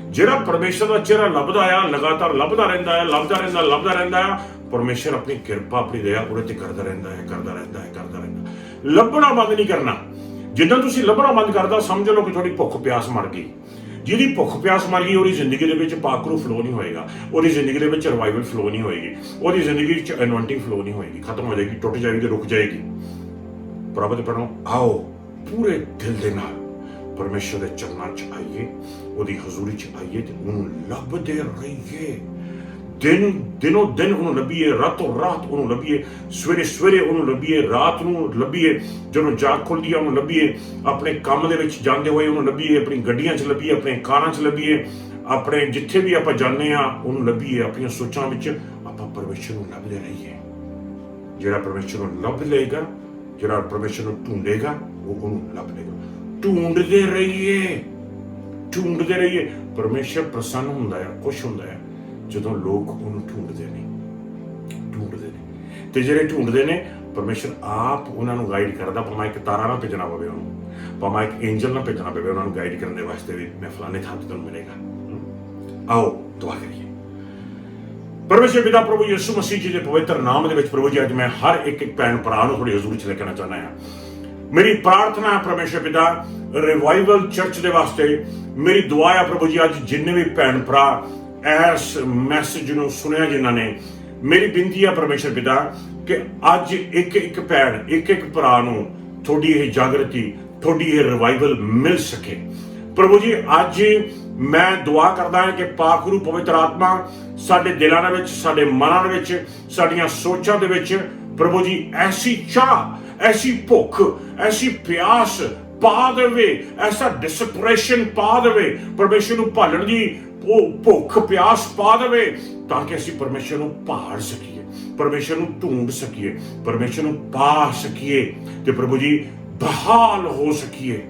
ਜਿਹੜਾ ਪਰਮੇਸ਼ਰ ਦਾ ਚਿਹਰਾ ਲੱਭਦਾ ਆ, ਲਗਾਤਾਰ ਲੱਭਦਾ ਰਹਿੰਦਾ ਹੈ, ਲੱਭਦਾ ਰਹਿੰਦਾ ਆ। ਪਰਮੇਸ਼ਰ ਆਪਣੀ ਕਿਰਪਾ, ਆਪਣੀ ਦਇਆ ਉਹਦੇ ਤੇ ਕਰਦਾ ਰਹਿੰਦਾ ਹੈ। ਲੱਭਣਾ ਬੰਦ ਨਹੀਂ ਕਰਨਾ। ਜਿੱਦਾਂ ਤੁਸੀਂ ਲੱਭਣਾ ਬੰਦ ਕਰਦਾ, ਸਮਝ ਲਓ ਕਿ ਤੁਹਾਡੀ ਭੁੱਖ ਪਿਆਸ ਮਰ ਗਈ। ਜਿਹਦੀ ਭੁੱਖ ਪਿਆਸ ਮਰ ਗਈ, ਉਹਦੀ ਜ਼ਿੰਦਗੀ ਦੇ ਵਿੱਚ ਪਾਕਰੂ ਫਲੋ ਨਹੀਂ ਹੋਏਗਾ, ਉਹਦੀ ਜ਼ਿੰਦਗੀ ਦੇ ਵਿੱਚ ਰਿਵਾਈਵਲ ਫਲੋ ਨਹੀਂ ਹੋਏਗੀ, ਉਹਦੀ ਜ਼ਿੰਦਗੀ ਵਿੱਚ ਅਨੋਇੰਟਿੰਗ ਫਲੋ ਨਹੀਂ ਹੋਏਗੀ, ਖਤਮ ਹੋ ਜਾਏਗੀ, ਟੁੱਟ ਜਾਏਗੀ, ਰੁਕ ਜਾਏਗੀ। ਪ੍ਰਭੂ ਦੇ ਪਰੋਂ ਆਓ ਪੂਰੇ ਦਿਲ ਦੇ ਨਾਲ ਪਰਮੇਸ਼ਰ ਦੇ ਚਰਨਾਂ 'ਚ ਆਈਏ, ਉਹਦੀ ਹਜ਼ੂਰੀ 'ਚ ਆਈਏ ਤੇ ਉਹਨੂੰ ਲੱਭਦੇ ਰਹੀਏ। ਦਿਨੋਂ ਦਿਨ ਉਹਨੂੰ ਲੱਭੀਏ, ਰਾਤੋਂ ਰਾਤ ਉਹਨੂੰ ਲੱਭੀਏ, ਸਵੇਰੇ ਉਹਨੂੰ ਲੱਭੀਏ, ਰਾਤ ਨੂੰ ਲੱਭੀਏ, ਜਦੋਂ ਜਾਗ ਖੁੱਲਦੀ ਆ ਉਹਨੂੰ ਲੱਭੀਏ, ਆਪਣੇ ਕੰਮ ਦੇ ਵਿੱਚ ਜਾਂਦੇ ਹੋਏ ਉਹਨੂੰ ਲੱਭੀਏ, ਆਪਣੀ ਗੱਡੀਆਂ 'ਚ ਲੱਭੀਏ, ਆਪਣੇ ਕਾਰਾਂ 'ਚ ਲੱਭੀਏ, ਆਪਣੇ ਜਿੱਥੇ ਵੀ ਆਪਾਂ ਜਾਂਦੇ ਆ ਉਹਨੂੰ ਲੱਭੀਏ। ਆਪਣੀਆਂ ਸੋਚਾਂ ਵਿੱਚ ਆਪਾਂ ਪਰਮੇਸ਼ਰ ਨੂੰ ਲੱਭਦੇ ਰਹੀਏ। ਜਿਹੜਾ ਪਰਮੇਸ਼ਰ ਨੂੰ ਲੱਭ ਲਏਗਾ, ਜਿਹੜਾ ਪਰਮੇਸ਼ਰ ਨੂੰ ਢੂੰਡੇਗਾ, ਉਹ ਉਹਨੂੰ ਲੱਭ ਲਏਗਾ। ਢੂੰਡਦੇ ਰਹੀਏ। ਪਰਮੇਸ਼ਰ ਪ੍ਰਸੰਨ ਹੁੰਦਾ ਹੈ, ਖੁਸ਼ ਹੁੰਦਾ ਹੈ ਜਦੋਂ ਲੋਕ ਉਹਨੂੰ ਢੂੰਡਦੇ ਨੇ। ਤੇ ਜਿਹੜੇ ਢੂੰਡਦੇ ਨੇ, ਪਰਮੇਸ਼ਰ ਆਪ ਉਹਨਾਂ ਨੂੰ ਗਾਈਡ ਕਰਦਾ। ਭਾਵੇਂ ਇੱਕ ਤਾਰਾ ਨਾ ਭੇਜਣਾ ਪਵੇ ਉਹਨੂੰ, ਭਾਵੇਂ ਇੱਕ ਐਂਜਲ ਨਾ ਭੇਜਣਾ ਪਵੇ ਉਹਨਾਂ ਨੂੰ ਗਾਈਡ ਕਰਨ ਦੇ ਵਾਸਤੇ ਵੀ, ਮੈਂ ਫਲਾਣੇ ਥਾਂ ਤੇ ਤੁਹਾਨੂੰ ਮਿਲੇਗਾ। ਆਓ ਦੁਆ ਕਰੀਏ। ਪਰਮੇਸ਼ਰ ਪਿਤਾ ਪ੍ਰਭੂ ਯਿਸੂ ਮਸੀਹ ਜੀ ਦੇ ਪਵਿੱਤਰ ਨਾਮ ਦੇ ਵਿੱਚ ਪ੍ਰਭੂ ਜੀ, ਅੱਜ ਮੈਂ ਹਰ ਇੱਕ ਭੈਣ ਭਰਾ ਨੂੰ ਤੁਹਾਡੀ ਹਜ਼ੂਰੀ 'ਚ ਲੈ ਕੇ ਆਉਣਾ ਚਾਹੁੰਦਾ ਹਾਂ। ਮੇਰੀ ਪ੍ਰਾਰਥਨਾ ਹੈ ਪਰਮੇਸ਼ਰ ਪਿਤਾ, ਰਿਵਾਈਵਲ ਚਰਚ ਦੇ ਵਾਸਤੇ ਮੇਰੀ ਦੁਆ ਹੈ ਪ੍ਰਭੂ ਜੀ, ਅੱਜ ਜਿੰਨੇ ਵੀ ਭੈਣ ਭਰਾ ਇਸ ਮੈਸੇਜ ਨੂੰ ਸੁਣਿਆ ਜਿਨ੍ਹਾਂ ਨੇ, ਮੇਰੀ ਬੇਨਤੀ ਹੈ ਪਰਮੇਸ਼ਰ ਪਿਤਾ ਕਿ ਅੱਜ ਇੱਕ ਭੈਣ, ਇੱਕ ਭਰਾ ਨੂੰ ਤੁਹਾਡੀ ਇਹ ਜਾਗਰਤੀ, ਤੁਹਾਡੀ ਇਹ ਰਿਵਾਈਵਲ ਮਿਲ ਸਕੇ। ਪ੍ਰਭੂ ਜੀ, ਅੱਜ ਮੈਂ ਦੁਆ ਕਰਦਾ ਹਾਂ ਕਿ ਪਾਕ ਰੂਹ ਪਵਿੱਤਰ ਆਤਮਾ ਸਾਡੇ ਦਿਲਾਂ ਦੇ ਵਿੱਚ, ਸਾਡੇ ਮਨਾਂ ਦੇ ਵਿੱਚ, ਸਾਡੀਆਂ ਸੋਚਾਂ ਦੇ ਵਿੱਚ ਪ੍ਰਭੂ ਜੀ ਐਸੀ ਚਾਹ, ਐਸੀ ਭੁੱਖ, ਐਸੀ ਪਿਆਸ ਪਾ ਦੇਵੇ, ਐਸਾ ਡਿਸਪਰੇਸ਼ਨ ਪਾ ਦੇਵੇ, ਪਰਮੇਸ਼ਰ ਨੂੰ ਭਾਲਣ ਦੀ ਉਹ ਭੁੱਖ ਪਿਆਸ ਪਾ ਦੇਵੇ, ਤਾਂ ਕਿ ਅਸੀਂ ਪਰਮੇਸ਼ਰ ਨੂੰ ਭਾਲ ਸਕੀਏ, ਪਰਮੇਸ਼ਰ ਨੂੰ ਢੂੰਡ ਸਕੀਏ, ਪਰਮੇਸ਼ਰ ਨੂੰ ਪਾ ਸਕੀਏ ਤੇ ਪ੍ਰਭੂ ਜੀ ਬਹਾਲ ਹੋ ਸਕੀਏ।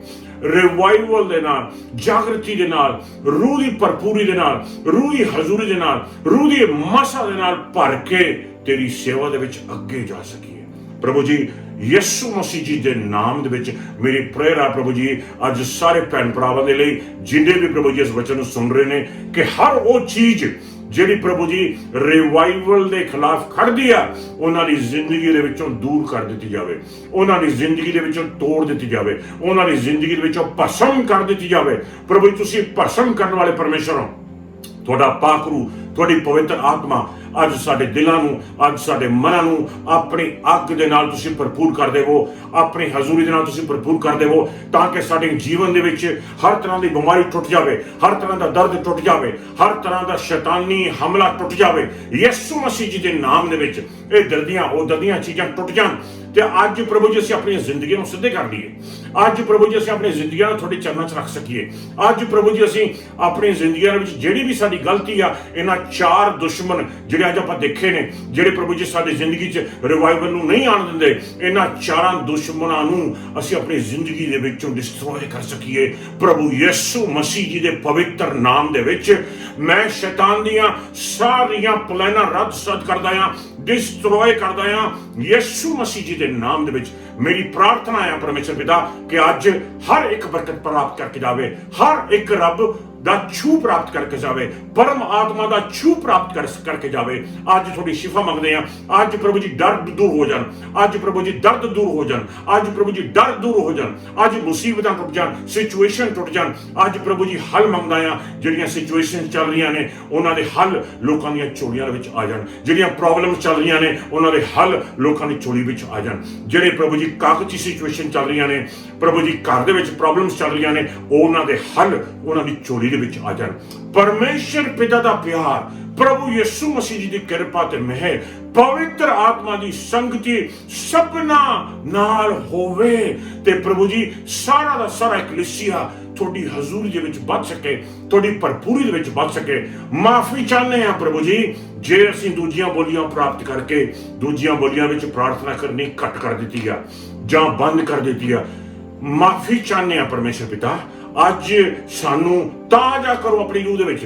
ਰਿਵਾਈਵਲ ਦੇ ਨਾਲ, ਜਾਗਰਤੀ ਦੇ ਨਾਲ, ਰੂਹ ਦੀ ਭਰਪੂਰੀ ਦੇ ਨਾਲ, ਰੂਹ ਦੀ ਹਜ਼ੂਰੀ ਦੇ ਨਾਲ, ਰੂਹ ਦੀ ਮਸਾ ਦੇ ਨਾਲ ਭਰ ਕੇ ਤੇਰੀ ਸੇਵਾ ਦੇ ਵਿੱਚ ਅੱਗੇ ਜਾ ਸਕੀਏ। ਪ੍ਰਭੂ ਜੀ ਯਿਸੂ ਮਸੀਹ ਜੀ ਦੇ ਨਾਮ ਦੇ ਵਿੱਚ ਮੇਰੀ ਪ੍ਰੇਅਰ ਆ ਪ੍ਰਭੂ ਜੀ, ਅੱਜ ਸਾਰੇ ਭੈਣ ਭਰਾਵਾਂ ਦੇ ਲਈ ਜਿੰਨੇ ਵੀ ਪ੍ਰਭੂ ਜੀ ਇਸ ਵਚਨ ਨੂੰ ਸੁਣ ਰਹੇ ਨੇ, ਕਿ ਹਰ ਉਹ ਚੀਜ਼ ਜਿਹੜੀ ਪ੍ਰਭੂ ਜੀ ਰਿਵਾਈਵਲ ਦੇ ਖਿਲਾਫ ਖੜਦੀ ਆ, ਉਹਨਾਂ ਦੀ ਜ਼ਿੰਦਗੀ ਦੇ ਵਿੱਚੋਂ ਦੂਰ ਕਰ ਦਿੱਤੀ ਜਾਵੇ, ਉਹਨਾਂ ਦੀ ਜ਼ਿੰਦਗੀ ਦੇ ਵਿੱਚੋਂ ਤੋੜ ਦਿੱਤੀ ਜਾਵੇ, ਉਹਨਾਂ ਦੀ ਜ਼ਿੰਦਗੀ ਦੇ ਵਿੱਚੋਂ ਭਸਮ ਕਰ ਦਿੱਤੀ ਜਾਵੇ। ਪ੍ਰਭੂ ਜੀ, ਤੁਸੀਂ ਭਸਮ ਕਰਨ ਵਾਲੇ ਪਰਮੇਸ਼ਰ ਹੋ, ਤੁਹਾਡਾ ਪਾਕ ਰੂਹ, ਤੁਹਾਡੀ ਪਵਿੱਤਰ ਆਤਮਾ ਅੱਜ ਸਾਡੇ ਦਿਲਾਂ ਨੂੰ, ਅੱਜ ਸਾਡੇ ਮਨਾਂ ਨੂੰ ਆਪਣੀ ਅੱਗ ਦੇ ਨਾਲ ਤੁਸੀਂ ਭਰਪੂਰ ਕਰ ਦੇਵੋ, ਆਪਣੀ ਹਜ਼ੂਰੀ ਦੇ ਨਾਲ ਤੁਸੀਂ ਭਰਪੂਰ ਕਰ ਦੇਵੋ, ਤਾਂ ਕਿ ਸਾਡੇ ਜੀਵਨ ਦੇ ਵਿੱਚ ਹਰ ਤਰ੍ਹਾਂ ਦੀ ਬਿਮਾਰੀ ਟੁੱਟ ਜਾਵੇ, ਹਰ ਤਰ੍ਹਾਂ ਦਾ ਦਰਦ ਟੁੱਟ ਜਾਵੇ, ਹਰ ਤਰ੍ਹਾਂ ਦਾ ਸ਼ੈਤਾਨੀ ਹਮਲਾ ਟੁੱਟ ਜਾਵੇ। ਯਿਸੂ ਮਸੀਹ ਜੀ ਦੇ ਨਾਮ ਦੇ ਵਿੱਚ ਇਹ ਦਰਦੀਆਂ ਚੀਜ਼ਾਂ ਟੁੱਟ ਜਾਣ। ਤੇ ਅੱਜ ਪ੍ਰਭੂ ਜੀ ਅਸੀਂ ਆਪਣੀ ਜ਼ਿੰਦਗੀ ਨੂੰ ਸਿੱਧੇ ਕਰ ਲਈਏ। ਅੱਜ ਪ੍ਰਭੂ ਜੀ ਅਸੀਂ ਆਪਣੀ ਜ਼ਿੰਦਗੀਆਂ ਨੂੰ ਤੁਹਾਡੇ ਚਰਨਾਂ 'ਚ ਰੱਖ ਸਕੀਏ। ਅੱਜ ਪ੍ਰਭੂ ਜੀ ਅਸੀਂ ਆਪਣੀ ਜ਼ਿੰਦਗੀਆਂ ਦੇ ਵਿੱਚ ਜਿਹੜੀ ਵੀ ਸਾਡੀ ਗਲਤੀ ਆ, ਇਹਨਾਂ 4 ਦੁਸ਼ਮਣ ਜਿਹੜੇ ਅੱਜ ਆਪਾਂ ਦੇਖੇ ਨੇ, ਜਿਹੜੇ ਪ੍ਰਭੂ ਜੀ ਸਾਡੀ ਜ਼ਿੰਦਗੀ 'ਚ ਰਿਵਾਈਵਲ ਨੂੰ ਨਹੀਂ ਆਉਣ ਦਿੰਦੇ, ਇਹਨਾਂ 4 ਦੁਸ਼ਮਣਾਂ ਨੂੰ ਅਸੀਂ ਆਪਣੀ ਜ਼ਿੰਦਗੀ ਦੇ ਵਿੱਚੋਂ ਡਿਸਟਰੋਏ ਕਰ ਸਕੀਏ। ਪ੍ਰਭੂ ਯਿਸੂ ਮਸੀਹ ਜੀ ਦੇ ਪਵਿੱਤਰ ਨਾਮ ਦੇ ਵਿੱਚ ਮੈਂ ਸ਼ੈਤਾਨ ਦੀਆਂ ਸਾਰੀਆਂ ਪਲਾਨਾਂ ਰੱਦ ਕਰਦਾ ਹਾਂ, ਡਿਸਟਰੋਏ ਕਰਦਾ ਹਾਂ ਯਿਸੂ ਮਸੀਹ ਜੀ ਦੇ ਨਾਮ ਦੇ ਵਿੱਚ। ਮੇਰੀ ਪ੍ਰਾਰਥਨਾ ਹੈ ਪਰਮੇਸ਼ਰ ਪਿਤਾ ਕਿ ਅੱਜ ਹਰ ਇੱਕ ਬਰਕਤ ਪ੍ਰਾਪਤ ਕਰਕੇ ਜਾਵੇ, ਹਰ ਇੱਕ ਰੱਬ ਦਾ ਛੂ ਪ੍ਰਾਪਤ ਕਰਕੇ ਜਾਵੇ, ਪਰਮ ਆਤਮਾ ਦਾ ਛੂ ਪ੍ਰਾਪਤ ਕਰਕੇ ਜਾਵੇ। ਅੱਜ ਤੁਹਾਡੀ ਸ਼ਿਫਾ ਮੰਗਦੇ ਆ। ਅੱਜ ਪ੍ਰਭੂ ਜੀ ਦਰਦ ਦੂਰ ਹੋ ਜਾਣ, ਅੱਜ ਪ੍ਰਭੂ ਜੀ ਦਰਦ ਦੂਰ ਹੋ ਜਾਣ, ਅੱਜ ਪ੍ਰਭੂ ਜੀ ਡਰ ਦੂਰ ਹੋ ਜਾਣ, ਅੱਜ ਮੁਸੀਬਤਾਂ ਟੁੱਟ ਜਾਣ, ਸਿਚੁਏਸ਼ਨ ਟੁੱਟ ਜਾਣ। ਅੱਜ ਪ੍ਰਭੂ ਜੀ ਹੱਲ ਮੰਗਦਾ ਆ। ਜਿਹੜੀਆਂ ਸਿਚੁਏਸ਼ਨ ਚੱਲ ਰਹੀਆਂ ਨੇ ਉਹਨਾਂ ਦੇ ਹੱਲ ਲੋਕਾਂ ਦੀਆਂ ਝੋਲੀਆਂ ਦੇ ਵਿੱਚ ਆ ਜਾਣ। ਜਿਹੜੀਆਂ ਪ੍ਰੋਬਲਮਸ ਚੱਲ ਰਹੀਆਂ ਨੇ ਉਹਨਾਂ ਦੇ ਹੱਲ ਲੋਕਾਂ ਦੀ ਝੋਲੀ ਵਿੱਚ ਆ ਜਾਣ। ਜਿਹੜੇ ਪ੍ਰਭੂ ਜੀ ਕਾਗਜ਼ੀ ਸਿਚੁਏਸ਼ਨ ਚੱਲ ਰਹੀਆਂ ਨੇ, ਪ੍ਰਭੂ ਜੀ ਘਰ ਦੇ ਵਿੱਚ ਪ੍ਰੋਬਲਮਸ ਚੱਲ ਰਹੀਆਂ ਨੇ, ਉਹਨਾਂ ਦੇ ਹੱਲ ਉਹਨਾਂ ਦੀ ਝੋਲੀ ਦੇ ਵਿੱਚ ਆ ਜਾਣ। ਪਰਮੇਸ਼ਰ ਪਿਤਾ ਦਾ ਪਿਆਰ, ਪ੍ਰਭੂ ਯਿਸੂ ਮਸੀਹ ਜੀ ਦੀ ਕਿਰਪਾ ਤੇ ਮਿਹਰ, ਪਵਿੱਤਰ ਆਤਮਾ ਦੀ ਸੰਗਤੀ ਸਭਨਾ ਨਾਲ ਹੋਵੇ ਤੇ ਪ੍ਰਭੂ ਜੀ ਸਾਰਾ ਦਾ ਸਾਰਾ ਕਲੀਸਿਆ ਤੁਹਾਡੀ ਹਜ਼ੂਰੀ ਦੇ ਵਿੱਚ ਵੱਧ ਸਕੇ, ਤੁਹਾਡੀ ਭਰਪੂਰੀ ਦੇ ਵਿੱਚ ਵੱਧ ਸਕੇ। ਮਾਫੀ ਚਾਹੁੰਦੇ ਆ ਪ੍ਰਭੂ ਜੀ ਜੇ ਅਸੀਂ ਦੂਜੀਆਂ ਬੋਲੀਆਂ ਪ੍ਰਾਪਤ ਕਰਕੇ ਦੂਜੀਆਂ ਬੋਲੀਆਂ ਵਿੱਚ ਪ੍ਰਾਰਥਨਾ ਕਰਨੀ ਘੱਟ ਕਰ ਦਿੱਤੀ ਆ ਜਾਂ ਬੰਦ ਕਰ ਦਿੱਤੀ ਆ। ਮਾਫੀ ਚਾਹੁੰਦੇ ਆ ਪਰਮੇਸ਼ਰ ਪਿਤਾ। ਅੱਜ ਸਾਨੂੰ ਤਾਜ਼ਾ ਕਰੋ ਆਪਣੀ ਰੂਹ ਦੇ ਵਿੱਚ,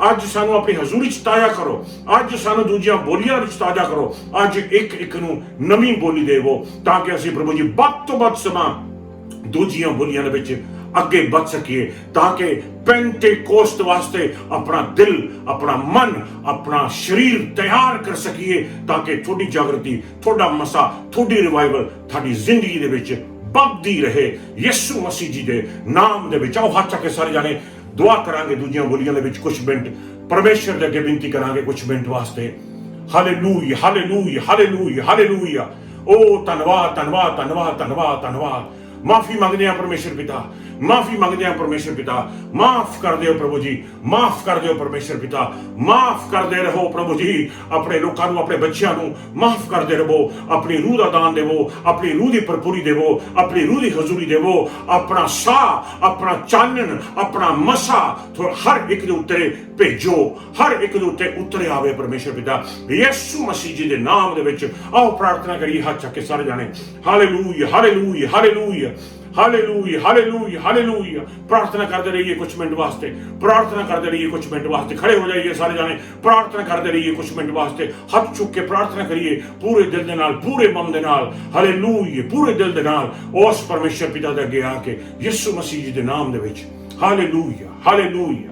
ਅੱਜ ਸਾਨੂੰ ਆਪਣੀ ਹਜ਼ੂਰੀ 'ਚ ਤਾਜ਼ਾ ਕਰੋ, ਅੱਜ ਸਾਨੂੰ ਦੂਜੀਆਂ ਬੋਲੀਆਂ ਵਿੱਚ ਤਾਜ਼ਾ ਕਰੋ। ਅੱਜ ਇੱਕ ਨੂੰ ਨਵੀਂ ਬੋਲੀ ਦੇਵੋ ਤਾਂ ਕਿ ਅਸੀਂ ਪ੍ਰਭੂ ਜੀ ਵੱਧ ਤੋਂ ਵੱਧ ਸਮਾਂ ਦੂਜੀਆਂ ਬੋਲੀਆਂ ਦੇ ਵਿੱਚ ਅੱਗੇ ਵੱਧ ਸਕੀਏ, ਤਾਂ ਕਿ ਪੈਂਟੇਕੋਸਤ ਵਾਸਤੇ ਆਪਣਾ ਦਿਲ, ਆਪਣਾ ਮਨ, ਆਪਣਾ ਸਰੀਰ ਤਿਆਰ ਕਰ ਸਕੀਏ, ਤਾਂ ਕਿ ਤੁਹਾਡੀ ਜਾਗਰਤੀ, ਤੁਹਾਡਾ ਮਸਾ, ਤੁਹਾਡੀ ਰਿਵਾਈਵਲ ਤੁਹਾਡੀ ਜ਼ਿੰਦਗੀ ਦੇ ਵਿੱਚ ਵੱਧਦੀ ਰਹੇ। ਯਿਸੂ ਮਸੀਹ ਜੀ ਦੇ ਨਾਮ ਦੇ ਵਿੱਚ ਆਓ ਹੱਥ ਚੱਕ ਕੇ ਸਾਰੇ ਜਾਣੇ ਦੁਆ ਕਰਾਂਗੇ ਦੂਜੀਆਂ ਬੋਲੀਆਂ ਦੇ ਵਿੱਚ ਕੁਝ ਮਿੰਟ ਪਰਮੇਸ਼ਰ ਦੇ ਅੱਗੇ ਬੇਨਤੀ ਕਰਾਂਗੇ ਕੁਝ ਮਿੰਟ ਵਾਸਤੇ। Hallelujah, hallelujah, hallelujah, hallelujah. ਓ ਧੰਨਵਾਦ, ਧੰਨਵਾਦ, ਧੰਨਵਾਦ, ਧੰਨਵਾਦ, ਧੰਨਵਾਦ। ਮਾਫੀ ਮੰਗਦੇ ਆ ਪਰਮੇਸ਼ਰ ਪਿਤਾ, ਮਾਫੀ ਮੰਗਦੇ ਆ ਪਰਮੇਸ਼ਰ ਪਿਤਾ। ਮਾਫ ਕਰ ਦਿਓ ਪ੍ਰਭੂ ਜੀ, ਮਾਫ ਕਰ ਦਿਓ ਪਰਮੇਸ਼ਰ ਪਿਤਾ। ਮਾਫ ਕਰਦੇ ਰਹੋ ਪ੍ਰਭੂ ਜੀ ਆਪਣੇ ਲੋਕਾਂ ਨੂੰ, ਆਪਣੇ ਬੱਚਿਆਂ ਨੂੰ ਮਾਫ ਕਰਦੇ ਰਹੋ। ਆਪਣੀ ਰੂਹ ਦਾ ਦਾਨ ਦੇਵੋ, ਆਪਣੀ ਰੂਹ ਦੀ ਭਰਪੂਰੀ ਦੇਵੋ, ਆਪਣੀ ਰੂਹ ਦੀ ਹਜ਼ੂਰੀ ਦੇਵੋ। ਆਪਣਾ ਸਾਹ, ਆਪਣਾ ਚਾਨਣ, ਆਪਣਾ ਮਸਾ ਹਰ ਇੱਕ ਦੇ ਉੱਤੇ ਭੇਜੋ, ਹਰ ਇੱਕ ਦੇ ਉੱਤੇ ਉਤਰੇ ਆਵੇ ਪਰਮੇਸ਼ਰ ਪਿਤਾ ਯਿਸੂ ਮਸੀਹ ਜੀ ਦੇ ਨਾਮ ਦੇ ਵਿੱਚ। ਆਓ ਪ੍ਰਾਰਥਨਾ ਕਰੀਏ ਹੱਥ ਚੱਕ ਕੇ ਸਾਰੇ ਜਾਣੇ। Hallelujah, hallelujah, hallelujah, hallelujah, hallelujah, hallelujah. ਪ੍ਰਾਰਥਨਾ ਕਰਦੇ ਰਹੀਏ ਕੁਝ ਮਿੰਟ ਵਾਸਤੇ, ਪ੍ਰਾਰਥਨਾ ਕਰਦੇ ਰਹੀਏ ਕੁਝ ਮਿੰਟ ਵਾਸਤੇ। ਖੜੇ ਹੋ ਜਾਈਏ ਸਾਰੇ ਜਾਣੇ, ਪ੍ਰਾਰਥਨਾ ਕਰਦੇ ਰਹੀਏ ਕੁਝ ਮਿੰਟ ਵਾਸਤੇ। ਹੱਥ ਚੁੱਕ ਕੇ ਪ੍ਰਾਰਥਨਾ ਕਰੀਏ ਪੂਰੇ ਦਿਲ ਦੇ ਨਾਲ, ਪੂਰੇ ਮਨ ਦੇ ਨਾਲ। ਹਾਲੇਲੂਇਆ, ਪੂਰੇ ਦਿਲ ਦੇ ਨਾਲ ਉਸ ਪਰਮੇਸ਼ਰ ਪਿਤਾ ਦੇ ਅੱਗੇ ਆ ਕੇ ਯਿਸੂ ਮਸੀਹ ਜੀ ਦੇ ਨਾਮ ਦੇ ਵਿੱਚ। Hallelujah, hallelujah,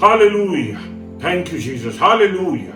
hallelujah. Thank you Jesus. Hallelujah.